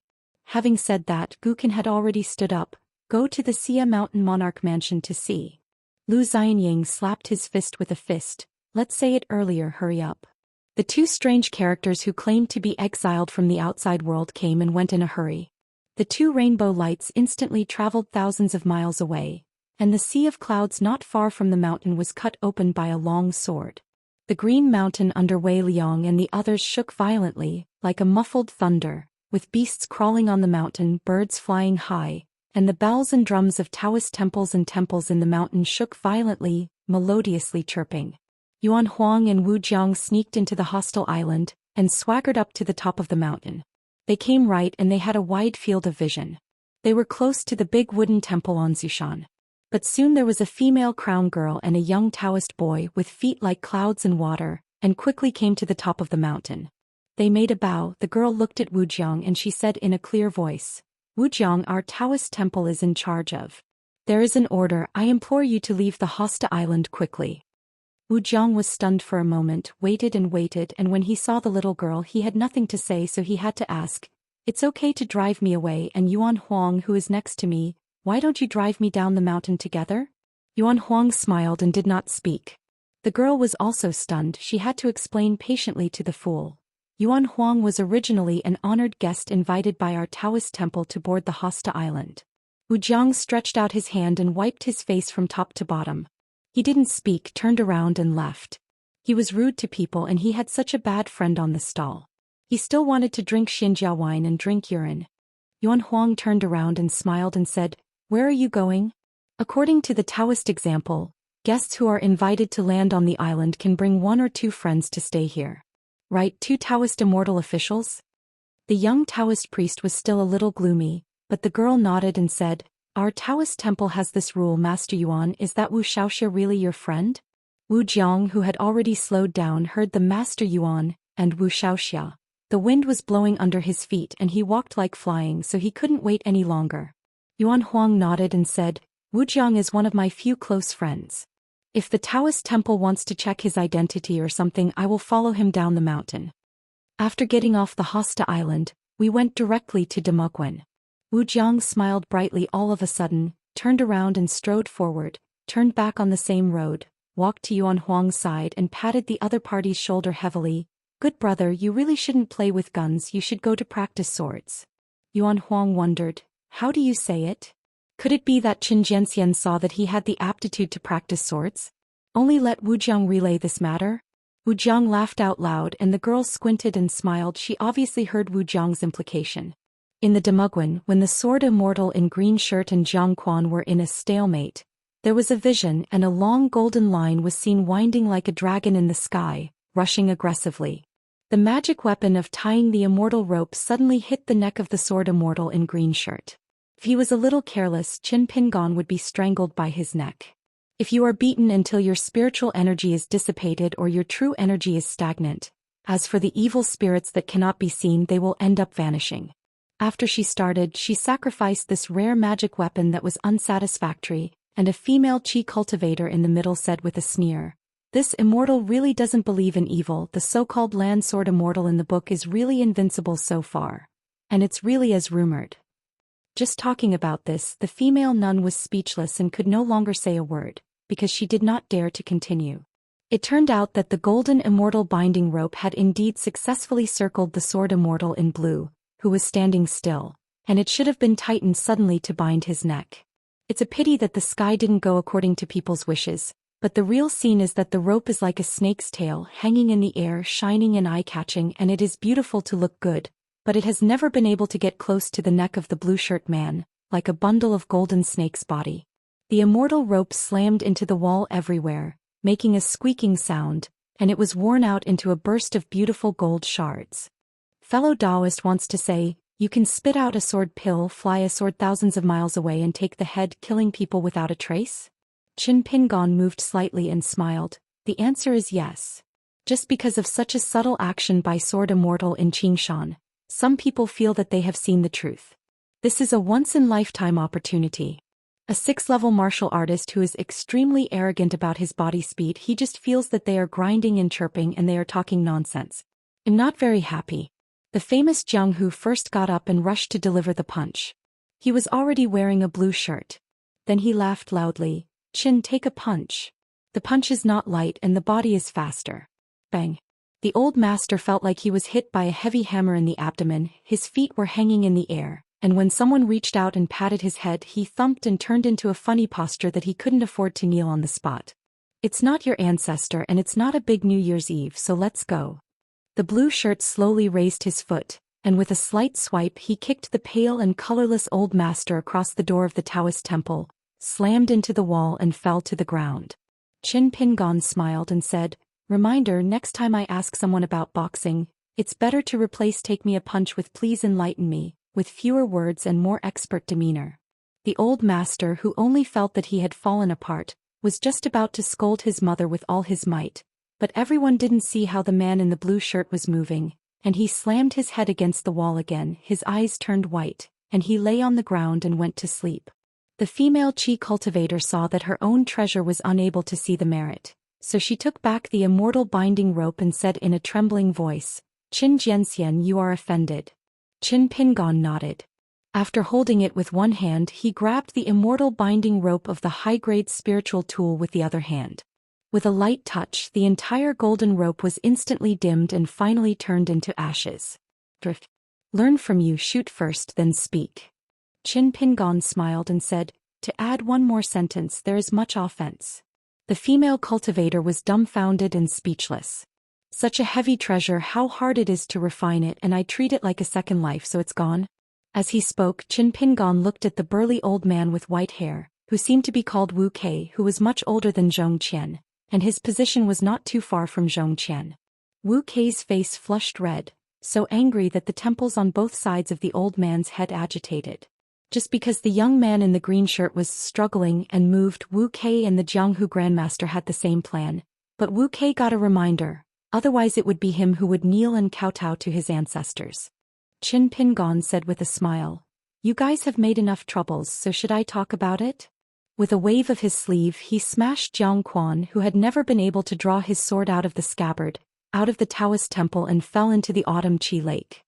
Having said that, Gukin had already stood up, "Go to the Xia Mountain Monarch Mansion to see." Lu Xianyang slapped his fist with a fist, "Let's say it earlier, hurry up." The 2 strange characters who claimed to be exiled from the outside world came and went in a hurry. The 2 rainbow lights instantly traveled thousands of miles away, and the sea of clouds not far from the mountain was cut open by a long sword. The green mountain under Wei Liang and the others shook violently, like a muffled thunder, with beasts crawling on the mountain, birds flying high, and the bells and drums of Taoist temples in the mountain shook violently, melodiously chirping. Yuan Huang and Wu Jiang sneaked into the hostile island, and swaggered up to the top of the mountain. They came right and they had a wide field of vision. They were close to the big wooden temple on Zishan. But soon there was a female crown girl and a young Taoist boy with feet like clouds and water, and quickly came to the top of the mountain. They made a bow. The girl looked at Wu Jiang and she said in a clear voice, "Wu Jiang, our Taoist temple is in charge of. There is an order, I implore you to leave the hostile island quickly." Wu Jiang was stunned for a moment, waited, and when he saw the little girl he had nothing to say, so he had to ask, "It's okay to drive me away, and Yuan Huang, who is next to me, why don't you drive me down the mountain together?" Yuan Huang smiled and did not speak. The girl was also stunned. She had to explain patiently to the fool. Yuan Huang was originally an honored guest invited by our Taoist temple to board the Hosta Island. Wu Jiang stretched out his hand and wiped his face from top to bottom. He didn't speak, turned around and left. He was rude to people and he had such a bad friend on the stall. He still wanted to drink Xianxia wine and drink urine. Yuan Huang turned around and smiled and said, "Where are you going?" According to the Taoist example, guests who are invited to land on the island can bring 1 or 2 friends to stay here. Right, 2 Taoist immortal officials? The young Taoist priest was still a little gloomy, but the girl nodded and said, "Our Taoist temple has this rule, Master Yuan. Is that Wu Xiaoxia really your friend?" Wu Jiang, who had already slowed down, heard the Master Yuan and Wu Xiaoxia. The wind was blowing under his feet and he walked like flying, so he couldn't wait any longer. Yuan Huang nodded and said, "Wu Jiang is one of my few close friends. If the Taoist temple wants to check his identity or something, I will follow him down the mountain." After getting off the Hosta Island, we went directly to Demogwen. Wu Jiang smiled brightly all of a sudden, turned around and strode forward, turned back on the same road, walked to Yuan Huang's side and patted the other party's shoulder heavily. "Good brother, you really shouldn't play with guns, you should go to practice swords." Yuan Huang wondered, "How do you say it?" Could it be that Xian saw that he had the aptitude to practice swords? Only let Wu Jiang relay this matter? Wu Jiang laughed out loud and the girl squinted and smiled. She obviously heard Wu Jiang's implication. In the Demogwen, when the sword Immortal in green shirt and Jiang Quan were in a stalemate, there was a vision and a long golden line was seen winding like a dragon in the sky, rushing aggressively. The magic weapon of tying the immortal rope suddenly hit the neck of the sword Immortal in green shirt. If he was a little careless, Qin Pingon would be strangled by his neck. If you are beaten until your spiritual energy is dissipated or your true energy is stagnant, as for the evil spirits that cannot be seen, they will end up vanishing. After she started, she sacrificed this rare magic weapon that was unsatisfactory, and a female chi cultivator in the middle said with a sneer, "This Immortal really doesn't believe in evil. The so-called land sword Immortal in the book is really invincible so far. And it's really as rumored." Just talking about this, the female nun was speechless and could no longer say a word, because she did not dare to continue. It turned out that the golden Immortal binding rope had indeed successfully circled the sword Immortal in blue, who was standing still, and it should have been tightened suddenly to bind his neck. It's a pity that the sky didn't go according to people's wishes, but the real scene is that the rope is like a snake's tail hanging in the air, shining and eye-catching, and it is beautiful to look good, but it has never been able to get close to the neck of the blue-shirt man, like a bundle of golden snake's body. The immortal rope slammed into the wall everywhere, making a squeaking sound, and it was worn out into a burst of beautiful gold shards. Fellow Daoist wants to say, you can spit out a sword pill, fly a sword thousands of miles away and take the head, killing people without a trace? Qin Pingon moved slightly and smiled. The answer is yes. Just because of such a subtle action by Sword Immortal in Qingshan, some people feel that they have seen the truth. This is a once-in-lifetime opportunity. A 6th-level martial artist who is extremely arrogant about his body speed, he just feels that they are grinding and chirping and they are talking nonsense. I'm not very happy. The famous Jiang Hu first got up and rushed to deliver the punch. He was already wearing a blue shirt. Then he laughed loudly. Qin, take a punch. The punch is not light and the body is faster. Bang. The old master felt like he was hit by a heavy hammer in the abdomen, his feet were hanging in the air, and when someone reached out and patted his head, he thumped and turned into a funny posture that he couldn't afford to kneel on the spot. It's not your ancestor and it's not a big New Year's Eve, so let's go. The blue shirt slowly raised his foot, and with a slight swipe he kicked the pale and colorless old master across the door of the Taoist temple, slammed into the wall and fell to the ground. Qin Pingon smiled and said, "Reminder, next time I ask someone about boxing, it's better to replace take me a punch with please enlighten me, with fewer words and more expert demeanor." The old master, who only felt that he had fallen apart, was just about to scold his mother with all his might, but everyone didn't see how the man in the blue shirt was moving, and he slammed his head against the wall again, his eyes turned white, and he lay on the ground and went to sleep. The female chi cultivator saw that her own treasure was unable to see the merit, So she took back the immortal binding rope and said in a trembling voice, "Qin Jianxian, you are offended." Qin Pingon nodded. After holding it with one hand, he grabbed the immortal binding rope of the high-grade spiritual tool with the other hand. With a light touch, the entire golden rope was instantly dimmed and finally turned into ashes. Drift. Learn from you, shoot first, then speak. Qin Pingon smiled and said, "To add one more sentence, there is much offense." The female cultivator was dumbfounded and speechless. Such a heavy treasure, how hard it is to refine it, and I treat it like a second life, so it's gone? As he spoke, Qin Pingon looked at the burly old man with white hair, who seemed to be called Wu Kei, who was much older than Zhou Xian, and his position was not too far from Zhou Xian. Wu Kei's face flushed red, so angry that the temples on both sides of the old man's head agitated. Just because the young man in the green shirt was struggling and moved, Wu Kei and the Jianghu Grandmaster had the same plan, but Wu Kei got a reminder, otherwise it would be him who would kneel and kowtow to his ancestors. Qin Pingon said with a smile, "You guys have made enough troubles, so should I talk about it?" With a wave of his sleeve, he smashed Jiang Quan, who had never been able to draw his sword out of the scabbard, out of the Taoist temple and fell into the autumn Qi lake.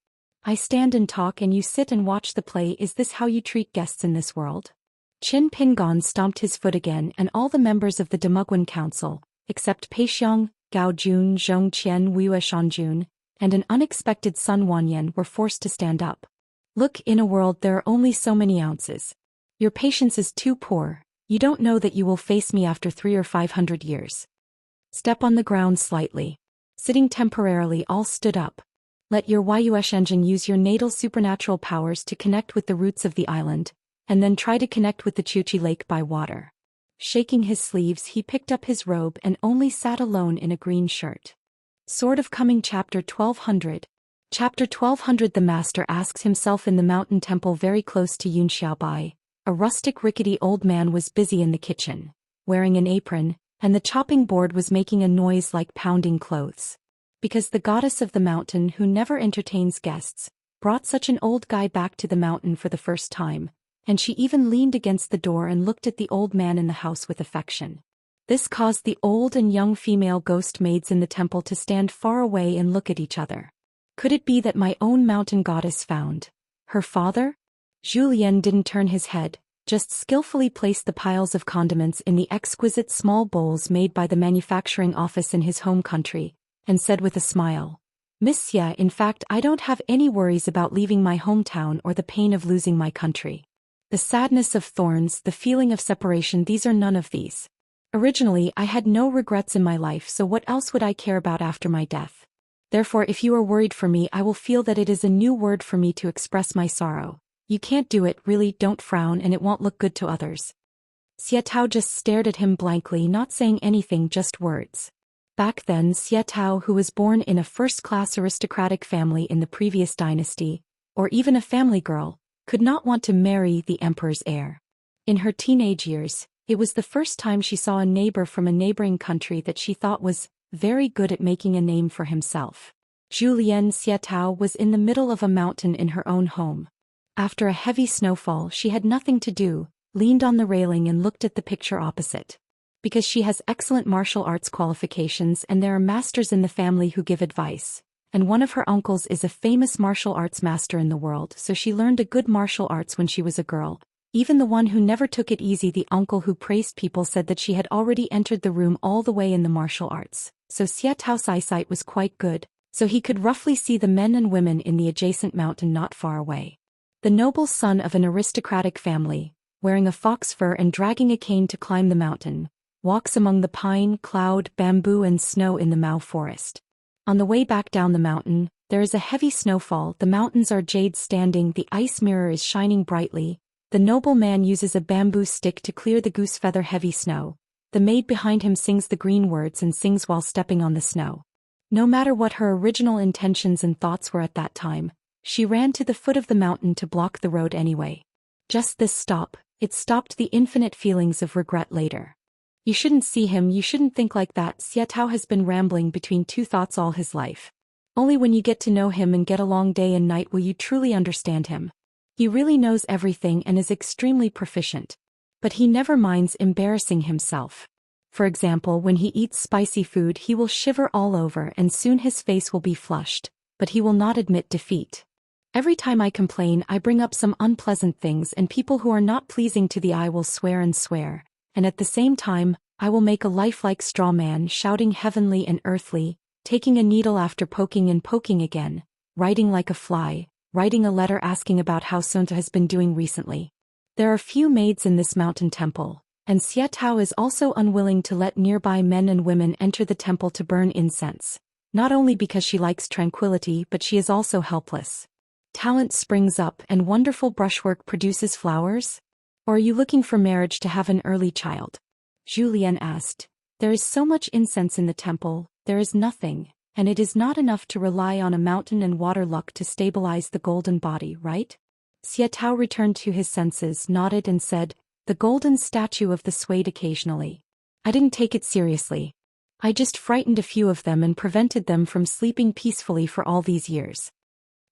"I stand and talk and you sit and watch the play. Is this how you treat guests in this world?" Qin Pingon stomped his foot again, and all the members of the Demuguan Council, except Pei Xiong, Gao Jun, Zhong Qian, Wei Shanjun, and an unexpected Sun Wanyan were forced to stand up. "Look, in a world there are only so many ounces. Your patience is too poor. You don't know that you will face me after 300 or 500 years. Step on the ground slightly." Sitting temporarily, all stood up. "Let your Yuesh engine use your natal supernatural powers to connect with the roots of the island, and then try to connect with the Chuchi Lake by water." Shaking his sleeves, he picked up his robe and only sat alone in a green shirt. Sword of Coming Chapter 1200. Chapter 1200. The master asks himself. In the mountain temple very close to Yunxiaobai, a rustic rickety old man was busy in the kitchen, wearing an apron, and the chopping board was making a noise like pounding clothes. Because the goddess of the mountain, who never entertains guests, brought such an old guy back to the mountain for the first time, and she even leaned against the door and looked at the old man in the house with affection. This caused the old and young female ghost maids in the temple to stand far away and look at each other. Could it be that my own mountain goddess found her father? Zhou Xian didn't turn his head, just skillfully placed the piles of condiments in the exquisite small bowls made by the manufacturing office in his home country, and said with a smile, "Miss Xia, in fact I don't have any worries about leaving my hometown or the pain of losing my country. The sadness of thorns, the feeling of separation, these are none of these. Originally I had no regrets in my life, so what else would I care about after my death? Therefore if you are worried for me, I will feel that it is a new word for me to express my sorrow. You can't do it, really, don't frown, and it won't look good to others." Xie Tao just stared at him blankly, not saying anything, just words. Back then, Xie Tao, who was born in a first-class aristocratic family in the previous dynasty, or even a family girl, could not want to marry the emperor's heir. In her teenage years, it was the first time she saw a neighbor from a neighboring country that she thought was very good at making a name for himself. Zhu Lian Xie Tao was in the middle of a mountain in her own home. After a heavy snowfall, she had nothing to do, leaned on the railing and looked at the picture opposite. Because she has excellent martial arts qualifications and there are masters in the family who give advice, and one of her uncles is a famous martial arts master in the world, so she learned a good martial arts when she was a girl. Even the one who never took it easy, the uncle who praised people, said that she had already entered the room all the way in the martial arts, so Xie Tao's eyesight was quite good, so he could roughly see the men and women in the adjacent mountain not far away. The noble son of an aristocratic family, wearing a fox fur and dragging a cane to climb the mountain, walks among the pine, cloud, bamboo and snow in the Mao forest. On the way back down the mountain, there is a heavy snowfall, the mountains are jade standing, the ice mirror is shining brightly. The noble man uses a bamboo stick to clear the goose feather heavy snow. The maid behind him sings the green words and sings while stepping on the snow. No matter what her original intentions and thoughts were at that time, she ran to the foot of the mountain to block the road anyway. Just this stop, it stopped the infinite feelings of regret later. You shouldn't see him, you shouldn't think like that. Xie Tao has been rambling between two thoughts all his life. Only when you get to know him and get along day and night will you truly understand him. He really knows everything and is extremely proficient. But he never minds embarrassing himself. For example, when he eats spicy food he will shiver all over and soon his face will be flushed, but he will not admit defeat. Every time I complain I bring up some unpleasant things and people who are not pleasing to the eye will swear and swear, and at the same time, I will make a lifelike straw man shouting heavenly and earthly, taking a needle after poking and poking again, writing like a fly, writing a letter asking about how Sunta has been doing recently. There are few maids in this mountain temple, and Xiatao is also unwilling to let nearby men and women enter the temple to burn incense, not only because she likes tranquility but she is also helpless. Talent springs up and wonderful brushwork produces flowers? Or are you looking for marriage to have an early child? Zhou Xian asked. There is so much incense in the temple, there is nothing, and it is not enough to rely on a mountain and water luck to stabilize the golden body, right? Xiatao returned to his senses, nodded and said, the golden statue of the swayed occasionally. I didn't take it seriously. I just frightened a few of them and prevented them from sleeping peacefully for all these years.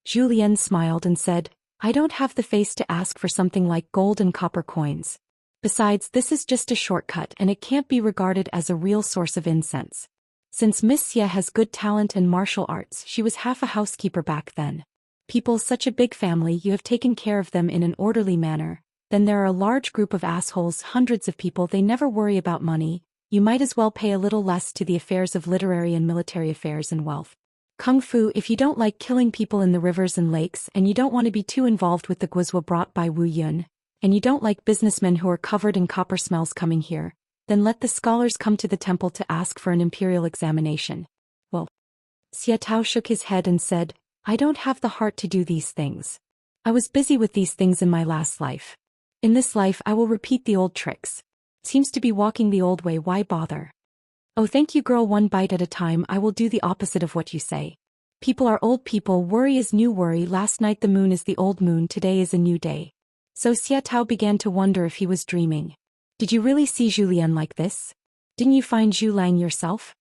Zhou Xian smiled and said, I don't have the face to ask for something like gold and copper coins. Besides, this is just a shortcut and it can't be regarded as a real source of incense. Since Miss Xie has good talent in martial arts, she was half a housekeeper back then. People such a big family, you have taken care of them in an orderly manner. Then there are a large group of assholes, hundreds of people, they never worry about money. You might as well pay a little less to the affairs of literary and military affairs and wealth. Kung Fu, if you don't like killing people in the rivers and lakes and you don't want to be too involved with the guizhou brought by Wu Yun, and you don't like businessmen who are covered in copper smells coming here, then let the scholars come to the temple to ask for an imperial examination. Well, Xiatao shook his head and said, I don't have the heart to do these things. I was busy with these things in my last life. In this life I will repeat the old tricks. Seems to be walking the old way, why bother? Oh, thank you girl, one bite at a time. I will do the opposite of what you say. People are old people, worry is new worry, last night the moon is the old moon, today is a new day. So Xiatao began to wonder if he was dreaming. Did you really see Zhou Xian like this? Didn't you find Zhu Lang yourself?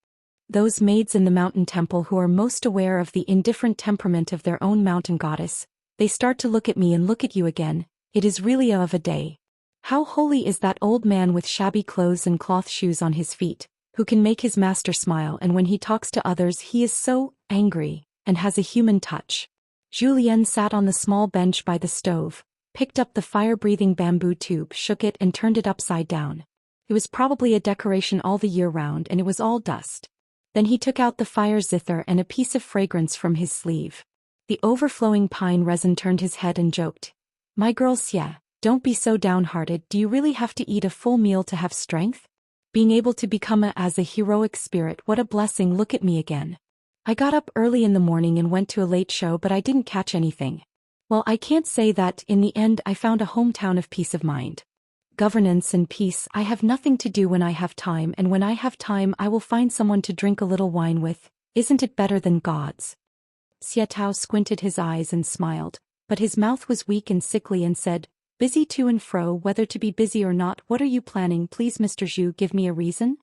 Those maids in the mountain temple who are most aware of the indifferent temperament of their own mountain goddess, they start to look at me and look at you again, it is really of a day. How holy is that old man with shabby clothes and cloth shoes on his feet, who can make his master smile, and when he talks to others he is so angry, and has a human touch. Zhou Xian sat on the small bench by the stove, picked up the fire-breathing bamboo tube, shook it and turned it upside down. It was probably a decoration all the year round and it was all dust. Then he took out the fire zither and a piece of fragrance from his sleeve. The overflowing pine resin turned his head and joked. My girl Xia, don't be so downhearted, do you really have to eat a full meal to have strength? Being able to become as a heroic spirit, what a blessing, look at me again. I got up early in the morning and went to a late show but I didn't catch anything. Well, I can't say that, in the end I found a hometown of peace of mind. Governance and peace, I have nothing to do when I have time, and when I have time I will find someone to drink a little wine with, isn't it better than gods? Xiatao squinted his eyes and smiled, but his mouth was weak and sickly and said, busy to and fro, whether to be busy or not, what are you planning, please Mr. Zhu, give me a reason?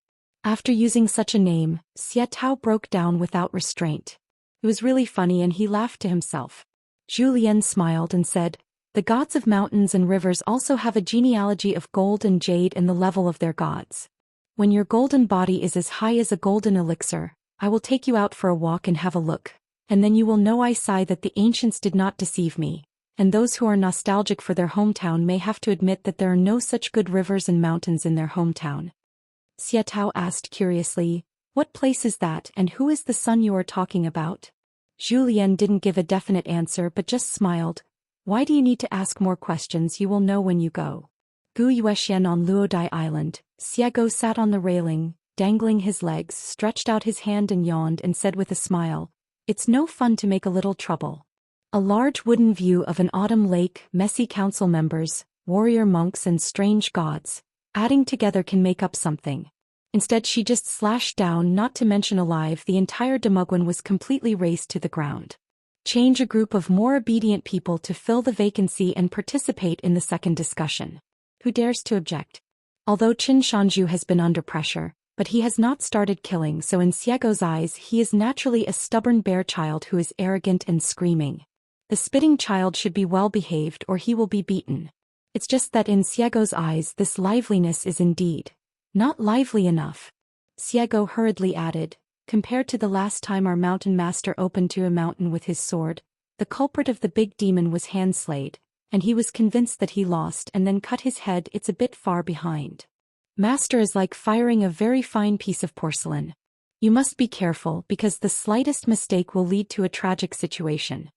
After using such a name, Xiatao broke down without restraint. It was really funny and he laughed to himself. Zhou Xian smiled and said, the gods of mountains and rivers also have a genealogy of gold and jade in the level of their gods. When your golden body is as high as a golden elixir, I will take you out for a walk and have a look, and then you will know I sigh that the ancients did not deceive me, and those who are nostalgic for their hometown may have to admit that there are no such good rivers and mountains in their hometown. Xiatao asked curiously, what place is that and who is the son you are talking about? Zhou Xian didn't give a definite answer but just smiled. Why do you need to ask more questions, you will know when you go. Guiyuexian on Luodai Island, Xiago sat on the railing, dangling his legs, stretched out his hand and yawned and said with a smile, it's no fun to make a little trouble. A large wooden view of an autumn lake, messy council members, warrior monks and strange gods, adding together can make up something. Instead she just slashed down, not to mention alive, the entire Demoguen was completely razed to the ground. Change a group of more obedient people to fill the vacancy and participate in the second discussion. Who dares to object? Although Qin Shanju has been under pressure, but he has not started killing, so in Xiago's eyes he is naturally a stubborn bear child who is arrogant and screaming. The spitting child should be well behaved or he will be beaten. It's just that in Xiago's eyes this liveliness is indeed Not lively enough. Xiego hurriedly added, compared to the last time our mountain master opened to a mountain with his sword, the culprit of the big demon was hand-slayed, and he was convinced that he lost and then cut his head. It's a bit far behind. Master is like firing a very fine piece of porcelain. You must be careful because the slightest mistake will lead to a tragic situation.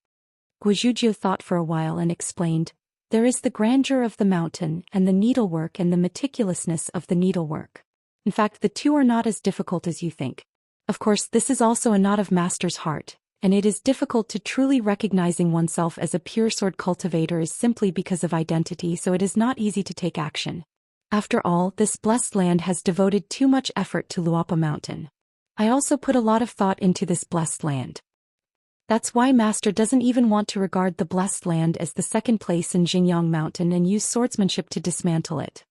Guizhou thought for a while and explained, there is the grandeur of the mountain and the needlework and the meticulousness of the needlework. In fact, the two are not as difficult as you think. Of course, this is also a knot of master's heart, and it is difficult to truly recognizing oneself as a pure sword cultivator is simply because of identity, so it is not easy to take action. After all, this blessed land has devoted too much effort to Luopa Mountain. I also put a lot of thought into this blessed land. That's why Master doesn't even want to regard the blessed land as the second place in Xinjiang Mountain and use swordsmanship to dismantle it.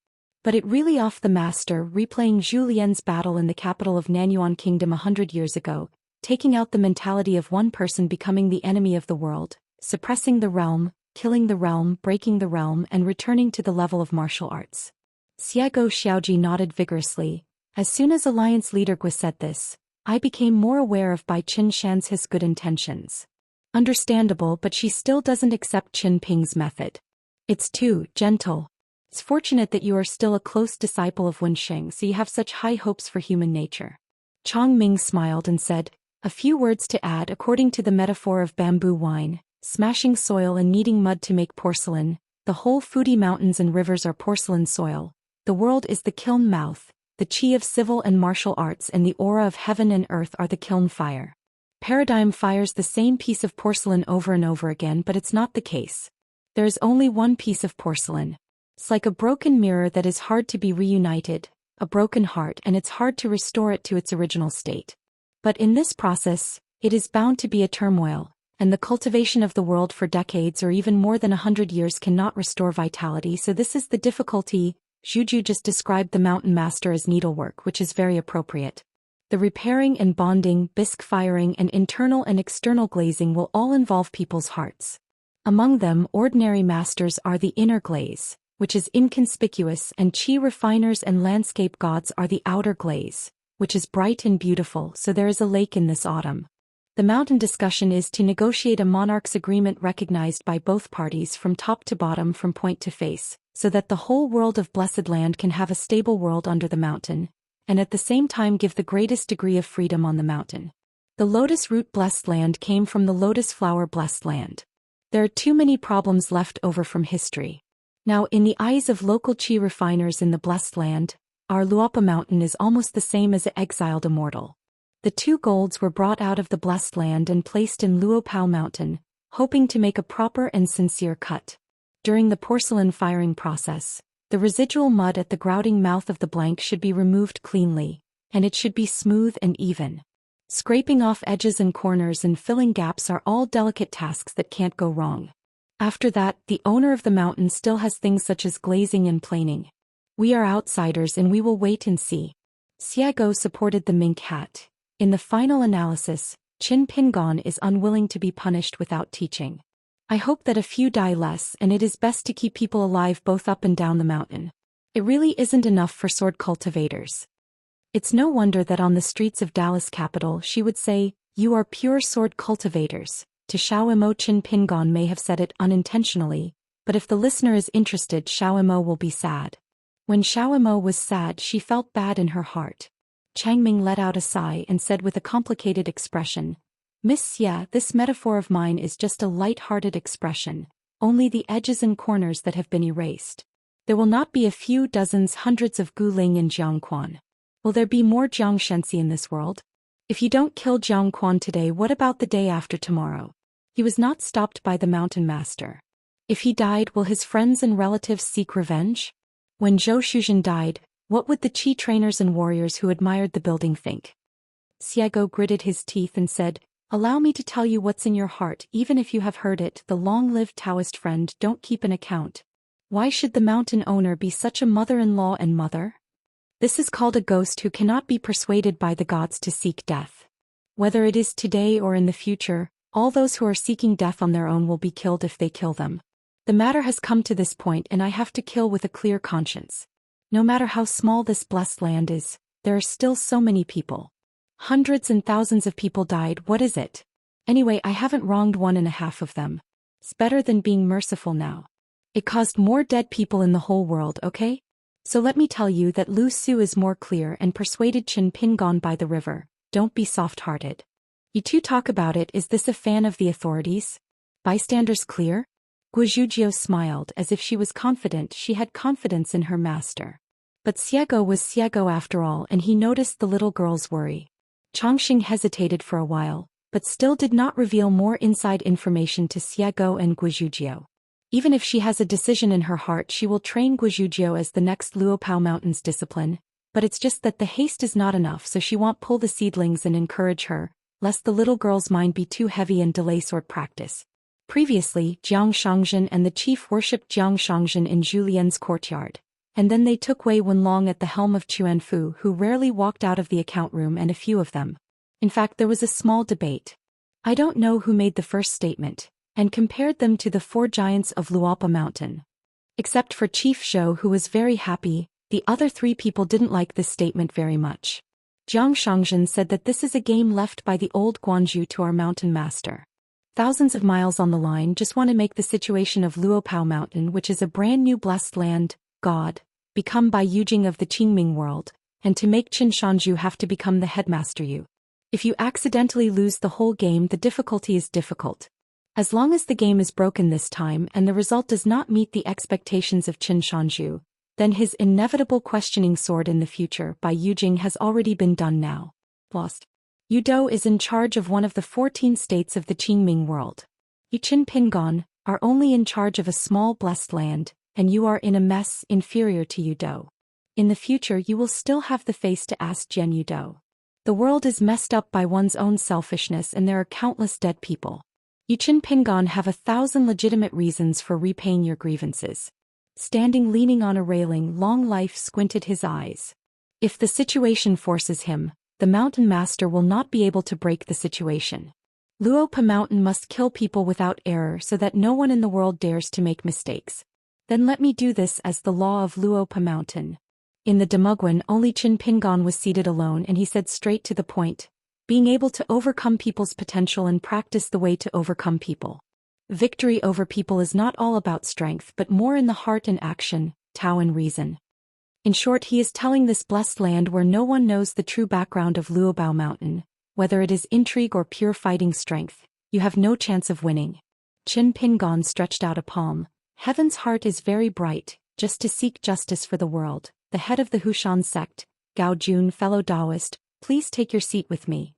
But it really off the Master replaying Zhou Lian's battle in the capital of Nanyuan Kingdom 100 years ago, taking out the mentality of one person becoming the enemy of the world, suppressing the realm, killing the realm, breaking the realm, and returning to the level of martial arts. Xiego Xiaoji nodded vigorously. As soon as Alliance leader Gui said this, I became more aware of Bai Qin Shan's his good intentions. Understandable, but she still doesn't accept Qin Ping's method. It's too gentle. It's fortunate that you are still a close disciple of Wen Sheng, so you have such high hopes for human nature. Chang Ming smiled and said, a few words to add according to the metaphor of bamboo wine, smashing soil and kneading mud to make porcelain, the whole Fudi mountains and rivers are porcelain soil, the world is the kiln mouth, the chi of civil and martial arts and the aura of heaven and earth are the kiln fire. Paradigm fires the same piece of porcelain over and over again, but it's not the case. There is only one piece of porcelain. It's like a broken mirror that is hard to be reunited, a broken heart, and it's hard to restore it to its original state. But in this process, it is bound to be a turmoil, and the cultivation of the world for decades or even more than 100 years cannot restore vitality, so this is the difficulty. Zhuju just described the mountain master as needlework, which is very appropriate. The repairing and bonding, bisque firing and internal and external glazing will all involve people's hearts. Among them, ordinary masters are the inner glaze, which is inconspicuous, and chi refiners and landscape gods are the outer glaze, which is bright and beautiful, so there is a lake in this autumn. The mountain discussion is to negotiate a monarch's agreement recognized by both parties from top to bottom, from point to face, so that the whole world of blessed land can have a stable world under the mountain, and at the same time give the greatest degree of freedom on the mountain. The lotus root blessed land came from the lotus flower blessed land. There are too many problems left over from history. Now, in the eyes of local chi refiners in the blessed land, our Luopa mountain is almost the same as the exiled Immortal. The two golds were brought out of the blessed land and placed in Luopao mountain, hoping to make a proper and sincere cut. During the porcelain firing process, the residual mud at the grouting mouth of the blank should be removed cleanly, and it should be smooth and even. Scraping off edges and corners and filling gaps are all delicate tasks that can't go wrong. After that, the owner of the mountain still has things such as glazing and planing. We are outsiders and we will wait and see. Xiego supported the mink hat. In the final analysis, Qin Pingon is unwilling to be punished without teaching. I hope that a few die less, and it is best to keep people alive both up and down the mountain. It really isn't enough for sword cultivators. It's no wonder that on the streets of Dallas capital she would say, "You are pure sword cultivators." To Xiao Imo, Qin Pingon may have said it unintentionally, but if the listener is interested, Xiao Imo will be sad. When Xiao Imo was sad, she felt bad in her heart. Changming let out a sigh and said with a complicated expression, "Miss Xia, this metaphor of mine is just a light-hearted expression, only the edges and corners that have been erased. There will not be a few dozens, hundreds of Guling in Jiangquan. Will there be more Xianxia in this world? If you don't kill Jiangquan today, what about the day after tomorrow?" He was not stopped by the mountain master. If he died, will his friends and relatives seek revenge? When Zhou Xian died, what would the Qi trainers and warriors who admired the building think? Xiego gritted his teeth and said, "Allow me to tell you what's in your heart, even if you have heard it. The long-lived Taoist friend don't keep an account. Why should the mountain owner be such a mother-in-law and mother? This is called a ghost who cannot be persuaded by the gods to seek death. Whether it is today or in the future, all those who are seeking death on their own will be killed if they kill them. The matter has come to this point and I have to kill with a clear conscience. No matter how small this blessed land is, there are still so many people. Hundreds and thousands of people died, what is it? Anyway, I haven't wronged 1.5 of them. It's better than being merciful now. It caused more dead people in the whole world, okay? So let me tell you that Lu Su is more clear and persuaded Qin Pingon by the river. Don't be soft-hearted. You two talk about it, is this a fan of the authorities? Bystanders clear? Guizhuzhou smiled as if she was confident she had confidence in her master. But Xiego was Xiego after all, and he noticed the little girl's worry. Chongqing hesitated for a while, but still did not reveal more inside information to Xiego and Guizhuzhou. Even if she has a decision in her heart, she will train Guizhuzhou as the next Luopao Mountain's discipline, but it's just that the haste is not enough, so she won't pull the seedlings and encourage her, lest the little girl's mind be too heavy and delay sword practice. Previously, Jiang Shangzhen and the chief worshipped Jiang Shangzhen in Zhou Lian's courtyard, and then they took Wei Wenlong at the helm of Chuanfu, who rarely walked out of the account room, and a few of them. In fact, there was a small debate. I don't know who made the first statement, and compared them to the 4 giants of Luopa Mountain. Except for Chief Zhou, who was very happy, the other 3 people didn't like this statement very much. Jiang Shangzhen said that this is a game left by the old Guanzhu to our mountain master. Thousands of miles on the line, just want to make the situation of Luopao Mountain, which is a brand new blessed land, God, become Bai Yujing of the Qingming world, and to make Qin Shanzhu have to become the headmaster you. If you accidentally lose the whole game, the difficulty is difficult. As long as the game is broken this time and the result does not meet the expectations of Qin Shanzhu, then his inevitable questioning sword in the future by Yujing has already been done now. Lost. Yudou is in charge of one of the 14 states of the Qingming world. You Qin Pingon are only in charge of a small blessed land, and you are in a mess inferior to Yudou. In the future you will still have the face to ask Jian Yudou. The world is messed up by one's own selfishness, and there are countless dead people. You Qin Pingon have 1,000 legitimate reasons for repaying your grievances. Standing leaning on a railing, Long Life squinted his eyes. If the situation forces him, the mountain master will not be able to break the situation. Luopa Mountain must kill people without error so that no one in the world dares to make mistakes. Then let me do this as the law of Luopa Mountain. In the Demoguen, only Qin Pingon was seated alone, and he said straight to the point, being able to overcome people's potential and practice the way to overcome people. Victory over people is not all about strength, but more in the heart and action, Tao and reason. In short, he is telling this blessed land where no one knows the true background of Luobao Mountain, whether it is intrigue or pure fighting strength, you have no chance of winning. Qin Pingon stretched out a palm. Heaven's heart is very bright, just to seek justice for the world. The head of the Hushan sect, Gao Jun, fellow Daoist, please take your seat with me.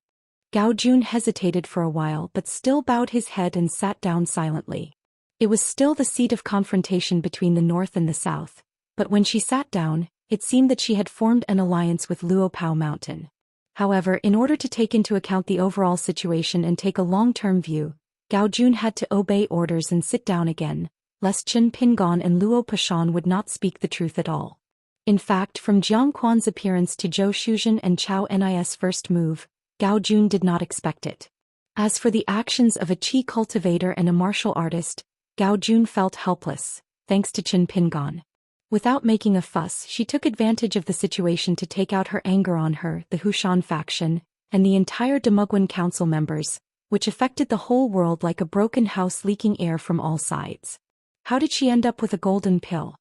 Gao Jun hesitated for a while but still bowed his head and sat down silently. It was still the seat of confrontation between the north and the south, but when she sat down, it seemed that she had formed an alliance with Luopao Mountain. However, in order to take into account the overall situation and take a long-term view, Gao Jun had to obey orders and sit down again, lest Qin Pingon and Luo Pashan would not speak the truth at all. In fact, from Jiang Quan's appearance to Zhou Xian and Chao Ni's first move, Gao Jun did not expect it. As for the actions of a qi cultivator and a martial artist, Gao Jun felt helpless, thanks to Qin Pingon. Without making a fuss, she took advantage of the situation to take out her anger on her, the Hushan faction, and the entire Demoguen council members, which affected the whole world like a broken house leaking air from all sides. How did she end up with a golden pill?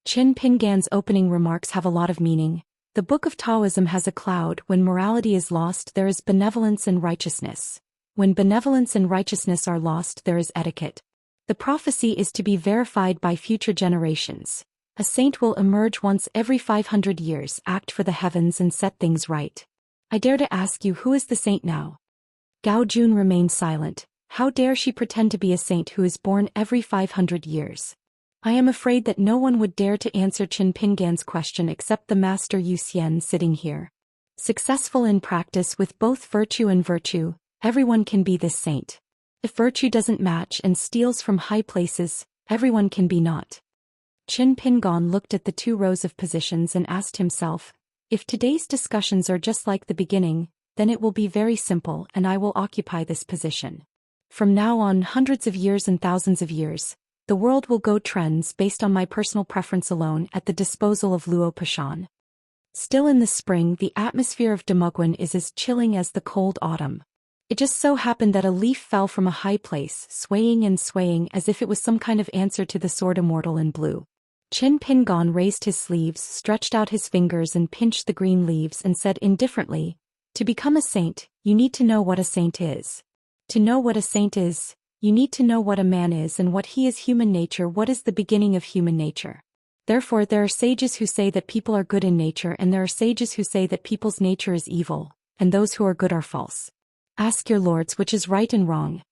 Qin Pingan's opening remarks have a lot of meaning. The Book of Taoism has a cloud. When morality is lost, there is benevolence and righteousness. When benevolence and righteousness are lost, there is etiquette. The prophecy is to be verified by future generations. A saint will emerge once every 500 years, act for the heavens and set things right. I dare to ask you, who is the saint now? Gao Jun remained silent. How dare she pretend to be a saint who is born every 500 years? I am afraid that no one would dare to answer Qin Pingan's question except the master Zhou Xian sitting here. Successful in practice with both virtue and virtue, everyone can be this saint. If virtue doesn't match and steals from high places, everyone can be not. Qin Pingon looked at the 2 rows of positions and asked himself, if today's discussions are just like the beginning, then it will be very simple and I will occupy this position. From now on, hundreds of years and thousands of years, The world will go trends based on my personal preference alone at the disposal of Luo Pashan. Still in the spring, the atmosphere of Demoguen is as chilling as the cold autumn. It just so happened that a leaf fell from a high place, swaying and swaying as if it was some kind of answer to the sword Immortal in blue. Qin Pingon raised his sleeves, stretched out his fingers and pinched the green leaves and said indifferently, "To become a saint, you need to know what a saint is. To know what a saint is, you need to know what a man is and what he is human nature. What is the beginning of human nature? Therefore there are sages who say that people are good in nature and there are sages who say that people's nature is evil, and those who are good are false. Ask your lords which is right and wrong."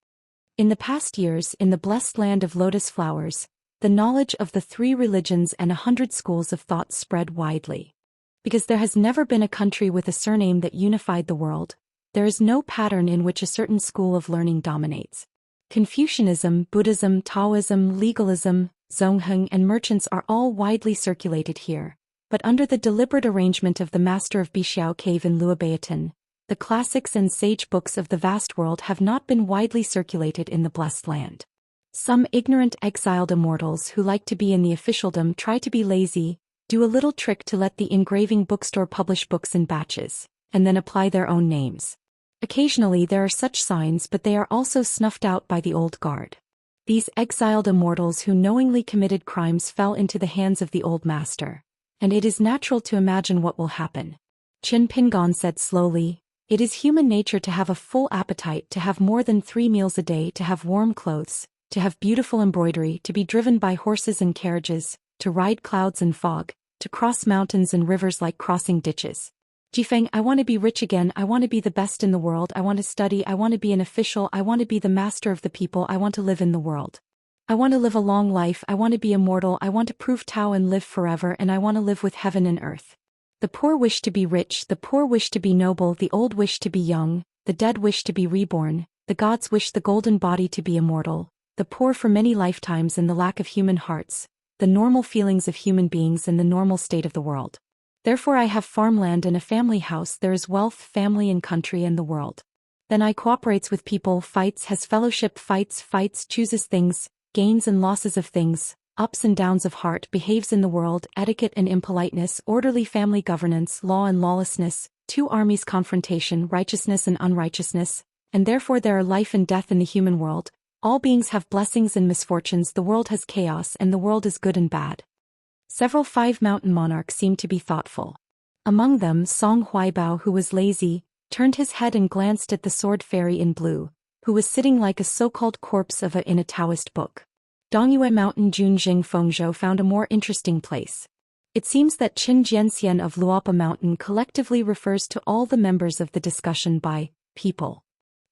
In the past years, in the blessed land of lotus flowers, the knowledge of the 3 religions and 100 schools of thought spread widely. Because there has never been a country with a surname that unified the world, there is no pattern in which a certain school of learning dominates. Confucianism, Buddhism, Taoism, legalism, Zhongheng and merchants are all widely circulated here, but under the deliberate arrangement of the master of Bixiao Cave in Luobaotan, the classics and sage books of the vast world have not been widely circulated in the blessed land. Some ignorant exiled immortals who like to be in the officialdom try to be lazy, do a little trick to let the engraving bookstore publish books in batches, and then apply their own names. Occasionally there are such signs, but they are also snuffed out by the old guard. These exiled immortals who knowingly committed crimes fell into the hands of the old master, and it is natural to imagine what will happen. Qin Pingon said slowly, "It is human nature to have a full appetite, to have more than 3 meals a day, to have warm clothes, to have beautiful embroidery, to be driven by horses and carriages, to ride clouds and fog, to cross mountains and rivers like crossing ditches. Jifeng, I want to be rich again, I want to be the best in the world, I want to study, I want to be an official, I want to be the master of the people, I want to live in the world. I want to live a long life, I want to be immortal, I want to prove Tao and live forever, and I want to live with heaven and earth. The poor wish to be rich, the poor wish to be noble, the old wish to be young, the dead wish to be reborn, the gods wish the golden body to be immortal, the poor for many lifetimes and the lack of human hearts, the normal feelings of human beings and the normal state of the world. Therefore I have farmland and a family house, there is wealth, family and country and the world. Then I cooperates with people, fights, has fellowship, fights, chooses things, gains and losses of things, ups and downs of heart, behaves in the world, etiquette and impoliteness, orderly family governance, law and lawlessness, 2 armies confrontation, righteousness and unrighteousness, and therefore there are life and death in the human world. All beings have blessings and misfortunes, the world has chaos and the world is good and bad. Several 5 mountain monarchs seemed to be thoughtful. Among them Song Huaibao, who was lazy, turned his head and glanced at the sword fairy in blue, who was sitting like a so-called corpse of in a Taoist book. Dongyue Mountain Junjing Fengzhou found a more interesting place. It seems that Qin Jianxian of Luopa Mountain collectively refers to all the members of the discussion by people.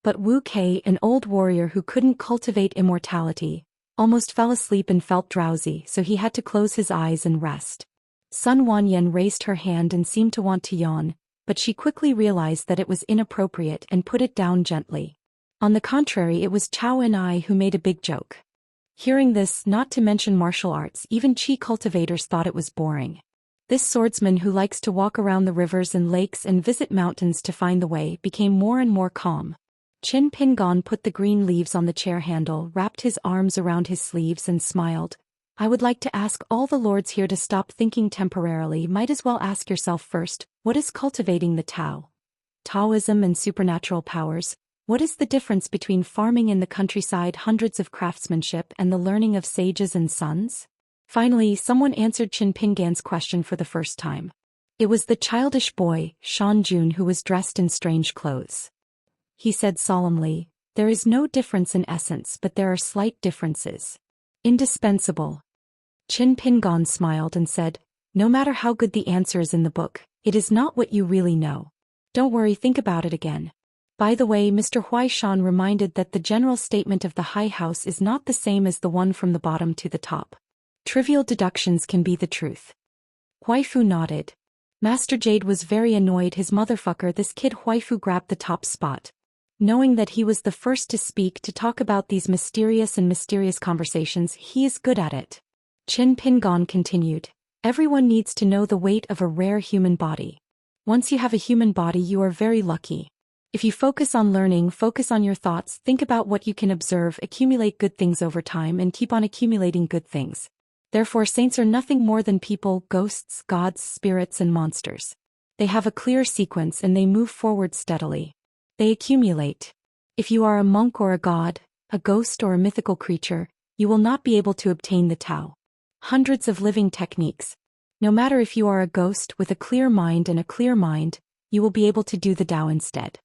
But Wu Kei, an old warrior who couldn't cultivate immortality, almost fell asleep and felt drowsy, so he had to close his eyes and rest. Sun Wanyan raised her hand and seemed to want to yawn, but she quickly realized that it was inappropriate and put it down gently. On the contrary, it was Chao and I who made a big joke. Hearing this, not to mention martial arts, even Qi cultivators thought it was boring. This swordsman who likes to walk around the rivers and lakes and visit mountains to find the way became more and more calm. Qin Pingon put the green leaves on the chair handle, wrapped his arms around his sleeves and smiled. "I would like to ask all the lords here to stop thinking temporarily. Might as well ask yourself first, what is cultivating the Tao? Taoism and supernatural powers. What is the difference between farming in the countryside, hundreds of craftsmanship, and the learning of sages and sons?" Finally, someone answered Qin Pingan's question for the first time. It was the childish boy, Shan Jun, who was dressed in strange clothes. He said solemnly, "There is no difference in essence, but there are slight differences. Indispensable." Qin Pingon smiled and said, "No matter how good the answer is in the book, it is not what you really know. Don't worry, think about it again. By the way, Mr. Huaishan reminded that the general statement of the high house is not the same as the one from the bottom to the top. Trivial deductions can be the truth." Huaifu nodded. Master Jade was very annoyed. His motherfucker, this kid Huaifu grabbed the top spot. Knowing that he was the first to speak to talk about these mysterious conversations, he is good at it. Qin Pingon continued, "Everyone needs to know the weight of a rare human body. Once you have a human body, you are very lucky. If you focus on learning, focus on your thoughts, think about what you can observe, accumulate good things over time and keep on accumulating good things. Therefore saints are nothing more than people, ghosts, gods, spirits and monsters. They have a clear sequence and they move forward steadily. They accumulate. If you are a monk or a god, a ghost or a mythical creature, you will not be able to obtain the Tao. Hundreds of living techniques. No matter if you are a ghost with a clear mind and a clear mind, you will be able to do the Tao instead.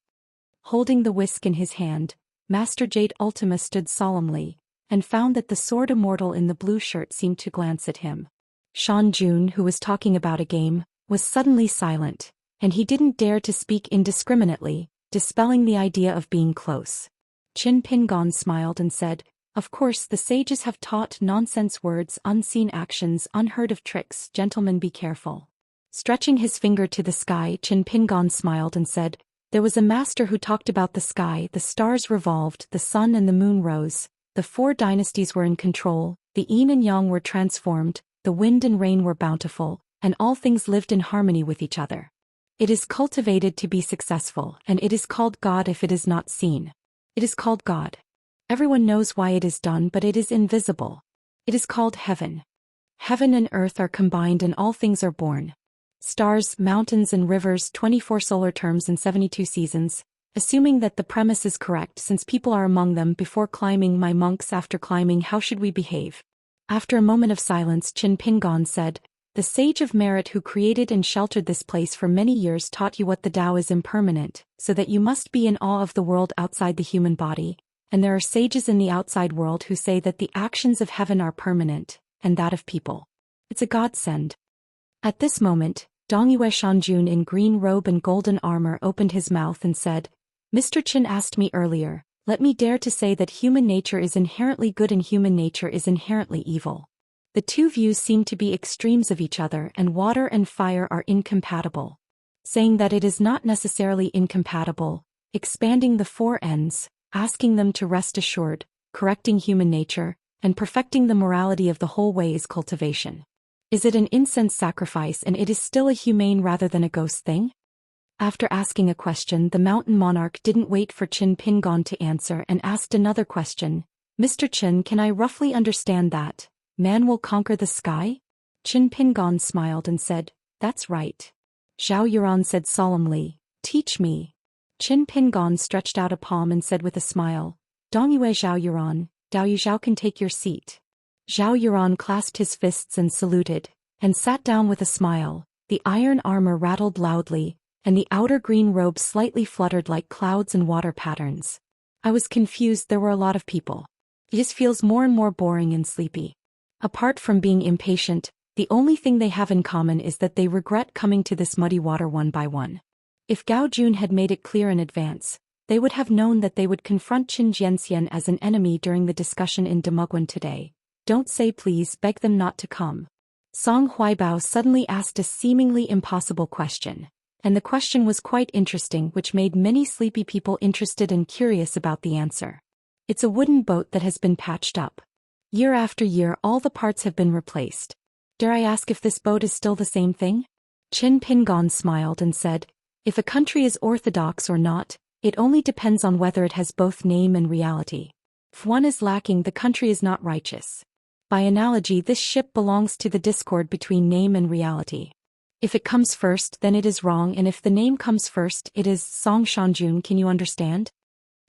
Holding the whisk in his hand, Master Jade Ultima stood solemnly, and found that the sword Immortal in the blue shirt seemed to glance at him. Shan Jun, who was talking about a game, was suddenly silent, and he didn't dare to speak indiscriminately, dispelling the idea of being close. Qin Pingon smiled and said, "Of course the sages have taught nonsense words, unseen actions, unheard of tricks, gentlemen be careful." Stretching his finger to the sky, Qin Pingon smiled and said, "There was a master who talked about the sky, the stars revolved, the sun and the moon rose, the 4 dynasties were in control, the yin and yang were transformed, the wind and rain were bountiful, and all things lived in harmony with each other. It is cultivated to be successful, and it is called God if it is not seen. It is called God. Everyone knows why it is done, but it is invisible. It is called heaven. Heaven and earth are combined and all things are born. Stars, mountains and rivers, 24 solar terms and 72 seasons, assuming that the premise is correct since people are among them before climbing. My monks, after climbing, how should we behave?" After a moment of silence, Qin Pingon said, "The sage of merit who created and sheltered this place for many years taught you what the Tao is impermanent, so that you must be in awe of the world outside the human body, and there are sages in the outside world who say that the actions of heaven are permanent, and that of people. It's a godsend." At this moment, Dongyue Shanjun in green robe and golden armor opened his mouth and said, "Mr. Qin asked me earlier, let me dare to say that human nature is inherently good and human nature is inherently evil. The two views seem to be extremes of each other, and water and fire are incompatible. Saying that it is not necessarily incompatible, expanding the 4 ends, asking them to rest assured, correcting human nature, and perfecting the morality of the whole way is cultivation. Is it an incense sacrifice and it is still a humane rather than a ghost thing?" After asking a question, the mountain monarch didn't wait for Qin Pingon to answer and asked another question. "Mr. Qin, can I roughly understand that man will conquer the sky?" Qin Pingon smiled and said, "That's right." Zhao Yuran said solemnly, "Teach me." Qin Pingon stretched out a palm and said with a smile, "Dongyue Zhao Yuran, Dao Yu Zhao can take your seat." Zhao Yuran clasped his fists and saluted, and sat down with a smile. The iron armor rattled loudly, and the outer green robe slightly fluttered like clouds and water patterns. I was confused. There were a lot of people. It just feels more and more boring and sleepy. Apart from being impatient, the only thing they have in common is that they regret coming to this muddy water one by one. If Gao Jun had made it clear in advance, they would have known that they would confront Qin Jianxian as an enemy during the discussion in Demugwan today. "Don't say please, beg them not to come." Song Huaibao suddenly asked a seemingly impossible question, and the question was quite interesting, which made many sleepy people interested and curious about the answer. It's a wooden boat that has been patched up. Year after year all the parts have been replaced. Dare I ask if this boat is still the same thing? Qin Pingon smiled and said, "If a country is orthodox or not, it only depends on whether it has both name and reality. If one is lacking, the country is not righteous. By analogy, this ship belongs to the discord between name and reality. If it comes first, then it is wrong, and if the name comes first, it is Song Shanjun. Can you understand?"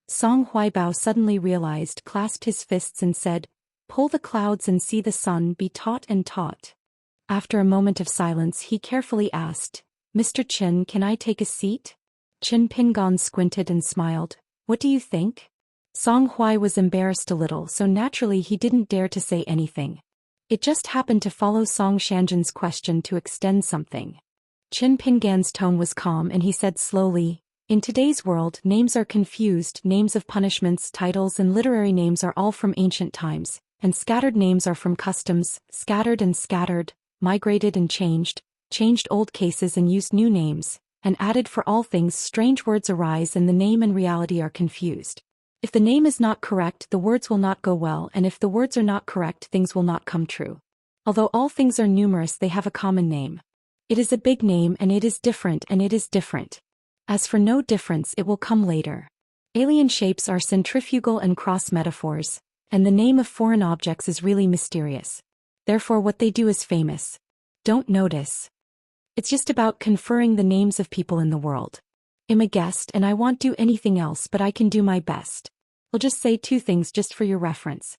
Song Huaibao suddenly realized, clasped his fists and said, "Pull the clouds and see the sun, be taught and taught." After a moment of silence he carefully asked, "Mr. Qin, can I take a seat?" Qin Pingon squinted and smiled. "What do you think?" Song Hui was embarrassed a little, so naturally he didn't dare to say anything. It just happened to follow Song Shanjun's question to extend something. Qin Pingan's tone was calm and he said slowly, "In today's world, names are confused. Names of punishments, titles and literary names are all from ancient times, and scattered names are from customs, scattered and scattered, migrated and changed old cases and used new names, and added for all things. Strange words arise and the name and reality are confused. If the name is not correct, the words will not go well, and if the words are not correct, things will not come true. Although all things are numerous, they have a common name. It is a big name and it is different and it is different. As for no difference, it will come later. Alien shapes are centrifugal and cross metaphors, and the name of foreign objects is really mysterious. Therefore what they do is famous. Don't notice. It's just about conferring the names of people in the world. I'm a guest and I won't do anything else, but I can do my best. I'll just say 2 things just for your reference.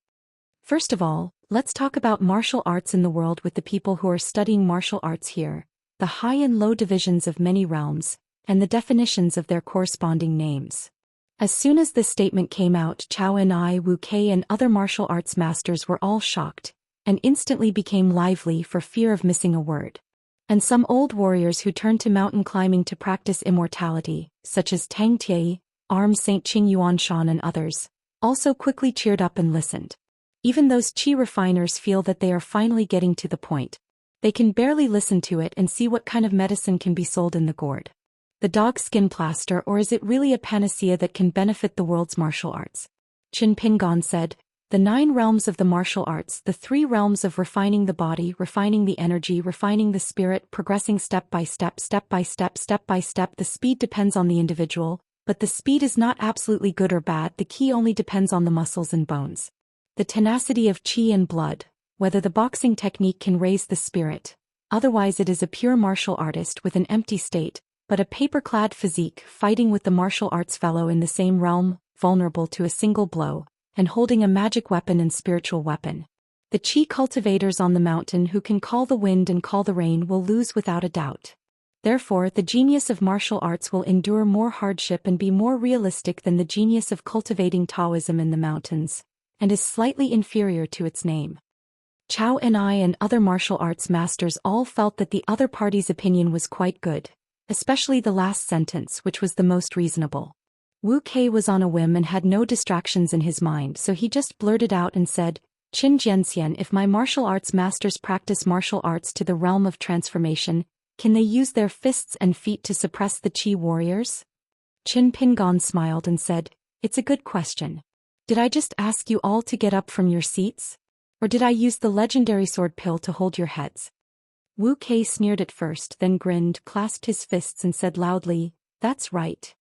First of all, let's talk about martial arts in the world with the people who are studying martial arts here, the high and low divisions of many realms, and the definitions of their corresponding names. As soon as this statement came out, Chao and Wuxia and other martial arts masters were all shocked, and instantly became lively for fear of missing a word. And some old warriors who turned to mountain climbing to practice immortality, such as Tang Tie, Arm Saint Qing Yuanshan and others, also quickly cheered up and listened. Even those qi refiners feel that they are finally getting to the point. They can barely listen to it and see what kind of medicine can be sold in the gourd. The dog skin plaster, or is it really a panacea that can benefit the world's martial arts? Qin Pingon said, the 9 realms of the martial arts, the 3 realms of refining the body, refining the energy, refining the spirit, progressing step by step, step by step, step by step. The speed depends on the individual, but the speed is not absolutely good or bad. The key only depends on the muscles and bones. The tenacity of qi and blood, whether the boxing technique can raise the spirit. Otherwise it is a pure martial artist with an empty state, but a paper-clad physique, fighting with the martial arts fellow in the same realm, vulnerable to a single blow, and holding a magic weapon and spiritual weapon. The qi cultivators on the mountain who can call the wind and call the rain will lose without a doubt. Therefore, the genius of martial arts will endure more hardship and be more realistic than the genius of cultivating Taoism in the mountains, and is slightly inferior to its name. Chao and I and other martial arts masters all felt that the other party's opinion was quite good, especially the last sentence, which was the most reasonable. Wuxia was on a whim and had no distractions in his mind, so he just blurted out and said, Qin Jianxian, if my martial arts masters practice martial arts to the realm of transformation, can they use their fists and feet to suppress the qi warriors? Qin Pingon smiled and said, it's a good question. Did I just ask you all to get up from your seats? Or did I use the legendary sword pill to hold your heads? Wuxia sneered at first, then grinned, clasped his fists and said loudly, that's right.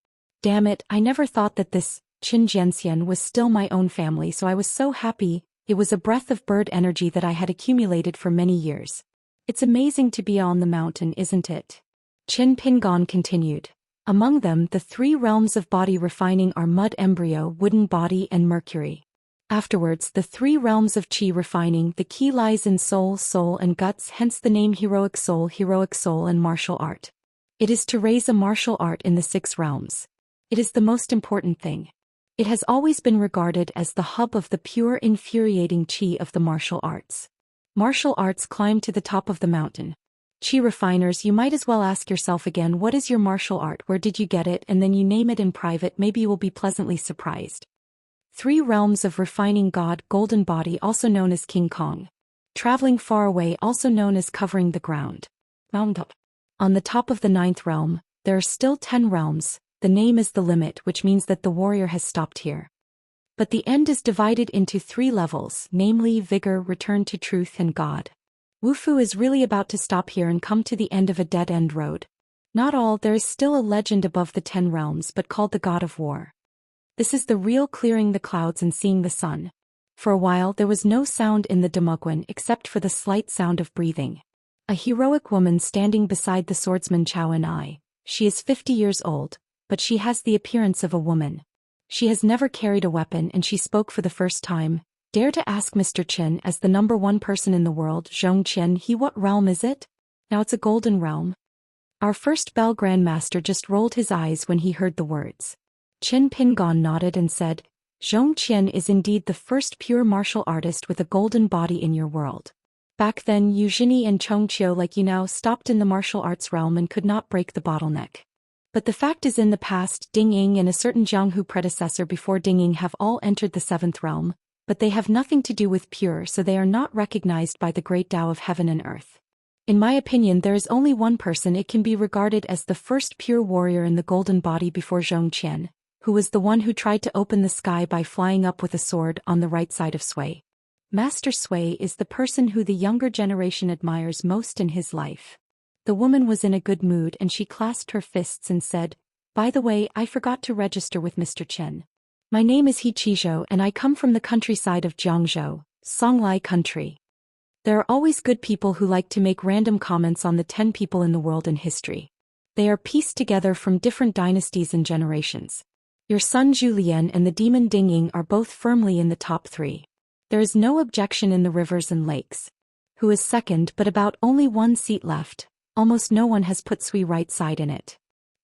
Damn it, I never thought that this Qin Jianxian was still my own family, so I was so happy. It was a breath of bird energy that I had accumulated for many years. It's amazing to be on the mountain, isn't it? Qin Pingon continued. Among them, the 3 realms of body refining are mud embryo, wooden body and mercury. Afterwards, the 3 realms of qi refining, the key lies in soul, soul and guts, hence the name heroic soul and martial art. It is to raise a martial art in the 6 realms. It is the most important thing. It has always been regarded as the hub of the pure infuriating qi of the martial arts. Martial arts climb to the top of the mountain. Qi refiners, you might as well ask yourself again, what is your martial art, where did you get it, and then you name it in private, maybe you will be pleasantly surprised. 3 realms of refining God, golden body also known as King Kong. Traveling far away also known as covering the ground. Mountain up. On the top of the 9th realm, there are still 10 realms. The name is the limit, which means that the warrior has stopped here. But the end is divided into 3 levels, namely vigor, return to truth and God. Wufu is really about to stop here and come to the end of a dead-end road. Not all, there is still a legend above the 10 realms, but called the God of War. This is the real clearing the clouds and seeing the sun. For a while there was no sound in the Demoguen except for the slight sound of breathing. A heroic woman standing beside the swordsman Chao and I. She is 50 years old, but she has the appearance of a woman. She has never carried a weapon and she spoke for the first time. Dare to ask Mr. Qin, as the number 1 person in the world, Zhou Xian, what realm is it? Now it's a golden realm. Our first Bell Grandmaster just rolled his eyes when he heard the words. Qin Pingon nodded and said, Zhou Xian is indeed the first pure martial artist with a golden body in your world. Back then Eugenie and Chongqiu like you now stopped in the martial arts realm and could not break the bottleneck. But the fact is in the past Ding Ying and a certain Jianghu predecessor before Ding Ying have all entered the 7th realm, but they have nothing to do with pure, so they are not recognized by the great Tao of heaven and earth. In my opinion there is only one person it can be regarded as the first pure warrior in the golden body before Zhou Xian, who was the one who tried to open the sky by flying up with a sword on the right side of Sui. Master Sui is the person who the younger generation admires most in his life. The woman was in a good mood and she clasped her fists and said, By the way, I forgot to register with Mr. Chen. My name is He Qizhou and I come from the countryside of Jiangzhou, Songlai country. There are always good people who like to make random comments on the 10 people in the world in history. They are pieced together from different dynasties and generations. Your son Zhou Xian and the demon Ding Ying are both firmly in the top 3. There is no objection in the rivers and lakes. Who is second but about only 1 seat left, almost no one has put Sui right side in it.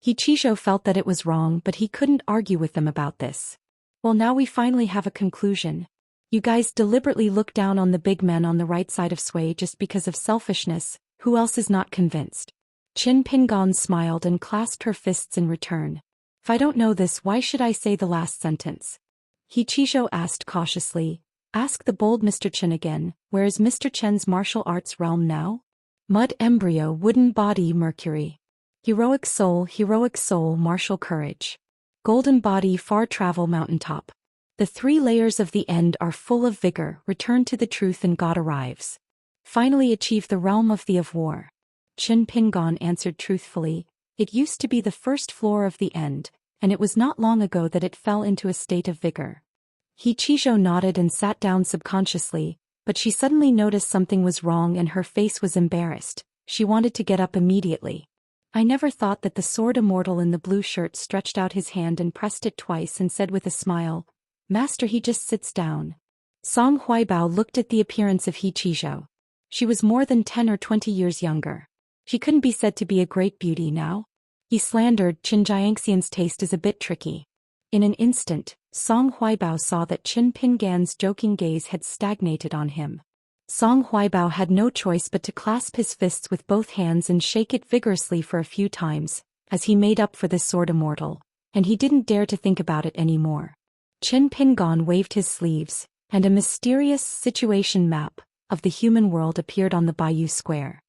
He Qizhou felt that it was wrong but he couldn't argue with them about this. Well, now we finally have a conclusion. You guys deliberately look down on the big men on the right side of Sui just because of selfishness. Who else is not convinced? Qin Pingan smiled and clasped her fists in return. If I don't know this, why should I say the last sentence? He Qizhou asked cautiously. Ask the bold Mr. Chen again, where is Mr. Chen's martial arts realm now? Mud embryo, wooden body, Mercury. Heroic soul, martial courage. Golden body, far travel, mountaintop. The 3 layers of the end are full of vigor, return to the truth and God arrives. Finally achieve the realm of the of war. Qin Pingan answered truthfully, it used to be the first floor of the end, and it was not long ago that it fell into a state of vigor. He Qizhou nodded and sat down subconsciously, but she suddenly noticed something was wrong and her face was embarrassed. She wanted to get up immediately. I never thought that the sword Immortal in the blue shirt stretched out his hand and pressed it twice and said with a smile, Master, he just sits down. Song Huaibao looked at the appearance of He Qizhou. She was more than 10 or 20 years younger. She couldn't be said to be a great beauty now. He slandered, Qin Xianxian's taste is a bit tricky. In an instant, Song Huaibao saw that Qin Pingan's joking gaze had stagnated on him. Song Huaibao had no choice but to clasp his fists with both hands and shake it vigorously for a few times, as he made up for this sword Immortal, and he didn't dare to think about it anymore. Qin Pingan waved his sleeves, and a mysterious situation map of the human world appeared on the Bayou Square.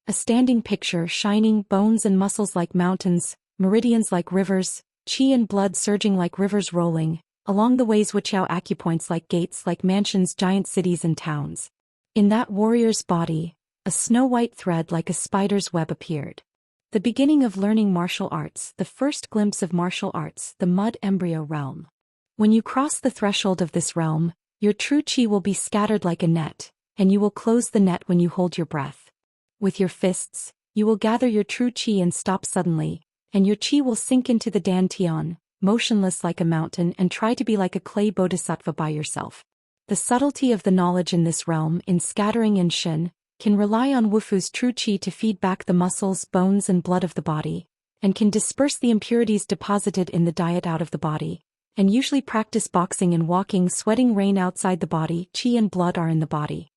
A standing picture, shining bones and muscles like mountains, meridians like rivers, qi and blood surging like rivers rolling, along the ways Wuxia acupoints like gates, like mansions, giant cities and towns. In that warrior's body, a snow-white thread like a spider's web appeared. The beginning of learning martial arts, the first glimpse of martial arts, the mud embryo realm. When you cross the threshold of this realm, your true qi will be scattered like a net, and you will close the net when you hold your breath. With your fists, you will gather your true qi and stop suddenly, and your qi will sink into the dantian, motionless like a mountain, and try to be like a clay bodhisattva by yourself. The subtlety of the knowledge in this realm, in scattering and shin, can rely on Wufu's true qi to feed back the muscles, bones and blood of the body, and can disperse the impurities deposited in the diet out of the body, and usually practice boxing and walking, sweating rain outside the body, qi and blood are in the body.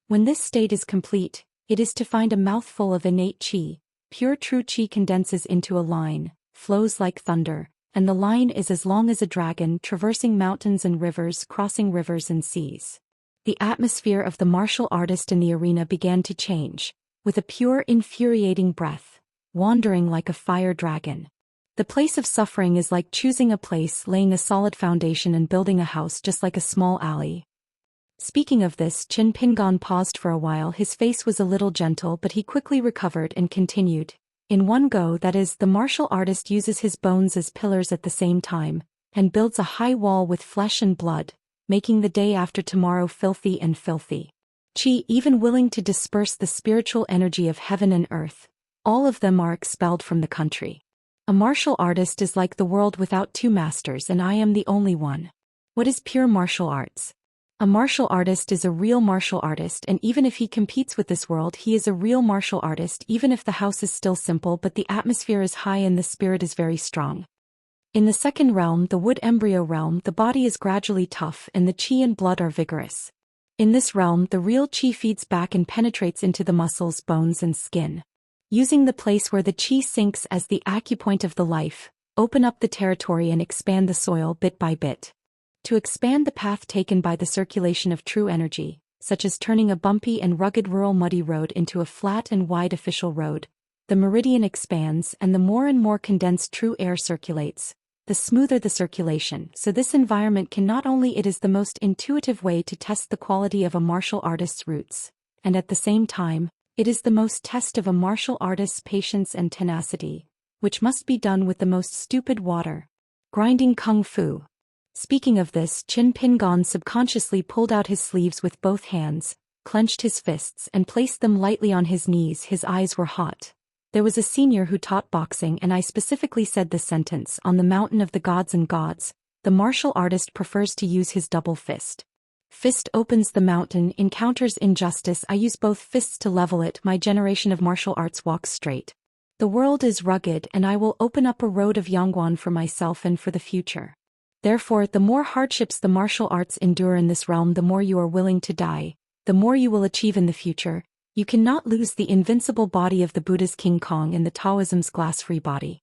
When this state is complete, it is to find a mouthful of innate qi. Pure true qi condenses into a line, flows like thunder, and the line is as long as a dragon, traversing mountains and rivers, crossing rivers and seas. The atmosphere of the martial artist in the arena began to change, with a pure, infuriating breath, wandering like a fire dragon. The place of suffering is like choosing a place, laying a solid foundation and building a house just like a small alley. Speaking of this, Qin Pingan paused for a while. His face was a little gentle, but he quickly recovered and continued. In one go, that is, the martial artist uses his bones as pillars at the same time, and builds a high wall with flesh and blood, making the day after tomorrow filthy and filthy. Qi, even willing to disperse the spiritual energy of heaven and earth, all of them are expelled from the country. A martial artist is like the world without 2 masters, and I am the only one. What is pure martial arts? A martial artist is a real martial artist, and even if he competes with this world, he is a real martial artist, even if the house is still simple but the atmosphere is high and the spirit is very strong. In the second realm, the wood embryo realm, the body is gradually tough and the qi and blood are vigorous. In this realm, the real qi feeds back and penetrates into the muscles, bones and skin. Using the place where the qi sinks as the acupoint of the life, open up the territory and expand the soil bit by bit. To expand the path taken by the circulation of true energy, such as turning a bumpy and rugged rural muddy road into a flat and wide official road, the meridian expands and the more and more condensed true air circulates, the smoother the circulation. So this environment can not only it is the most intuitive way to test the quality of a martial artist's roots, and at the same time, it is the most test of a martial artist's patience and tenacity, which must be done with the most stupid water. Grinding kung fu. Speaking of this, Qin Pingon subconsciously pulled out his sleeves with both hands, clenched his fists and placed them lightly on his knees. His eyes were hot. There was a senior who taught boxing and I specifically said this sentence: on the mountain of the gods and gods, the martial artist prefers to use his double fist. Fist opens the mountain, encounters injustice. I use both fists to level it. My generation of martial arts walks straight. The world is rugged and I will open up a road of Yangguan for myself and for the future. Therefore, the more hardships the martial arts endure in this realm, the more you are willing to die, the more you will achieve in the future. You cannot lose the invincible body of the Buddha's King Kong and the Taoism's glass-free body.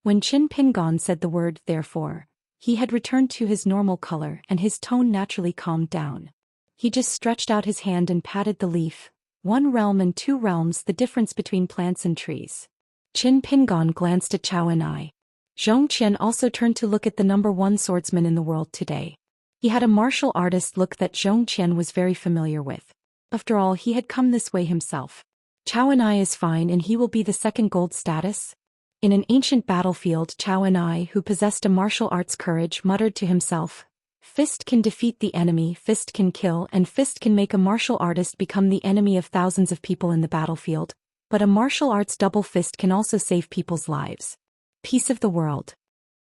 When Qin Pingon said the word therefore, he had returned to his normal color and his tone naturally calmed down. He just stretched out his hand and patted the leaf. One realm and two realms, the difference between plants and trees. Qin Pingon glanced at Zhou Xian. Zhou Xian also turned to look at the number one swordsman in the world today. He had a martial artist look that Zhou Xian was very familiar with. After all, he had come this way himself. Zhou Xian is fine and he will be the second gold status. In an ancient battlefield, Zhou Xian, who possessed a martial arts courage, muttered to himself, "Fist can defeat the enemy, fist can kill, and fist can make a martial artist become the enemy of thousands of people in the battlefield, but a martial arts double fist can also save people's lives. Peace of the world."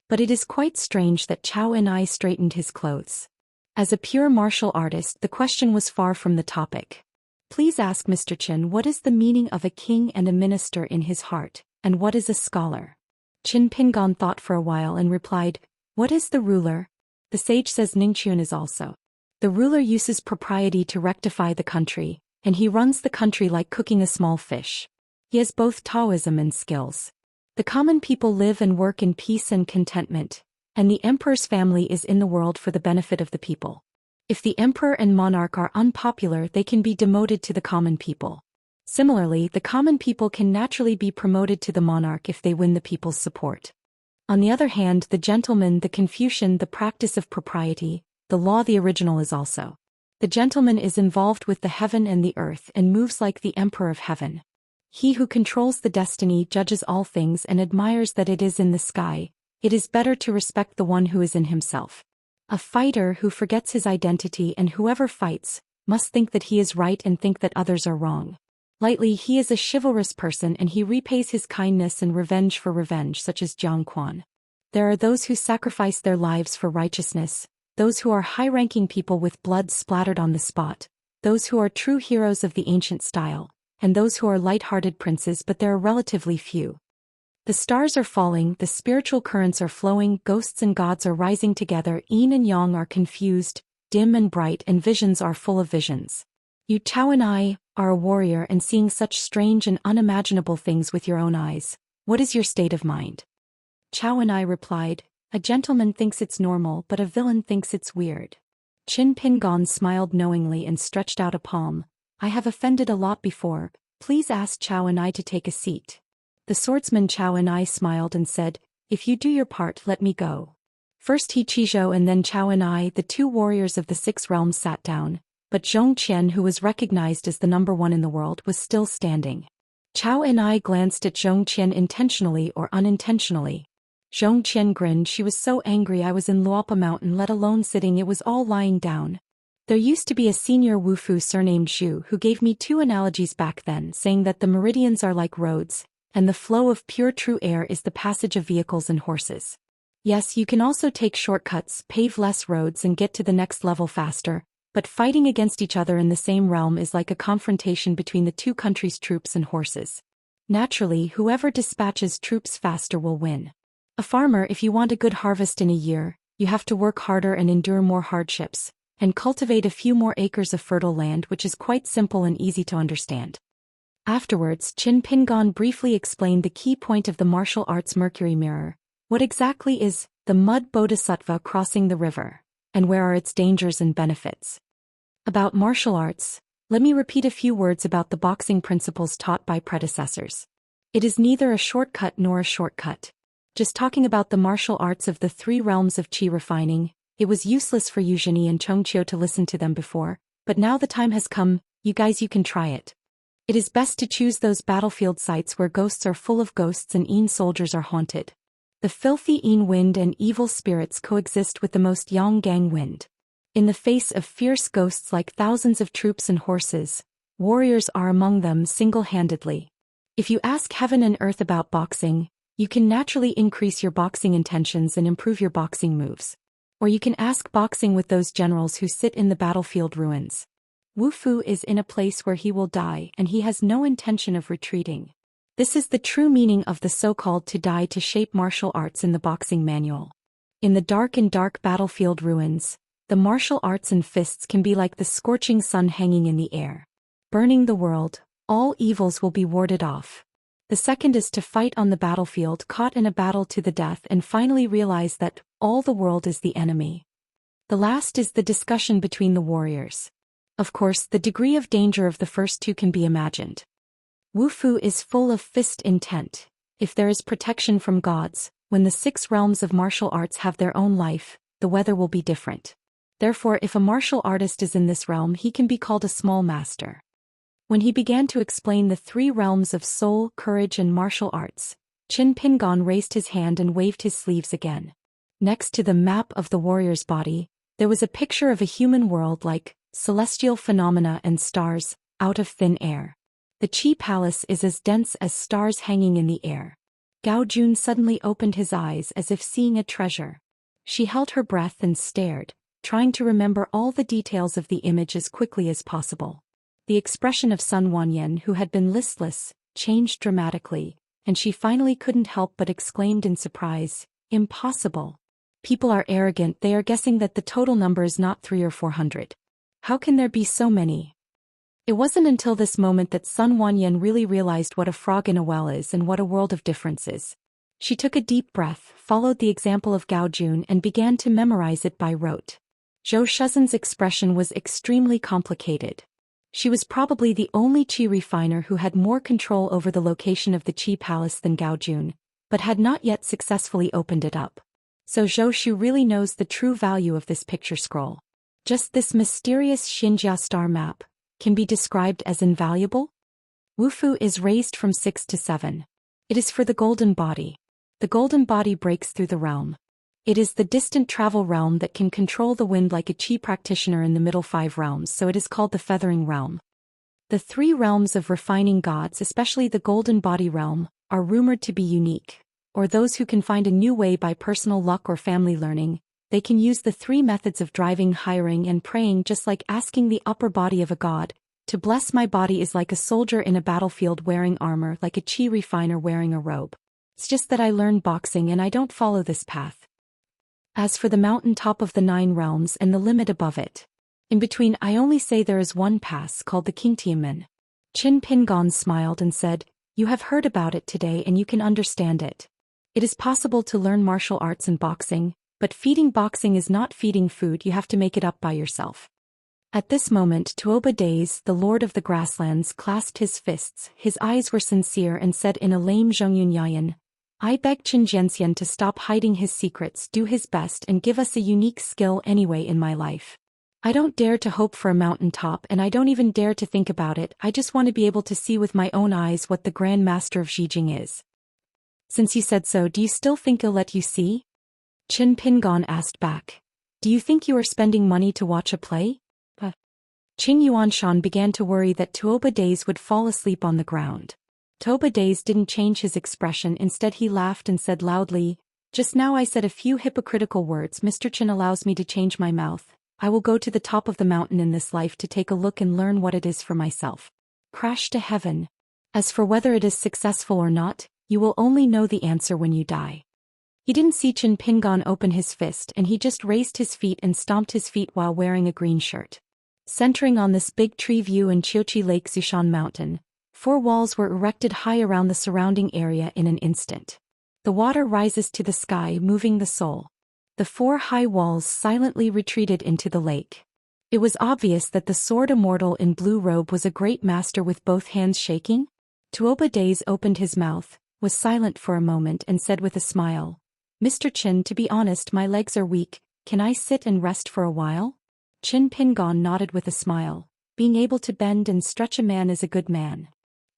But it is quite strange that Zhou Xian straightened his clothes. As a pure martial artist, the question was far from the topic. Please ask Mr. Qin what is the meaning of a king and a minister in his heart, and what is a scholar? Qin Pingon thought for a while and replied, "What is the ruler?" The sage says Ningqian is also. The ruler uses propriety to rectify the country, and he runs the country like cooking a small fish. He has both Taoism and skills. The common people live and work in peace and contentment, and the emperor's family is in the world for the benefit of the people. If the emperor and monarch are unpopular, they can be demoted to the common people. Similarly, the common people can naturally be promoted to the monarch if they win the people's support. On the other hand, the gentleman, the Confucian, the practice of propriety, the law, the original is also. The gentleman is involved with the heaven and the earth and moves like the emperor of heaven. He who controls the destiny judges all things and admires that it is in the sky. It is better to respect the one who is in himself. A fighter who forgets his identity, and whoever fights must think that he is right and think that others are wrong. Lightly, he is a chivalrous person and he repays his kindness and revenge for revenge, such as Jiang Quan. There are those who sacrifice their lives for righteousness, those who are high-ranking people with blood splattered on the spot, those who are true heroes of the ancient style, and those who are light-hearted princes, but there are relatively few. The stars are falling, the spiritual currents are flowing, ghosts and gods are rising together, yin and yang are confused, dim and bright, and visions are full of visions. You Zhou and I are a warrior and seeing such strange and unimaginable things with your own eyes. What is your state of mind? Zhou and I replied, "A gentleman thinks it's normal, but a villain thinks it's weird." Qin Pingon smiled knowingly and stretched out a palm. "I have offended a lot before. Please ask Zhou and I to take a seat." The swordsman Zhou and I smiled and said, "If you do your part, let me go." First he Qizhou and then Zhou and I, the two warriors of the six realms, sat down, but Zhou Xian, who was recognized as the number one in the world, was still standing. Zhou and I glanced at Zhou Xian intentionally or unintentionally. Zhou Xian grinned. She was so angry I was in Luopa Mountain, let alone sitting, it was all lying down. There used to be a senior Wufu surnamed Zhu who gave me two analogies back then, saying that the meridians are like roads, and the flow of pure true air is the passage of vehicles and horses. Yes, you can also take shortcuts, pave less roads and get to the next level faster, but fighting against each other in the same realm is like a confrontation between the two countries' troops and horses. Naturally, whoever dispatches troops faster will win. A farmer, if you want a good harvest in a year, you have to work harder and endure more hardships, and cultivate a few more acres of fertile land, which is quite simple and easy to understand. Afterwards, Qin Pingon briefly explained the key point of the martial arts Mercury mirror. What exactly is the mud bodhisattva crossing the river, and where are its dangers and benefits? About martial arts, let me repeat a few words about the boxing principles taught by predecessors. It is neither a shortcut nor a shortcut. Just talking about the martial arts of the three realms of qi refining, it was useless for Eugenie and Chongqiu to listen to them before, but now the time has come, you guys, you can try it. It is best to choose those battlefield sites where ghosts are full of ghosts and Yin soldiers are haunted. The filthy Yin wind and evil spirits coexist with the most Yang Gang wind. In the face of fierce ghosts like thousands of troops and horses, warriors are among them single-handedly. If you ask heaven and earth about boxing, you can naturally increase your boxing intentions and improve your boxing moves. Or you can ask boxing with those generals who sit in the battlefield ruins. Wu Fu is in a place where he will die and he has no intention of retreating. This is the true meaning of the so-called to die to shape martial arts in the boxing manual. In the dark battlefield ruins, the martial arts and fists can be like the scorching sun hanging in the air. Burning the world, all evils will be warded off. The second is to fight on the battlefield caught in a battle to the death and finally realize that all the world is the enemy. The last is the discussion between the warriors. Of course, the degree of danger of the first two can be imagined. Wu Fu is full of fist intent. If there is protection from gods, when the 6 realms of martial arts have their own life, the weather will be different. Therefore, if a martial artist is in this realm, he can be called a small master. When he began to explain the 3 realms of soul, courage and martial arts, Qin Pingon raised his hand and waved his sleeves again. Next to the map of the warrior's body, there was a picture of a human world like celestial phenomena and stars, out of thin air. The Qi Palace is as dense as stars hanging in the air. Gao Jun suddenly opened his eyes as if seeing a treasure. She held her breath and stared, trying to remember all the details of the image as quickly as possible. The expression of Sun Wanyan, who had been listless, changed dramatically, and she finally couldn't help but exclaimed in surprise, "Impossible. People are arrogant, they are guessing that the total number is not 300 or 400. How can there be so many?" It wasn't until this moment that Sun Wanyan really realized what a frog in a well is and what a world of difference is. She took a deep breath, followed the example of Gao Jun and began to memorize it by rote. Zhou Xian's expression was extremely complicated. She was probably the only Qi refiner who had more control over the location of the Qi Palace than Gao Jun, but had not yet successfully opened it up. So Zhou Xiu really knows the true value of this picture scroll. Just this mysterious Xianxia star map can be described as invaluable? Wu Fu is raised from 6 to 7. It is for the golden body. The golden body breaks through the realm. It is the distant travel realm that can control the wind like a Qi practitioner in the middle 5 realms, so it is called the feathering realm. The 3 realms of refining gods, especially the golden body realm, are rumored to be unique, or those who can find a new way by personal luck or family learning. They can use the 3 methods of driving, hiring and praying, just like asking the upper body of a god. To bless my body is like a soldier in a battlefield wearing armor, like a Qi refiner wearing a robe. It's just that I learned boxing and I don't follow this path. As for the mountain top of the 9 realms and the limit above it, in between I only say there is one pass called the Qingtianmen. Qin Pingon smiled and said, "You have heard about it today and you can understand it. It is possible to learn martial arts and boxing, but feeding boxing is not feeding food, you have to make it up by yourself." At this moment Tuoba Days, the lord of the grasslands, clasped his fists, his eyes were sincere and said in a lame Zhongyunyayan, "I beg Qin Zhenxian to stop hiding his secrets, do his best and give us a unique skill anyway in my life. I don't dare to hope for a mountain top and I don't even dare to think about it, I just want to be able to see with my own eyes what the Grand Master of Xijing is." "Since you said so, do you still think he'll let you see?" Qin Pingon asked back. "Do you think you are spending money to watch a play?" Qing Yuanshan began to worry that Tuoba Days would fall asleep on the ground. Tuoba Days didn't change his expression, instead he laughed and said loudly, "Just now I said a few hypocritical words. Mr. Qin allows me to change my mouth. I will go to the top of the mountain in this life to take a look and learn what it is for myself. Crash to heaven. As for whether it is successful or not, you will only know the answer when you die." He didn't see Qin Pingon open his fist and he just raised his feet and stomped his feet while wearing a green shirt. Centering on this big tree view in Chiochi Lake Zishan Mountain, 4 walls were erected high around the surrounding area in an instant. The water rises to the sky, moving the soul. The 4 high walls silently retreated into the lake. It was obvious that the sword immortal in blue robe was a great master with both hands shaking. Tuoba Days opened his mouth, was silent for a moment and said with a smile, "Mr. Qin, to be honest, my legs are weak, can I sit and rest for a while?" Qin Pingon nodded with a smile. Being able to bend and stretch a man is a good man.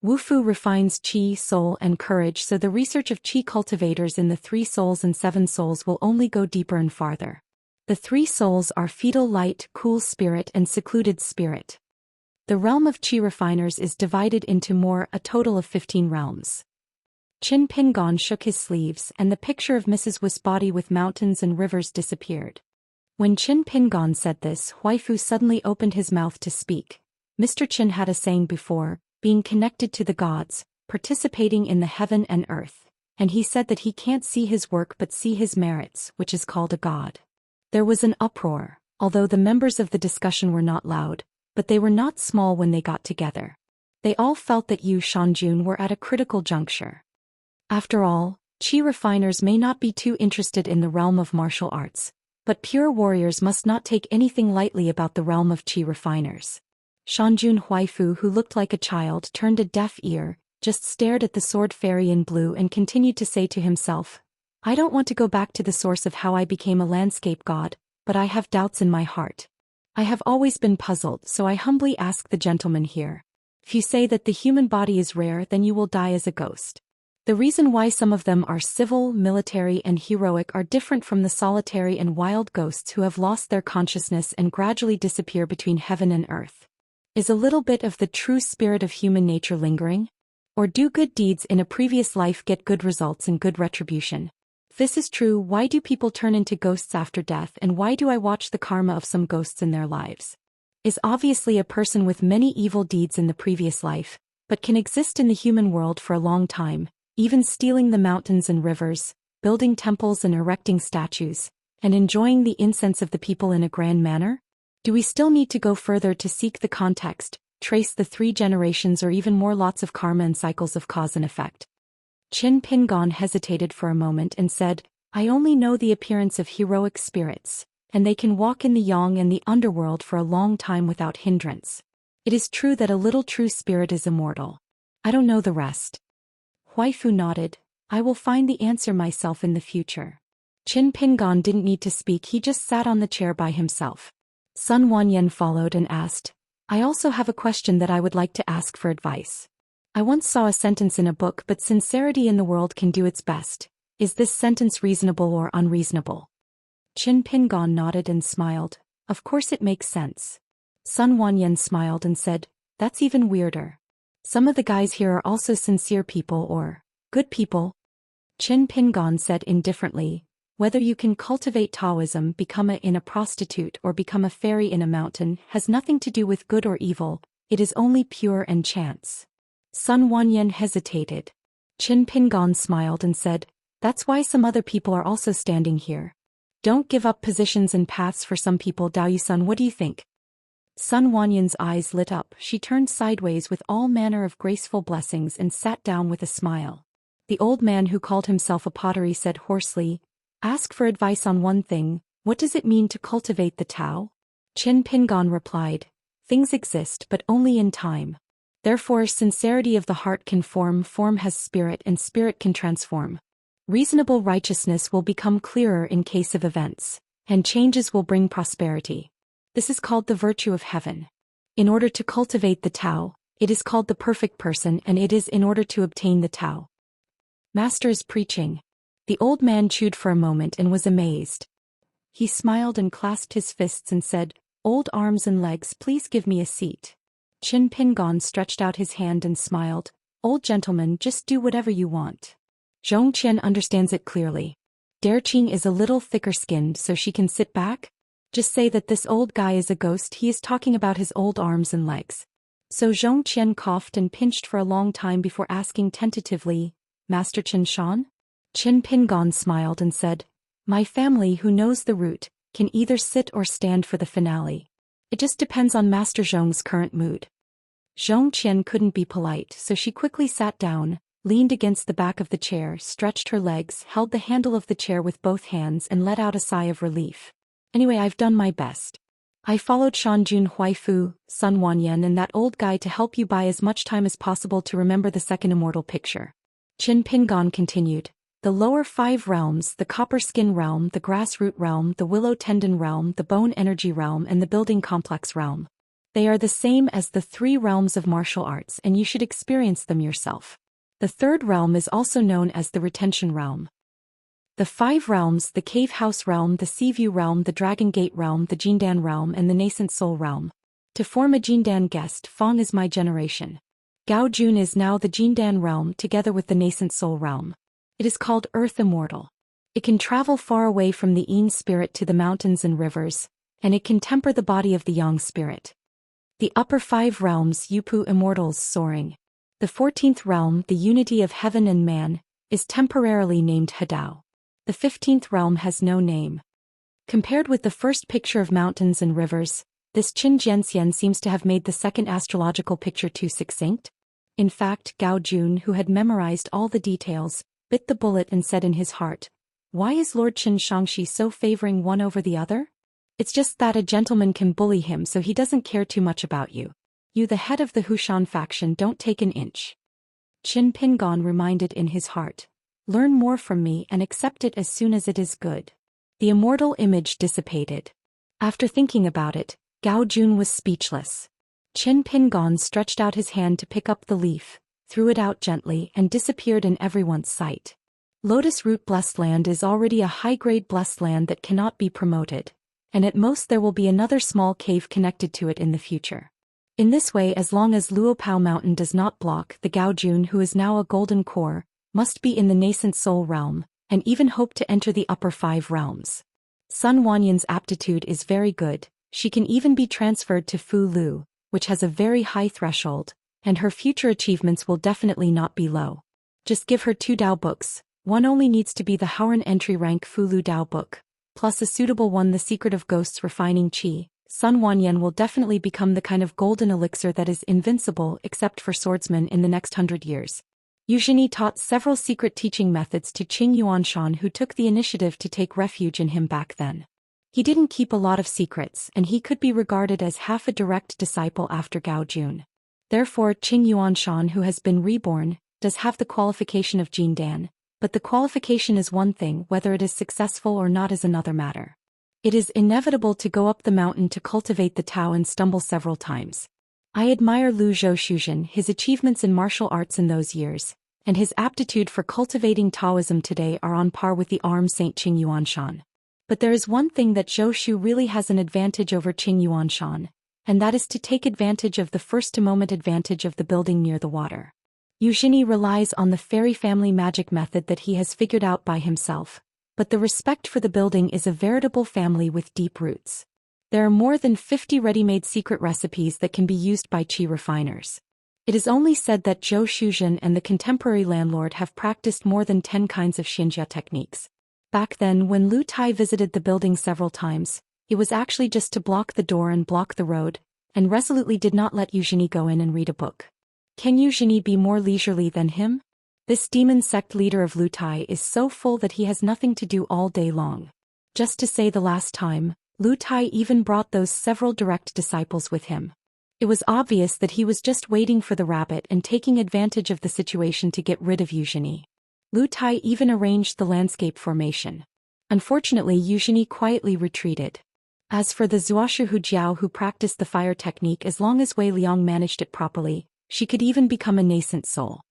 Wufu refines qi, soul, and courage, so the research of qi cultivators in the 3 souls and 7 souls will only go deeper and farther. The 3 souls are fetal light, cool spirit, and secluded spirit. The realm of qi refiners is divided into a total of 15 realms. Qin Pingon shook his sleeves, and the picture of Mrs. Wu's body with mountains and rivers disappeared. When Qin Pingon said this, Huaifu suddenly opened his mouth to speak. Mr. Qin had a saying before, being connected to the gods, participating in the heaven and earth, and he said that he can't see his work but see his merits, which is called a god. There was an uproar, although the members of the discussion were not loud, but they were not small when they got together. They all felt that Yu Shanjun were at a critical juncture. After all, qi refiners may not be too interested in the realm of martial arts, but pure warriors must not take anything lightly about the realm of qi refiners. Shanjun Huaifu, who looked like a child, turned a deaf ear, just stared at the sword fairy in blue and continued to say to himself, I don't want to go back to the source of how I became a landscape god, but I have doubts in my heart. I have always been puzzled, so I humbly ask the gentleman here. If you say that the human body is rare, then you will die as a ghost. The reason why some of them are civil, military, and heroic are different from the solitary and wild ghosts who have lost their consciousness and gradually disappear between heaven and earth. Is a little bit of the true spirit of human nature lingering? Or do good deeds in a previous life get good results and good retribution? If this is true, why do people turn into ghosts after death, and why do I watch the karma of some ghosts in their lives? Is obviously a person with many evil deeds in the previous life, but can exist in the human world for a long time, even stealing the mountains and rivers, building temples and erecting statues, and enjoying the incense of the people in a grand manner? Do we still need to go further to seek the context, trace the 3 generations or even more lots of karma and cycles of cause and effect? Qin Pingon hesitated for a moment and said, I only know the appearance of heroic spirits, and they can walk in the yang and the underworld for a long time without hindrance. It is true that a little true spirit is immortal. I don't know the rest. Huaifu nodded, I will find the answer myself in the future. Qin Pingon didn't need to speak, he just sat on the chair by himself. Sun Wanyan followed and asked, I also have a question that I would like to ask for advice. I once saw a sentence in a book, but sincerity in the world can do its best. Is this sentence reasonable or unreasonable? Qin Pingon nodded and smiled. Of course it makes sense. Sun Wanyan smiled and said, that's even weirder. Some of the guys here are also sincere people or good people. Qin Pingon said indifferently, whether you can cultivate Taoism, become a prostitute, or become a fairy in a mountain has nothing to do with good or evil, it is only pure and chance. Sun Wanyan hesitated. Qin Pingon smiled and said, that's why some other people are also standing here. Don't give up positions and paths for some people. Daoist, what do you think? Sun Wanyan's eyes lit up, she turned sideways with all manner of graceful blessings and sat down with a smile. The old man who called himself a pottery said hoarsely, ask for advice on one thing, what does it mean to cultivate the Tao? Qin Pingon replied, things exist but only in time. Therefore sincerity of the heart can form has spirit, and spirit can transform. Reasonable righteousness will become clearer in case of events, and changes will bring prosperity. This is called the virtue of heaven. In order to cultivate the Tao, it is called the perfect person, and it is in order to obtain the Tao. Master is preaching. The old man chewed for a moment and was amazed. He smiled and clasped his fists and said, old arms and legs, please give me a seat. Qin Pingon stretched out his hand and smiled, old gentleman, just do whatever you want. Zhou Xian understands it clearly. Derqing is a little thicker skinned, so she can sit back? Just say that this old guy is a ghost, he is talking about his old arms and legs. So Zhou Xian coughed and pinched for a long time before asking tentatively, Master Qin Shan? Qin Pingon smiled and said, my family, who knows the route, can either sit or stand for the finale. It just depends on Master Zhong's current mood. Zhou Qian couldn't be polite, so she quickly sat down, leaned against the back of the chair, stretched her legs, held the handle of the chair with both hands and let out a sigh of relief. Anyway, I've done my best. I followed Shanjun Huaifu, Sun Wanyan, and that old guy to help you buy as much time as possible to remember the second immortal picture. Qin Pingon continued. The lower 5 realms, the copper skin realm, the grassroot realm, the willow tendon realm, the bone energy realm, and the building complex realm. They are the same as the 3 realms of martial arts and you should experience them yourself. The 3rd realm is also known as the Retention Realm. The 5 realms, the Cave House Realm, the Seaview Realm, the Dragon Gate Realm, the Jindan Realm and the Nascent Soul Realm. To form a Jindan guest, Fong is my generation. Gao Jun is now the Jindan Realm together with the Nascent Soul Realm. It is called Earth Immortal. It can travel far away from the Yin spirit to the mountains and rivers, and it can temper the body of the Yang spirit. The upper 5 realms, Yupu Immortals soaring. The 14th realm, the unity of heaven and man, is temporarily named Hadao. The 15th realm has no name. Compared with the first picture of mountains and rivers, this Qin Jianxian seems to have made the second astrological picture too succinct. In fact, Gao Jun, who had memorized all the details, bit the bullet and said in his heart, "Why is Lord Qin Xianxia so favoring one over the other? It's just that a gentleman can bully him so he doesn't care too much about you. You the head of the Hushan faction don't take an inch." Qin Pingon reminded in his heart, "Learn more from me and accept it as soon as it is good." The immortal image dissipated. After thinking about it, Gao Jun was speechless. Qin Pingon stretched out his hand to pick up the leaf, threw it out gently and disappeared in everyone's sight. Lotus Root Blessed Land is already a high-grade blessed land that cannot be promoted, and at most there will be another small cave connected to it in the future. In this way, as long as Luopao Mountain does not block the Gao Jun, who is now a golden core, must be in the Nascent Soul Realm, and even hope to enter the upper 5 realms. Sun Wanyan's aptitude is very good, she can even be transferred to Fu Lu, which has a very high threshold, and her future achievements will definitely not be low. Just give her 2 Dao books, one only needs to be the Howren entry rank Fu Lu Dao book, plus a suitable one The Secret of Ghosts Refining Qi. Sun Wanyan will definitely become the kind of golden elixir that is invincible except for swordsmen in the next 100 years. Eugenie taught several secret teaching methods to Qing Yuanshan, who took the initiative to take refuge in him back then. He didn't keep a lot of secrets and he could be regarded as half a direct disciple after Gao Jun. Therefore Qing Yuanshan, who has been reborn, does have the qualification of Jindan, but the qualification is one thing, whether it is successful or not is another matter. It is inevitable to go up the mountain to cultivate the Tao and stumble several times. I admire Zhou Xian, his achievements in martial arts in those years, and his aptitude for cultivating Taoism today are on par with the armed Saint Qing Yuanshan. But there is one thing that Zhou Xiu really has an advantage over Qing Yuanshan, and that is to take advantage of the first-a-moment advantage of the building near the water. Eugenie relies on the fairy family magic method that he has figured out by himself, but the respect for the building is a veritable family with deep roots. There are more than 50 ready-made secret recipes that can be used by qi refiners. It is only said that Zhou Xian and the contemporary landlord have practiced more than 10 kinds of Xianxia techniques. Back then, when Lu Tai visited the building several times, it was actually just to block the door and block the road, and resolutely did not let Eugenie go in and read a book. Can Eugenie be more leisurely than him? This demon sect leader of Lu Tai is so full that he has nothing to do all day long. Just to say the last time, Lu Tai even brought those several direct disciples with him. It was obvious that he was just waiting for the rabbit and taking advantage of the situation to get rid of Eugenie. Lu Tai even arranged the landscape formation. Unfortunately, Eugenie quietly retreated. As for the Zuoshu Hujiao, who practiced the fire technique, as long as Wei Liang managed it properly, she could even become a nascent soul.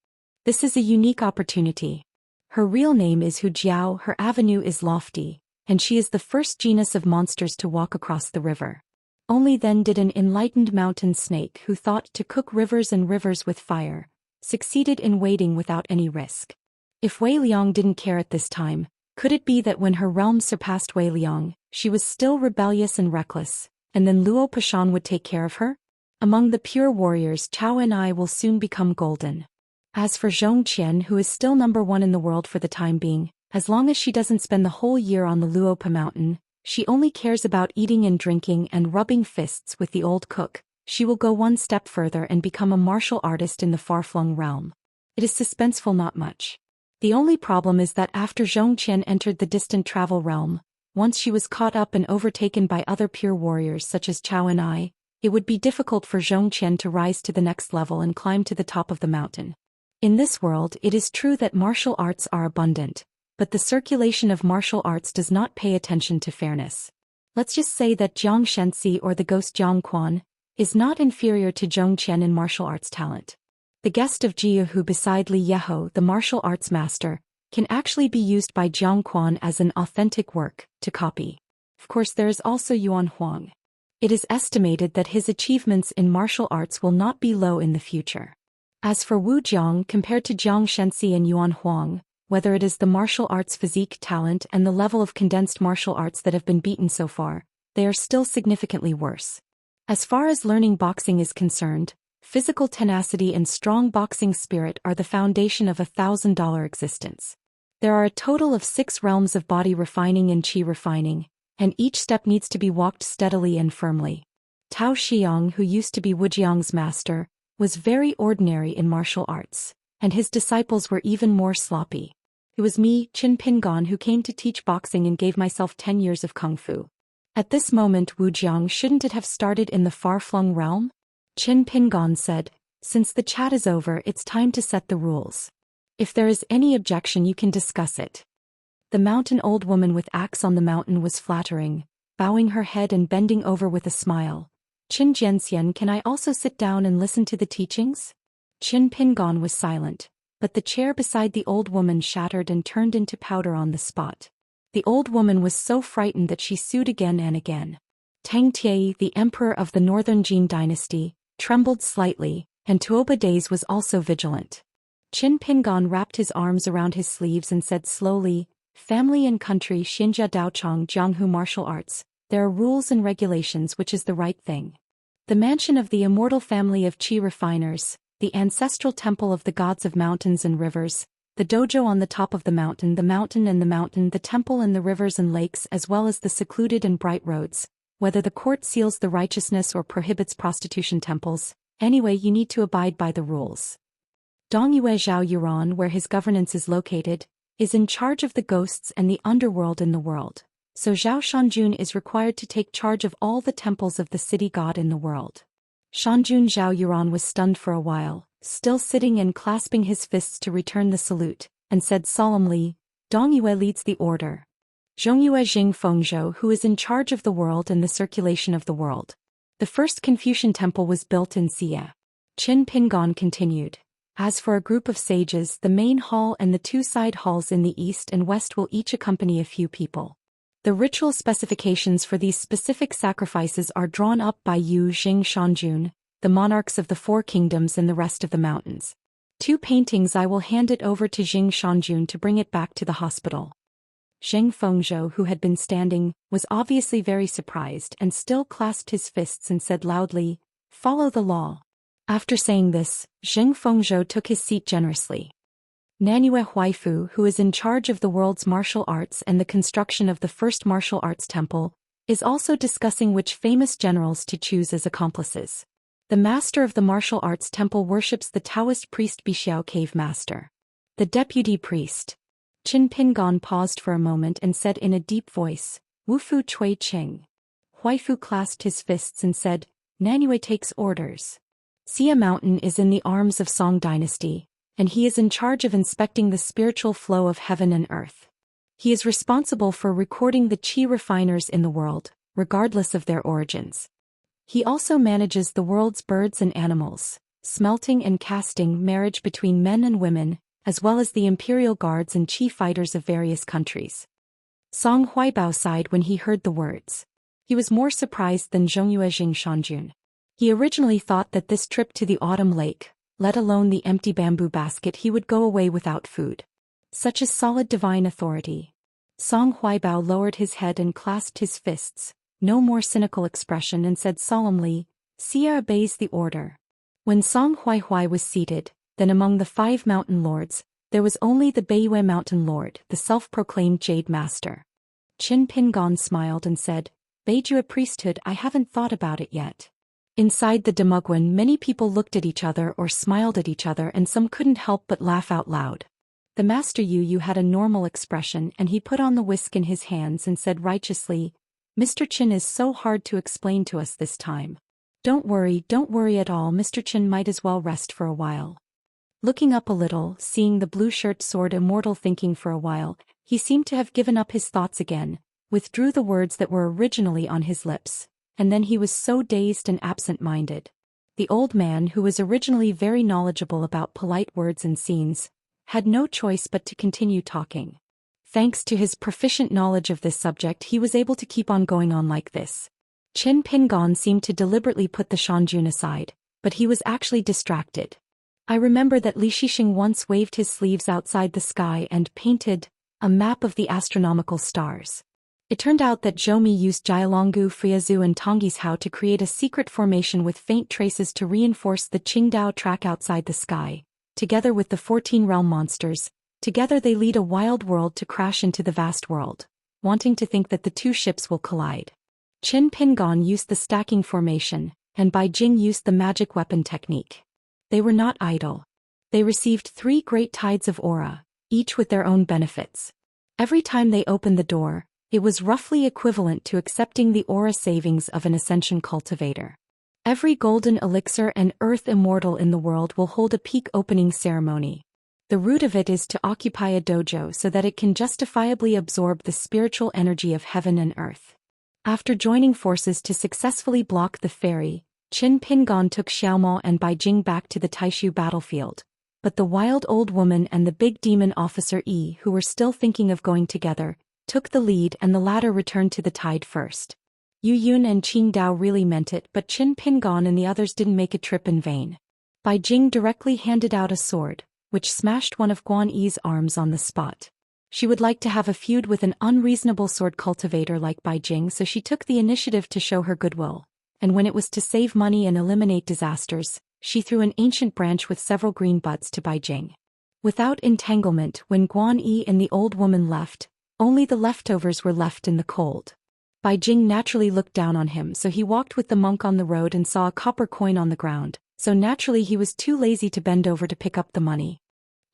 This is a unique opportunity. Her real name is Hujiao, her avenue is lofty, and she is the first genus of monsters to walk across the river. Only then did an enlightened mountain snake who thought to cook rivers and rivers with fire, succeeded in wading without any risk. If Wei Liang didn't care at this time, could it be that when her realm surpassed Wei Liang, she was still rebellious and reckless, and then Luo Pashan would take care of her? Among the pure warriors, Chao and I will soon become golden. As for Zhou Xian, who is still #1 in the world for the time being, as long as she doesn't spend the whole year on the Luopa mountain, she only cares about eating and drinking and rubbing fists with the old cook, she will go one step further and become a martial artist in the far-flung realm. It is suspenseful, not much. The only problem is that after Zhou Xian entered the distant travel realm, once she was caught up and overtaken by other pure warriors such as Chao and I, it would be difficult for Zhou Xian to rise to the next level and climb to the top of the mountain. In this world, it is true that martial arts are abundant, but the circulation of martial arts does not pay attention to fairness. Let's just say that Jiang Shenxi or the ghost Jiang Quan, is not inferior to Zhou Xian in martial arts talent. The guest of Jia who beside Li Yeho, the martial arts master, can actually be used by Jiang Quan as an authentic work to copy. Of course there is also Yuan Huang. It is estimated that his achievements in martial arts will not be low in the future. As for Wu Jiang compared to Jiang Shenxi and Yuan Huang, whether it is the martial arts physique talent and the level of condensed martial arts that have been beaten so far, they are still significantly worse. As far as learning boxing is concerned, physical tenacity and strong boxing spirit are the foundation of $1,000 existence. There are a total of 6 realms of body refining and qi refining, and each step needs to be walked steadily and firmly. Tao Xiang, who used to be Wu Jiang's master, was very ordinary in martial arts, and his disciples were even more sloppy. It was me, Qin Pingon, who came to teach boxing and gave myself 10 years of kung fu. At this moment Wu Jiang, shouldn't it have started in the far-flung realm? Qin Pingon said, since the chat is over it's time to set the rules. If there is any objection you can discuss it. The mountain old woman with axe on the mountain was flattering, bowing her head and bending over with a smile. Qin Jianxian, can I also sit down and listen to the teachings? Qin Pingon was silent, but the chair beside the old woman shattered and turned into powder on the spot. The old woman was so frightened that she sued again and again. Tang Tie, the emperor of the northern Jin dynasty, trembled slightly, and Tuoba Days was also vigilant. Qin Pingon wrapped his arms around his sleeves and said slowly, family and country Xinjia Daochong Jianghu martial arts, there are rules and regulations which is the right thing. The mansion of the immortal family of Qi refiners, the ancestral temple of the gods of mountains and rivers, the dojo on the top of the mountain and the mountain, the temple and the rivers and lakes as well as the secluded and bright roads, whether the court seals the righteousness or prohibits prostitution temples, anyway you need to abide by the rules. Dongyue Zhao Yuran, where his governance is located, is in charge of the ghosts and the underworld in the world, so Zhao Shanjun is required to take charge of all the temples of the city god in the world. Shanjun Zhao Yuran was stunned for a while, still sitting and clasping his fists to return the salute, and said solemnly, Dongyue leads the order. Zhongyue Jing Fengzhou, who is in charge of the world and the circulation of the world. The first Confucian temple was built in Xia. Qin Pingon continued. As for a group of sages, the main hall and the 2 side halls in the east and west will each accompany a few people. The ritual specifications for these specific sacrifices are drawn up by Yu Jing Shanjun, the monarchs of the 4 kingdoms and the rest of the mountains. 2 paintings I will hand it over to Jing Shanjun to bring it back to the hospital. Zheng Fengzhou, who had been standing, was obviously very surprised and still clasped his fists and said loudly, follow the law. After saying this, Zheng Fengzhou took his seat generously. Nanyue Huaifu, who is in charge of the world's martial arts and the construction of the first martial arts temple, is also discussing which famous generals to choose as accomplices. The master of the martial arts temple worships the Taoist priest Bixiao Cave Master. The deputy priest. Qin Pingon paused for a moment and said in a deep voice, Wufu Chui Qing. Huaifu clasped his fists and said, Nanyue takes orders. Xia Mountain is in the arms of Song Dynasty, and he is in charge of inspecting the spiritual flow of heaven and earth. He is responsible for recording the qi refiners in the world, regardless of their origins. He also manages the world's birds and animals, smelting and casting marriage between men and women, as well as the imperial guards and qi fighters of various countries. Song Huaibao sighed when he heard the words. He was more surprised than Zhongyue Jing Shanjun. He originally thought that this trip to the autumn lake, let alone the empty bamboo basket, he would go away without food. Such a solid divine authority. Song Huaibao lowered his head and clasped his fists, no more cynical expression, and said solemnly, Xia obeys the order. When Song Huaihui was seated, then among the 5 mountain lords, there was only the Beiyue mountain lord, the self-proclaimed Jade Master. Qin Pingon smiled and said, Beiyue priesthood, I haven't thought about it yet. Inside the Demoguen, many people looked at each other or smiled at each other, and some couldn't help but laugh out loud. The Master Yu had a normal expression, and he put on the whisk in his hands and said righteously, Mr. Qin is so hard to explain to us this time. Don't worry at all, Mr. Qin might as well rest for a while. Looking up a little, seeing the blue shirt sword Immortal thinking for a while, he seemed to have given up his thoughts again, withdrew the words that were originally on his lips, and then he was so dazed and absent-minded. The old man, who was originally very knowledgeable about polite words and scenes, had no choice but to continue talking. Thanks to his proficient knowledge of this subject, he was able to keep on going on like this. Qin Pingon seemed to deliberately put the Shanjun aside, but he was actually distracted. I remember that Li Shixing once waved his sleeves outside the sky and painted a map of the astronomical stars. It turned out that Zhou Mi used Jialonggu, Friazu and Tongyi's Hao to create a secret formation with faint traces to reinforce the Qingdao track outside the sky. Together with the 14 realm monsters, together they lead a wild world to crash into the vast world, wanting to think that the two ships will collide. Qin Pingon used the stacking formation, and Bai Jing used the magic weapon technique. They were not idle. They received 3 great tides of aura, each with their own benefits. Every time they opened the door, it was roughly equivalent to accepting the aura savings of an ascension cultivator. Every golden elixir and earth immortal in the world will hold a peak opening ceremony. The root of it is to occupy a dojo so that it can justifiably absorb the spiritual energy of heaven and earth. After joining forces to successfully block the ferry, Qin Pingon took Xiaomao and Bai Jing back to the Taishu battlefield. But the wild old woman and the big demon officer Yi, who were still thinking of going together, took the lead, and the latter returned to the tide first. Yu Yun and Qing Dao really meant it, but Qin Pingon and the others didn't make a trip in vain. Bai Jing directly handed out a sword, which smashed one of Guan Yi's arms on the spot. She would like to have a feud with an unreasonable sword cultivator like Bai Jing, so she took the initiative to show her goodwill, and when it was to save money and eliminate disasters, she threw an ancient branch with several green buds to Bai Jing. Without entanglement, when Guan Yi and the old woman left, only the leftovers were left in the cold. Bai Jing naturally looked down on him, so he walked with the monk on the road and saw a copper coin on the ground, so naturally he was too lazy to bend over to pick up the money.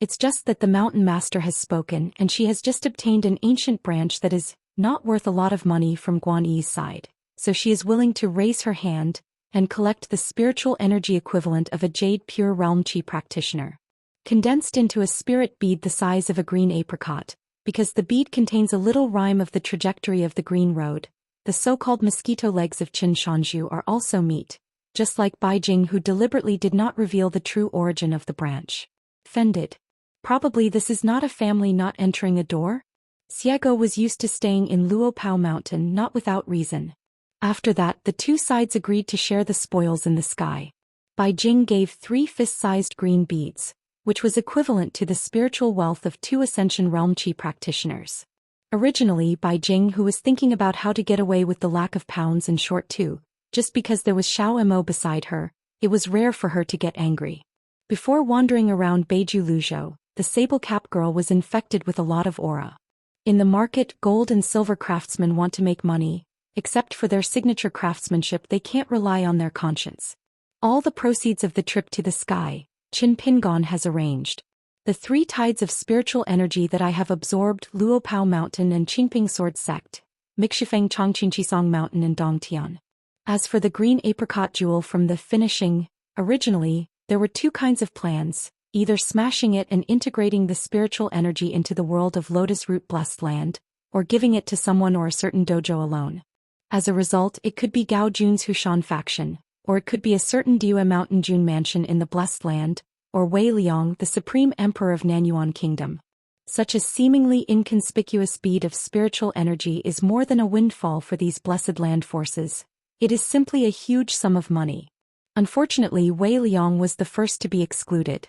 It's just that the mountain master has spoken, and she has just obtained an ancient branch that is not worth a lot of money from Guan Yi's side, so she is willing to raise her hand and collect the spiritual energy equivalent of a jade pure realm qi practitioner. Condensed into a spirit bead the size of a green apricot, because the bead contains a little rhyme of the trajectory of the green road. The so-called mosquito legs of Qin Shanju are also meat, just like Bai Jing, who deliberately did not reveal the true origin of the branch. Fended. Probably this is not a family not entering a door? Xiego was used to staying in Luopao Mountain not without reason. After that, the two sides agreed to share the spoils in the sky. Bai Jing gave 3 fist-sized green beads, which was equivalent to the spiritual wealth of 2 Ascension Realm Qi practitioners. Originally, Bai Jing, who was thinking about how to get away with the lack of pounds and short too, just because there was Xiao Mo beside her, it was rare for her to get angry. Before wandering around Beiju Luzhou, the sable-cap girl was infected with a lot of aura. In the market, gold and silver craftsmen want to make money. Except for their signature craftsmanship, they can't rely on their conscience. All the proceeds of the trip to the sky, Qin Pingon has arranged. The 3 tides of spiritual energy that I have absorbed, Luopao Mountain and Qingping Sword Sect, Mixifeng Chongqinchisong Mountain and Dongtian. As for the green apricot jewel from the finishing, originally, there were 2 kinds of plans, either smashing it and integrating the spiritual energy into the world of Lotus Root Blessed Land, or giving it to someone or a certain dojo alone. As a result, it could be Gao Jun's Hushan faction, or it could be a certain Dua Mountain Jun mansion in the Blessed Land, or Wei Liang, the supreme emperor of Nanyuan Kingdom. Such a seemingly inconspicuous bead of spiritual energy is more than a windfall for these blessed land forces. It is simply a huge sum of money. Unfortunately, Wei Liang was the first to be excluded.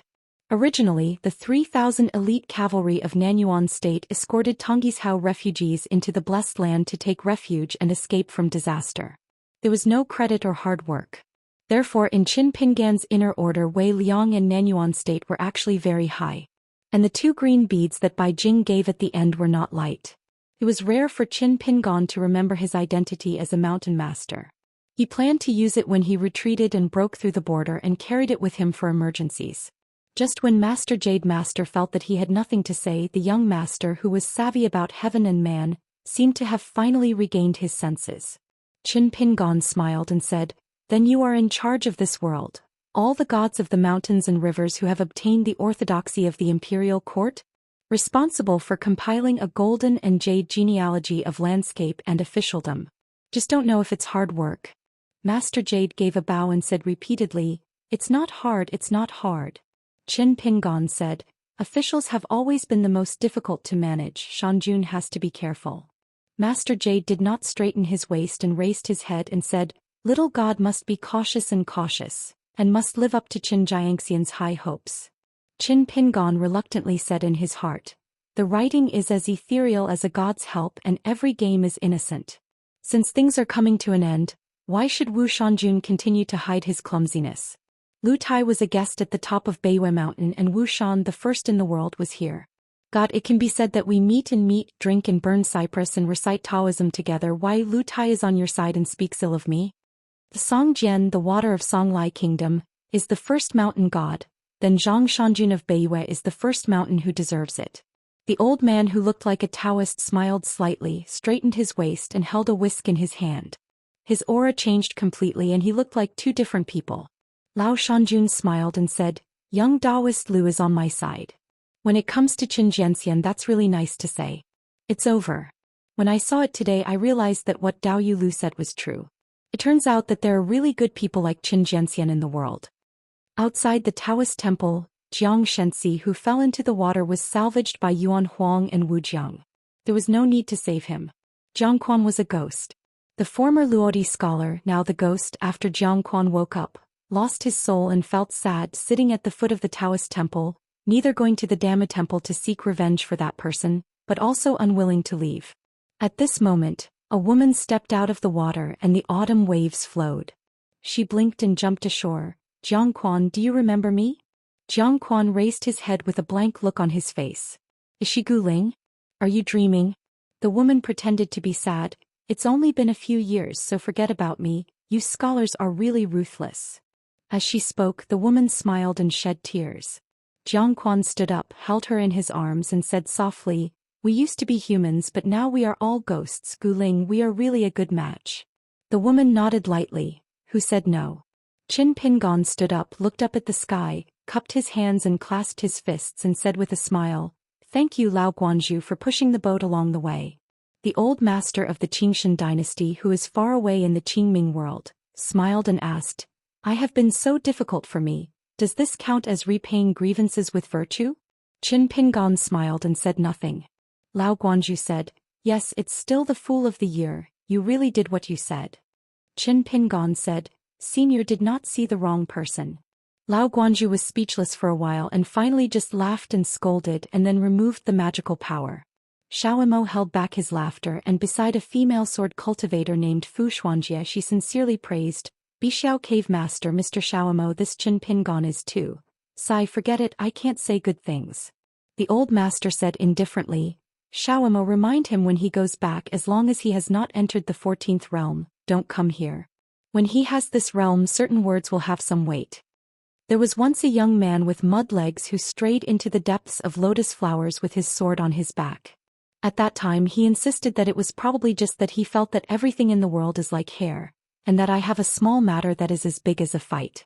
Originally, the 3,000 elite cavalry of Nanyuan State escorted Tongyi's Hao refugees into the Blessed Land to take refuge and escape from disaster. There was no credit or hard work. Therefore, in Qin Pingan's inner order, Wei Liang and Nanyuan State were actually very high. And the 2 green beads that Bai Jing gave at the end were not light. It was rare for Qin Pingan to remember his identity as a mountain master. He planned to use it when he retreated and broke through the border and carried it with him for emergencies. Just when Master Jade Master felt that he had nothing to say, the young master, who was savvy about heaven and man, seemed to have finally regained his senses. Qin Pingan smiled and said, "Then you are in charge of this world, all the gods of the mountains and rivers who have obtained the orthodoxy of the imperial court? Responsible for compiling a golden and jade genealogy of landscape and officialdom. Just don't know if it's hard work." Master Jade gave a bow and said repeatedly, "It's not hard, it's not hard." Qin Pingon said, "Officials have always been the most difficult to manage. Shanjun has to be careful." Master Jade did not straighten his waist and raised his head and said, "Little god must be cautious and must live up to Qin Xianxian's high hopes." Qin Pingon reluctantly said in his heart, "The writing is as ethereal as a god's help and every game is innocent. Since things are coming to an end, why should Wu Shanjun continue to hide his clumsiness?" Lu Tai was a guest at the top of Beiwei Mountain and Wu Shan, the first in the world, was here. "God, it can be said that we meet, drink and burn cypress and recite Taoism together. Why Lu Tai is on your side and speaks ill of me? The Songjian, the water of Songlai Kingdom, is the first mountain god, then Zhang Shanjun of Beiwei is the first mountain who deserves it." The old man who looked like a Taoist smiled slightly, straightened his waist and held a whisk in his hand. His aura changed completely and he looked like two different people. Lao Shanjun smiled and said, "Young Daoist Lu is on my side. When it comes to Qin Jianxian, that's really nice to say. It's over. When I saw it today I realized that what Dao Yu Lu said was true. It turns out that there are really good people like Qin Jianxian in the world." Outside the Taoist temple, Jiang Shenxi, who fell into the water, was salvaged by Yuan Huang and Wu Jiang. There was no need to save him. Jiang Quan was a ghost. The former Luodi scholar, now the ghost, after Jiang Quan woke up, lost his soul and felt sad sitting at the foot of the Taoist temple, neither going to the Dhamma temple to seek revenge for that person, but also unwilling to leave. At this moment, a woman stepped out of the water and the autumn waves flowed. She blinked and jumped ashore. "Jiang Quan, do you remember me?" Jiang Quan raised his head with a blank look on his face. "Is she Gu Ling? Are you dreaming?" The woman pretended to be sad. "It's only been a few years, so forget about me. You scholars are really ruthless." As she spoke, the woman smiled and shed tears. Jiang Quan stood up, held her in his arms and said softly, "We used to be humans but now we are all ghosts. Gu Ling, we are really a good match." The woman nodded lightly. Who said no? Qin Pingon stood up, looked up at the sky, cupped his hands and clasped his fists and said with a smile, "Thank you Lao Guanzhu for pushing the boat along the way." The old master of the Qingshan dynasty, who is far away in the Qingming world, smiled and asked, "I have been so difficult for me. Does this count as repaying grievances with virtue?" Qin Pingon smiled and said nothing. Lao Guanzhu said, "Yes, it's still the Fool of the Year. You really did what you said." Qin Pingon said, "Senior did not see the wrong person." Lao Guanzhu was speechless for a while and finally just laughed and scolded and then removed the magical power. Xiaomo held back his laughter and beside a female sword cultivator named Fu Xuanjie she sincerely praised, "Bixiao Cave Master Mr. Xiaomo, this Qin Pingon is too. Sai, forget it, I can't say good things." The old master said indifferently, "Xiaomo, remind him when he goes back, as long as he has not entered the 14th realm, don't come here. When he has this realm certain words will have some weight." There was once a young man with mud legs who strayed into the depths of lotus flowers with his sword on his back. At that time he insisted that it was probably just that he felt that everything in the world is like hair, and that I have a small matter that is as big as a fight.